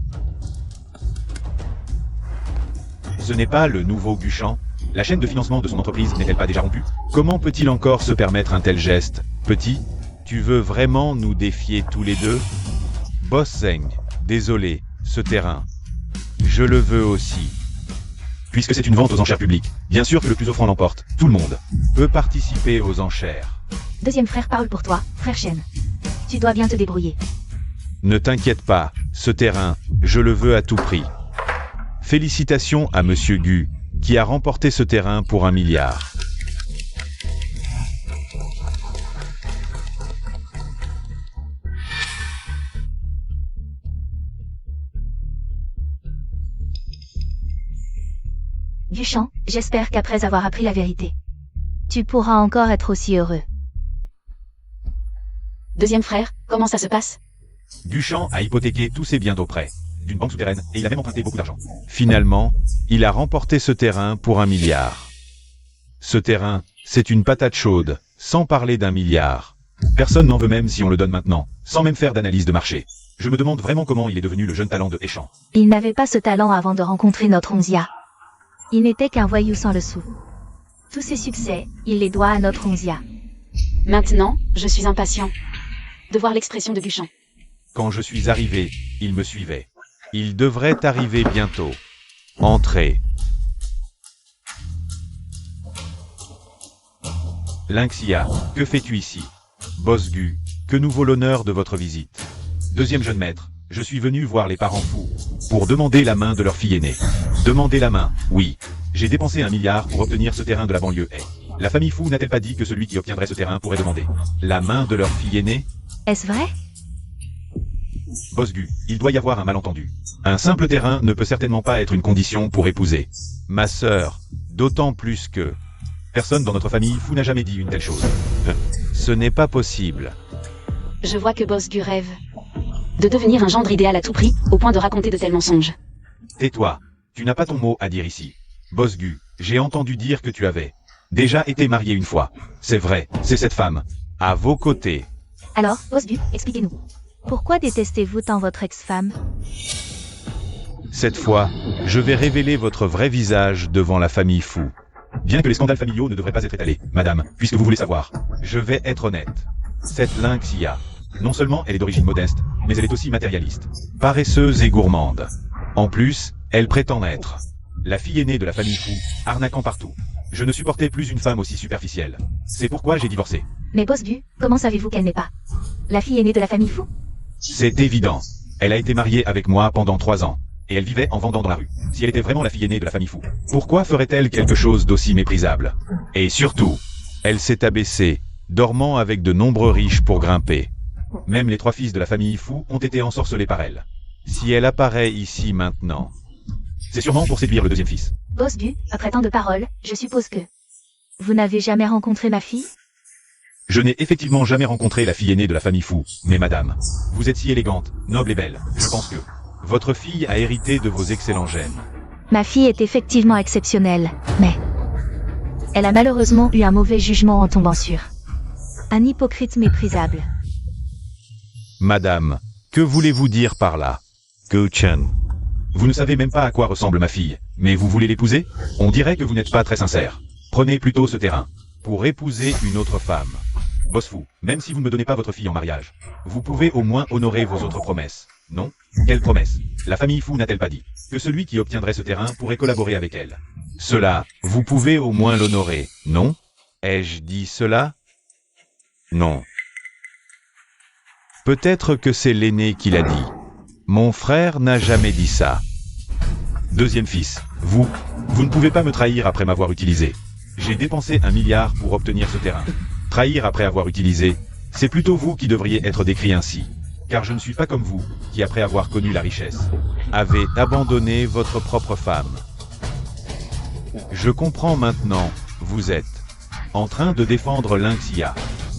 Ce n'est pas le nouveau Guchan? La chaîne de financement de son entreprise n'est-elle pas déjà rompue? Comment peut-il encore se permettre un tel geste? Petit, tu veux vraiment nous défier tous les deux? Boss Zeng, désolé, ce terrain. Je le veux aussi. Puisque c'est une vente aux enchères publiques, bien sûr que le plus offrant l'emporte. Tout le monde peut participer aux enchères. Deuxième frère parle pour toi, frère Chen. Tu dois bien te débrouiller. Ne t'inquiète pas, ce terrain, je le veux à tout prix. Félicitations à Monsieur Gu, qui a remporté ce terrain pour 1 milliard. Guchan, j'espère qu'après avoir appris la vérité, tu pourras encore être aussi heureux. Deuxième frère, comment ça se passe? Duchamp a hypothéqué tous ses biens d'auprès d'une banque souterraine et il a même emprunté beaucoup d'argent. Finalement, il a remporté ce terrain pour 1 milliard. Ce terrain, c'est une patate chaude, sans parler d'1 milliard. Personne n'en veut même si on le donne maintenant, sans même faire d'analyse de marché. Je me demande vraiment comment il est devenu le jeune talent de Échamp. Il n'avait pas ce talent avant de rencontrer notre Onzia. Il n'était qu'un voyou sans le sou. Tous ses succès, il les doit à notre Onzia. Maintenant, je suis impatient de voir l'expression de Duchamp. Quand je suis arrivé, il me suivait. Il devrait arriver bientôt. Entrez. Lynxia, que fais-tu ici? Bosgu, que nous vaut l'honneur de votre visite? Deuxième jeune maître, je suis venu voir les parents fous, pour demander la main de leur fille aînée. Demander la main, oui. J'ai dépensé 1 milliard pour obtenir ce terrain de la banlieue est. La famille fou n'a-t-elle pas dit que celui qui obtiendrait ce terrain pourrait demander la main de leur fille aînée? Est-ce vrai? Bosgu, il doit y avoir un malentendu. Un simple terrain ne peut certainement pas être une condition pour épouser ma sœur, d'autant plus que personne dans notre famille fou n'a jamais dit une telle chose. Ce n'est pas possible. Je vois que Bosgu rêve de devenir un gendre idéal à tout prix, au point de raconter de tels mensonges. Tais-toi, tu n'as pas ton mot à dire ici. Bosgu, j'ai entendu dire que tu avais déjà été marié une fois. C'est vrai, c'est cette femme, à vos côtés. Alors, Bosgu, expliquez-nous. Pourquoi détestez-vous tant votre ex-femme? Cette fois, je vais révéler votre vrai visage devant la famille fou. Bien que les scandales familiaux ne devraient pas être étalés, madame, puisque vous voulez savoir, je vais être honnête. Cette Lynxia, non seulement elle est d'origine modeste, mais elle est aussi matérialiste, paresseuse et gourmande. En plus, elle prétend être la fille aînée de la famille fou, arnaquant partout. Je ne supportais plus une femme aussi superficielle. C'est pourquoi j'ai divorcé. Mais Bosgu, comment savez-vous qu'elle n'est pas la fille aînée de la famille fou? C'est évident. Elle a été mariée avec moi pendant 3 ans. Et elle vivait en vendant dans la rue. Si elle était vraiment la fille aînée de la famille fou, pourquoi ferait-elle quelque chose d'aussi méprisable? Et surtout, elle s'est abaissée, dormant avec de nombreux riches pour grimper. Même les 3 fils de la famille fou ont été ensorcelés par elle. Si elle apparaît ici maintenant, c'est sûrement pour séduire le 2e fils. Bosgu, après tant de paroles, je suppose que vous n'avez jamais rencontré ma fille? Je n'ai effectivement jamais rencontré la fille aînée de la famille fou, mais madame, vous êtes si élégante, noble et belle, je pense que votre fille a hérité de vos excellents gènes. Ma fille est effectivement exceptionnelle, mais elle a malheureusement eu un mauvais jugement en tombant sur un hypocrite méprisable. Madame, que voulez-vous dire par là? Que Chen. Vous ne savez même pas à quoi ressemble ma fille, mais vous voulez l'épouser? On dirait que vous n'êtes pas très sincère. Prenez plutôt ce terrain pour épouser une autre femme. Boss fou, même si vous ne me donnez pas votre fille en mariage, vous pouvez au moins honorer vos autres promesses, non? Quelle promesse? La famille fou n'a-t-elle pas dit que celui qui obtiendrait ce terrain pourrait collaborer avec elle? Cela, vous pouvez au moins l'honorer, non? Ai-je dit cela? Non. Peut-être que c'est l'aîné qui l'a dit. Mon frère n'a jamais dit ça. 2e fils, vous ne pouvez pas me trahir après m'avoir utilisé. J'ai dépensé 1 milliard pour obtenir ce terrain. Trahir après avoir utilisé, c'est plutôt vous qui devriez être décrit ainsi. Car je ne suis pas comme vous, qui après avoir connu la richesse, avez abandonné votre propre femme. Je comprends maintenant, vous êtes en train de défendre Lynxia.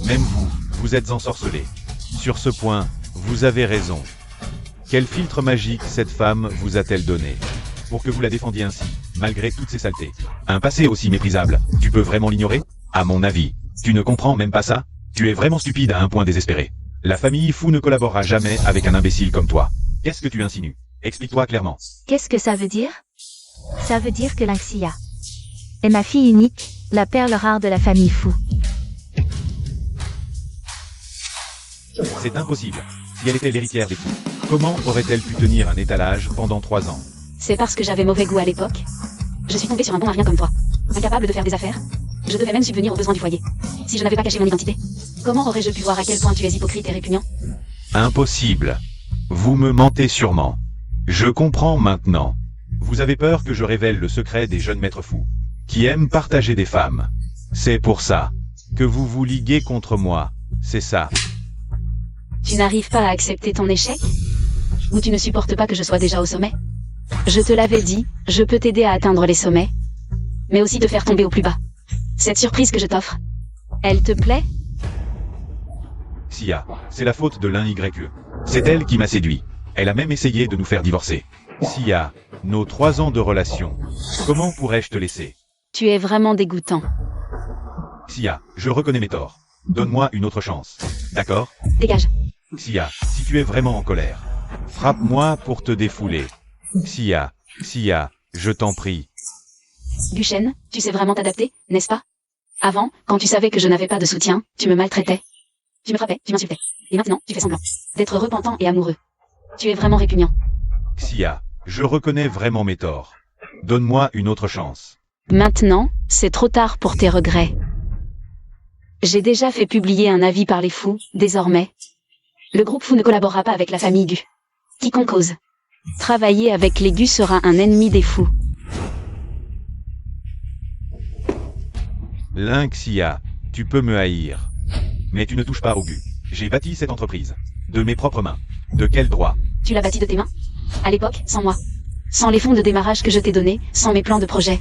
Même vous, vous êtes ensorcelé. Sur ce point, vous avez raison. Quel filtre magique cette femme vous a-t-elle donné pour que vous la défendiez ainsi, malgré toutes ces saletés? Un passé aussi méprisable, tu peux vraiment l'ignorer? À mon avis, tu ne comprends même pas ça? Tu es vraiment stupide à un point désespéré. La famille fou ne collaborera jamais avec un imbécile comme toi. Qu'est-ce que tu insinues? Explique-toi clairement. Qu'est-ce que ça veut dire? Ça veut dire que Lynxia est ma fille unique, la perle rare de la famille fou. C'est impossible. Si elle était l'héritière des fous, comment aurait-elle pu tenir un étalage pendant 3 ans? C'est parce que j'avais mauvais goût à l'époque. Je suis tombée sur un bon à rien comme toi. Incapable de faire des affaires. Je devais même subvenir aux besoins du foyer. Si je n'avais pas caché mon identité, comment aurais-je pu voir à quel point tu es hypocrite et répugnant? Impossible. Vous me mentez sûrement. Je comprends maintenant. Vous avez peur que je révèle le secret des jeunes maîtres fous, qui aiment partager des femmes. C'est pour ça que vous vous liguez contre moi, c'est ça. Tu n'arrives pas à accepter ton échec? Ou tu ne supportes pas que je sois déjà au sommet? Je te l'avais dit, je peux t'aider à atteindre les sommets, mais aussi te faire tomber au plus bas. Cette surprise que je t'offre, elle te plaît? Sia, c'est la faute de l'un YE. C'est elle qui m'a séduit. Elle a même essayé de nous faire divorcer. Sia, nos 3 ans de relation. Comment pourrais-je te laisser? Tu es vraiment dégoûtant. Sia, je reconnais mes torts. Donne-moi une autre chance. D'accord? Dégage. Sia, si tu es vraiment en colère, frappe-moi pour te défouler. Sia, je t'en prie. Guchen, tu sais vraiment t'adapter, n'est-ce pas? Avant, quand tu savais que je n'avais pas de soutien, tu me maltraitais. Tu me frappais, tu m'insultais. Et maintenant, tu fais semblant d'être repentant et amoureux. Tu es vraiment répugnant. Sia, je reconnais vraiment mes torts. Donne-moi une autre chance. Maintenant, c'est trop tard pour tes regrets. J'ai déjà fait publier un avis par les fous, désormais. Le groupe fou ne collaborera pas avec la famille Gu. Quiconque ose travailler avec les Gu sera un ennemi des fous. Lynx Sia, tu peux me haïr. Mais tu ne touches pas au Gu. J'ai bâti cette entreprise. De mes propres mains. De quel droit? Tu l'as bâti de tes mains? À l'époque, sans moi. Sans les fonds de démarrage que je t'ai donnés, sans mes plans de projet.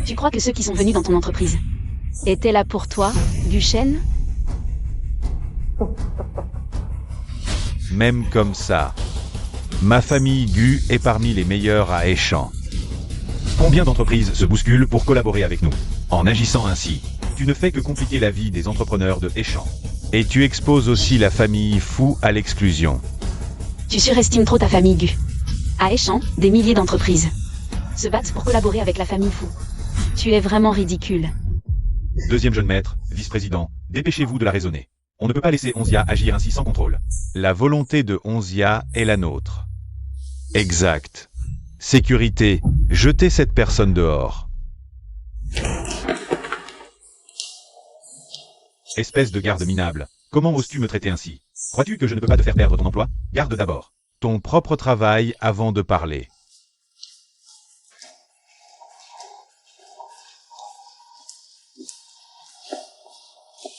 Tu crois que ceux qui sont venus dans ton entreprise étaient là pour toi, Guchen? Même comme ça. Ma famille Gu est parmi les meilleures à Échamps. Combien d'entreprises se bousculent pour collaborer avec nous? En agissant ainsi, tu ne fais que compliquer la vie des entrepreneurs de Échamps. Et tu exposes aussi la famille Fou à l'exclusion. Tu surestimes trop ta famille Gu. À Échamps, des milliers d'entreprises se battent pour collaborer avec la famille Fou. Tu es vraiment ridicule. Deuxième jeune maître, vice-président, dépêchez-vous de la raisonner. On ne peut pas laisser Onzia agir ainsi sans contrôle. La volonté de Onzia est la nôtre. Exact. Sécurité, jetez cette personne dehors. Espèce de garde minable, comment oses-tu me traiter ainsi? Crois-tu que je ne peux pas te faire perdre ton emploi? Garde d'abord ton propre travail avant de parler.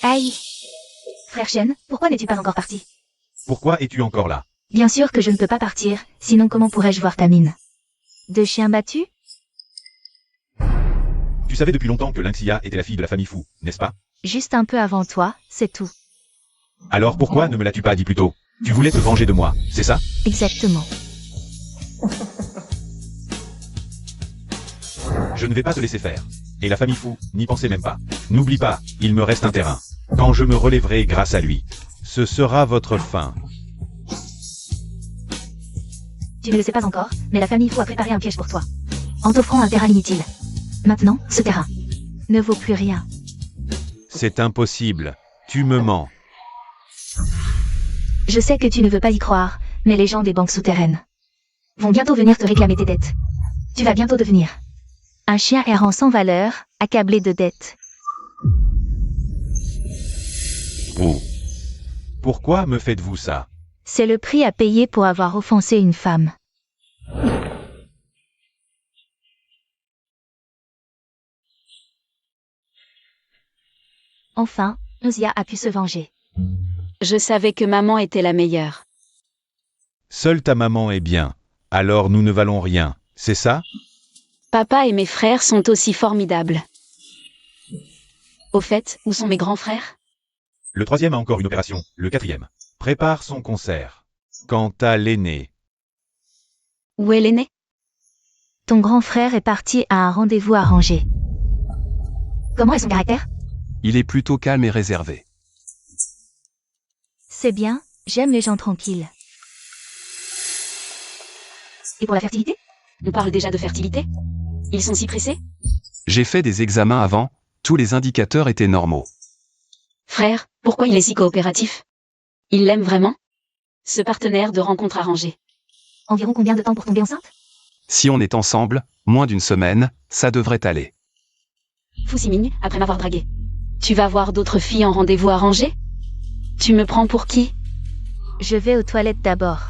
Aïe. Frère Shen, pourquoi n'es-tu pas encore parti? Pourquoi es-tu encore là? Bien sûr que je ne peux pas partir, sinon comment pourrais-je voir ta mine? De chien battu? Tu savais depuis longtemps que Lynxia était la fille de la famille Fou, n'est-ce pas? Juste un peu avant toi, c'est tout. Alors pourquoi ne me l'as-tu pas dit plus tôt? Tu voulais te venger de moi, c'est ça? Exactement. Je ne vais pas te laisser faire. Et la famille Fou, n'y pensez même pas. N'oublie pas, il me reste un terrain. Quand je me relèverai grâce à lui, ce sera votre fin. Tu ne le sais pas encore, mais la famille Fou a préparé un piège pour toi. En t'offrant un terrain inutile. Maintenant, ce terrain ne vaut plus rien. C'est impossible. Tu me mens. Je sais que tu ne veux pas y croire, mais les gens des banques souterraines vont bientôt venir te réclamer tes dettes. Tu vas bientôt devenir un chien errant sans valeur, accablé de dettes. Vous. Pourquoi me faites-vous ça? C'est le prix à payer pour avoir offensé une femme. Enfin, Onzia a pu se venger. Je savais que maman était la meilleure. Seule ta maman est bien. Alors nous ne valons rien, c'est ça? Papa et mes frères sont aussi formidables. Au fait, où sont mes grands frères? Le troisième a encore une opération, le quatrième prépare son concert. Quant à l'aîné, Où est l'aîné? Ton grand frère est parti à un rendez-vous arrangé. Comment est son caractère? Il est plutôt calme et réservé. C'est bien, j'aime les gens tranquilles. Et pour la fertilité? On parle déjà de fertilité? Ils sont si pressés? J'ai fait des examens avant, tous les indicateurs étaient normaux. Frère, pourquoi il est si coopératif? Il l'aime vraiment? Ce partenaire de rencontre arrangé. Environ combien de temps pour tomber enceinte? Si on est ensemble, moins d'une semaine, ça devrait aller. Fu Siming, après m'avoir dragué. Tu vas voir d'autres filles en rendez-vous arrangé? Tu me prends pour qui? Je vais aux toilettes d'abord.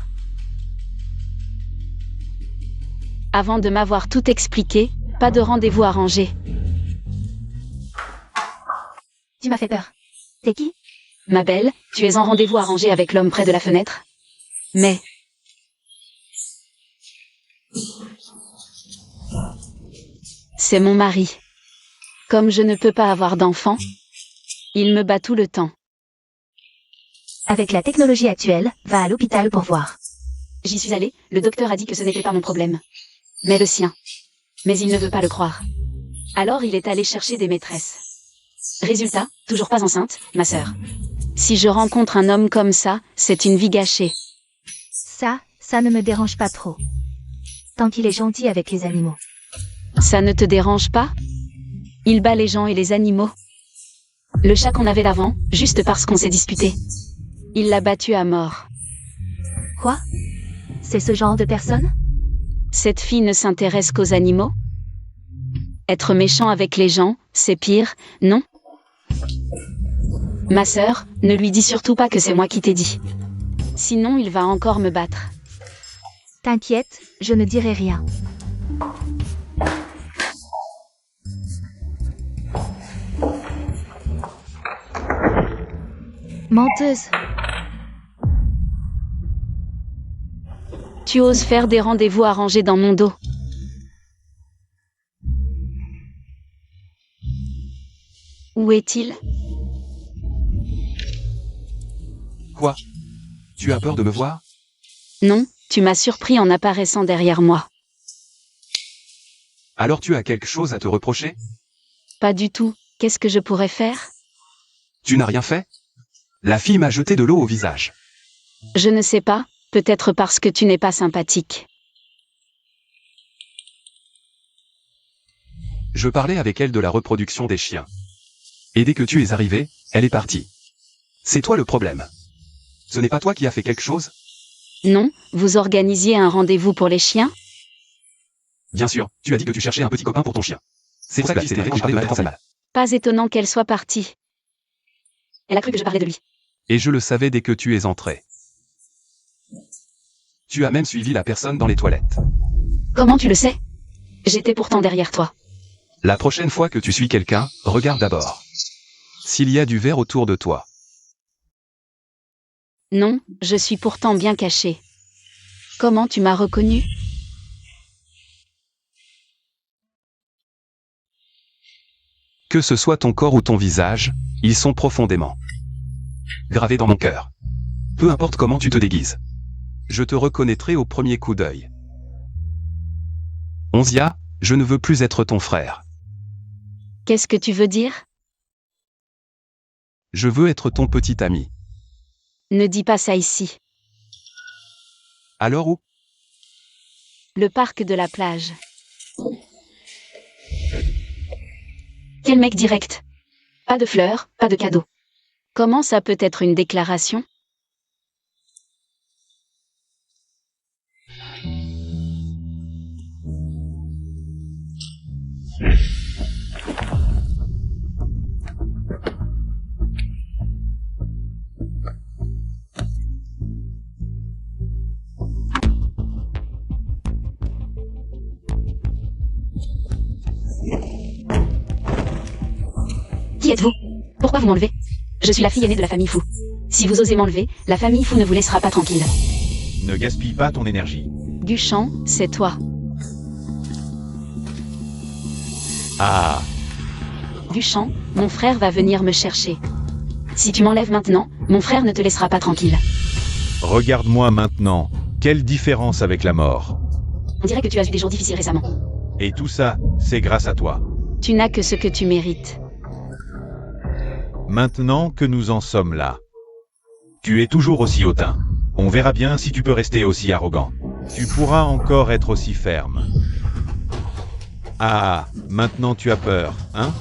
Avant de m'avoir tout expliqué, pas de rendez-vous arrangé. Tu m'as fait peur. T'es qui? Ma belle, tu es en rendez-vous arrangé avec l'homme près de la fenêtre. Mais... c'est mon mari. Comme je ne peux pas avoir d'enfant, il me bat tout le temps. Avec la technologie actuelle, va à l'hôpital pour voir. J'y suis allée, le docteur a dit que ce n'était pas mon problème. Mais le sien. Mais il ne veut pas le croire. Alors il est allé chercher des maîtresses. Résultat, toujours pas enceinte, ma sœur. Si je rencontre un homme comme ça, c'est une vie gâchée. Ça ne me dérange pas trop. Tant qu'il est gentil avec les animaux. Ça ne te dérange pas? Il bat les gens et les animaux. Le chat qu'on avait d'avant, juste parce qu'on s'est disputé. Il l'a battu à mort. Quoi? C'est ce genre de personne? Cette fille ne s'intéresse qu'aux animaux? Être méchant avec les gens, c'est pire, non? Ma sœur, ne lui dis surtout pas que c'est moi qui t'ai dit. Sinon il va encore me battre. T'inquiète, je ne dirai rien. Menteuse. Tu oses faire des rendez-vous arrangés dans mon dos. Où est-il? Quoi? Tu as peur de me voir? Non, tu m'as surpris en apparaissant derrière moi. Alors tu as quelque chose à te reprocher? Pas du tout, qu'est-ce que je pourrais faire? Tu n'as rien fait? La fille m'a jeté de l'eau au visage. Je ne sais pas, peut-être parce que tu n'es pas sympathique. Je parlais avec elle de la reproduction des chiens. Et dès que tu es arrivé, elle est partie. C'est toi le problème. Ce n'est pas toi qui as fait quelque chose? Non, vous organisiez un rendez-vous pour les chiens? Bien sûr, tu as dit que tu cherchais un petit copain pour ton chien. C'est pour ça qu'il s'est énervé quand j'ai parlé de maltraitance animale. Pas étonnant qu'elle soit partie. Elle a cru que je parlais de lui. Et je le savais dès que tu es entré. Tu as même suivi la personne dans les toilettes. Comment tu le sais? J'étais pourtant derrière toi. La prochaine fois que tu suis quelqu'un, regarde d'abord. S'il y a du verre autour de toi. Non, je suis pourtant bien cachée. Comment tu m'as reconnu? Que ce soit ton corps ou ton visage, ils sont profondément gravés dans mon cœur. Peu importe comment tu te déguises. Je te reconnaîtrai au premier coup d'œil. Onzia, je ne veux plus être ton frère. Qu'est-ce que tu veux dire? Je veux être ton petit ami. Ne dis pas ça ici. Alors où? Le parc de la plage. Quel mec direct. Pas de fleurs, pas de cadeaux. Comment ça peut être une déclaration? Qui êtes-vous? Pourquoi vous m'enlevez? Je suis la fille aînée de la famille Fou. Si vous osez m'enlever, la famille Fou ne vous laissera pas tranquille. Ne gaspille pas ton énergie. Duchamp, c'est toi. Ah, Duchamp, mon frère va venir me chercher. Si tu m'enlèves maintenant, mon frère ne te laissera pas tranquille. regarde-moi maintenant. Quelle différence avec la mort. On dirait que tu as eu des jours difficiles récemment. Et tout ça, c'est grâce à toi. Tu n'as que ce que tu mérites. Maintenant que nous en sommes là. Tu es toujours aussi hautain. On verra bien si tu peux rester aussi arrogant. Tu pourras encore être aussi ferme. Ah, maintenant tu as peur, hein?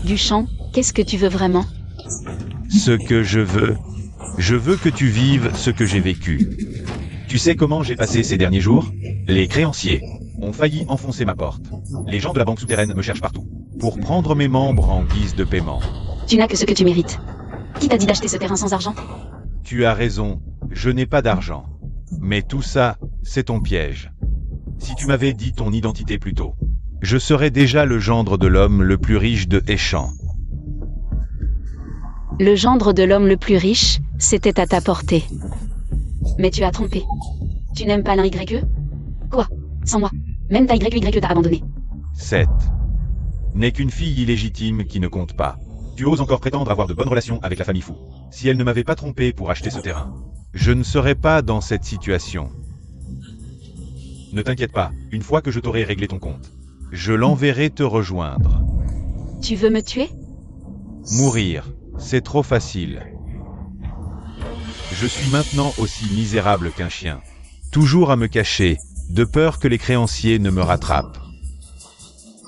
Duchamp, qu'est-ce que tu veux vraiment? Ce que je veux que tu vives ce que j'ai vécu. Tu sais comment j'ai passé ces derniers jours? Les créanciers ont failli enfoncer ma porte. Les gens de la banque souterraine me cherchent partout, pour prendre mes membres en guise de paiement. Tu n'as que ce que tu mérites. Qui t'a dit d'acheter ce terrain sans argent? Tu as raison, je n'ai pas d'argent. Mais tout ça, c'est ton piège. Si tu m'avais dit ton identité plus tôt, je serais déjà le gendre de l'homme le plus riche de Échamps. Le gendre de l'homme le plus riche, c'était à ta portée. Mais tu as trompé. Tu n'aimes pas l'un YE? Quoi? Sans moi. Même ta YE t'a abandonné. 7. N'est qu'une fille illégitime qui ne compte pas. Tu oses encore prétendre avoir de bonnes relations avec la famille Fou. Si elle ne m'avait pas trompé pour acheter ce terrain, je ne serais pas dans cette situation. Ne t'inquiète pas, une fois que je t'aurai réglé ton compte, je l'enverrai te rejoindre. Tu veux me tuer? Mourir, c'est trop facile. Je suis maintenant aussi misérable qu'un chien. Toujours à me cacher, de peur que les créanciers ne me rattrapent.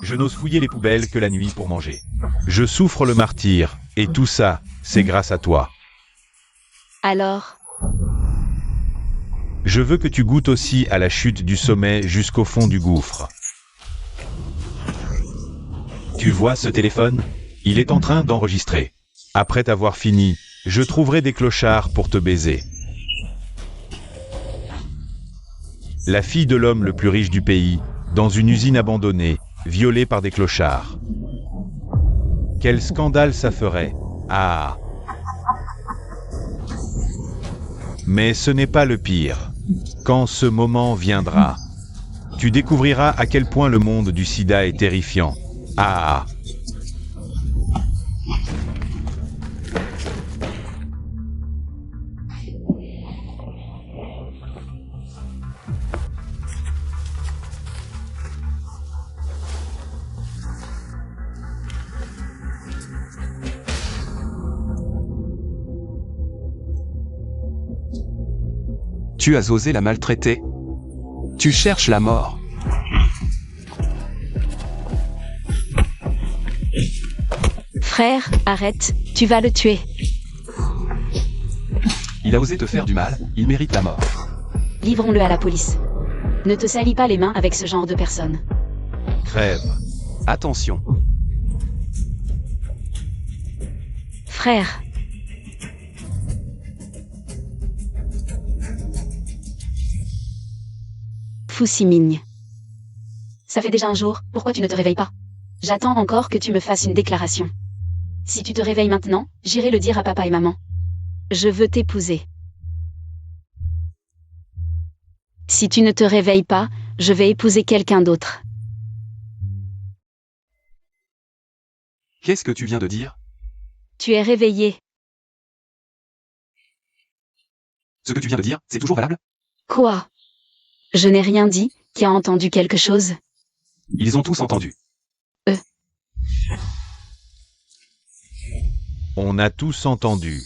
Je n'ose fouiller les poubelles que la nuit pour manger. Je souffre le martyre, et tout ça, c'est grâce à toi. Alors, Je veux que tu goûtes aussi à la chute du sommet jusqu'au fond du gouffre. Tu vois ce téléphone? Il est en train d'enregistrer. Après t'avoir fini, je trouverai des clochards pour te baiser. La fille de l'homme le plus riche du pays, dans une usine abandonnée, violée par des clochards. Quel scandale ça ferait! Ah! Mais ce n'est pas le pire. Quand ce moment viendra, tu découvriras à quel point le monde du sida est terrifiant. Ah! Tu as osé la maltraiter? Tu cherches la mort. frère, arrête, tu vas le tuer. Il a osé te faire du mal, il mérite la mort. Livrons-le à la police. Ne te salis pas les mains avec ce genre de personnes. Crève. Attention. Frère. Fou Simigne. Ça fait déjà un jour, pourquoi tu ne te réveilles pas? J'attends encore que tu me fasses une déclaration. Si tu te réveilles maintenant, j'irai le dire à papa et maman. Je veux t'épouser. Si tu ne te réveilles pas, je vais épouser quelqu'un d'autre. Qu'est-ce que tu viens de dire? Tu es réveillé. Ce que tu viens de dire, c'est toujours valable? Quoi? Je n'ai rien dit, qui a entendu quelque chose? Ils ont tous entendu. On a tous entendu.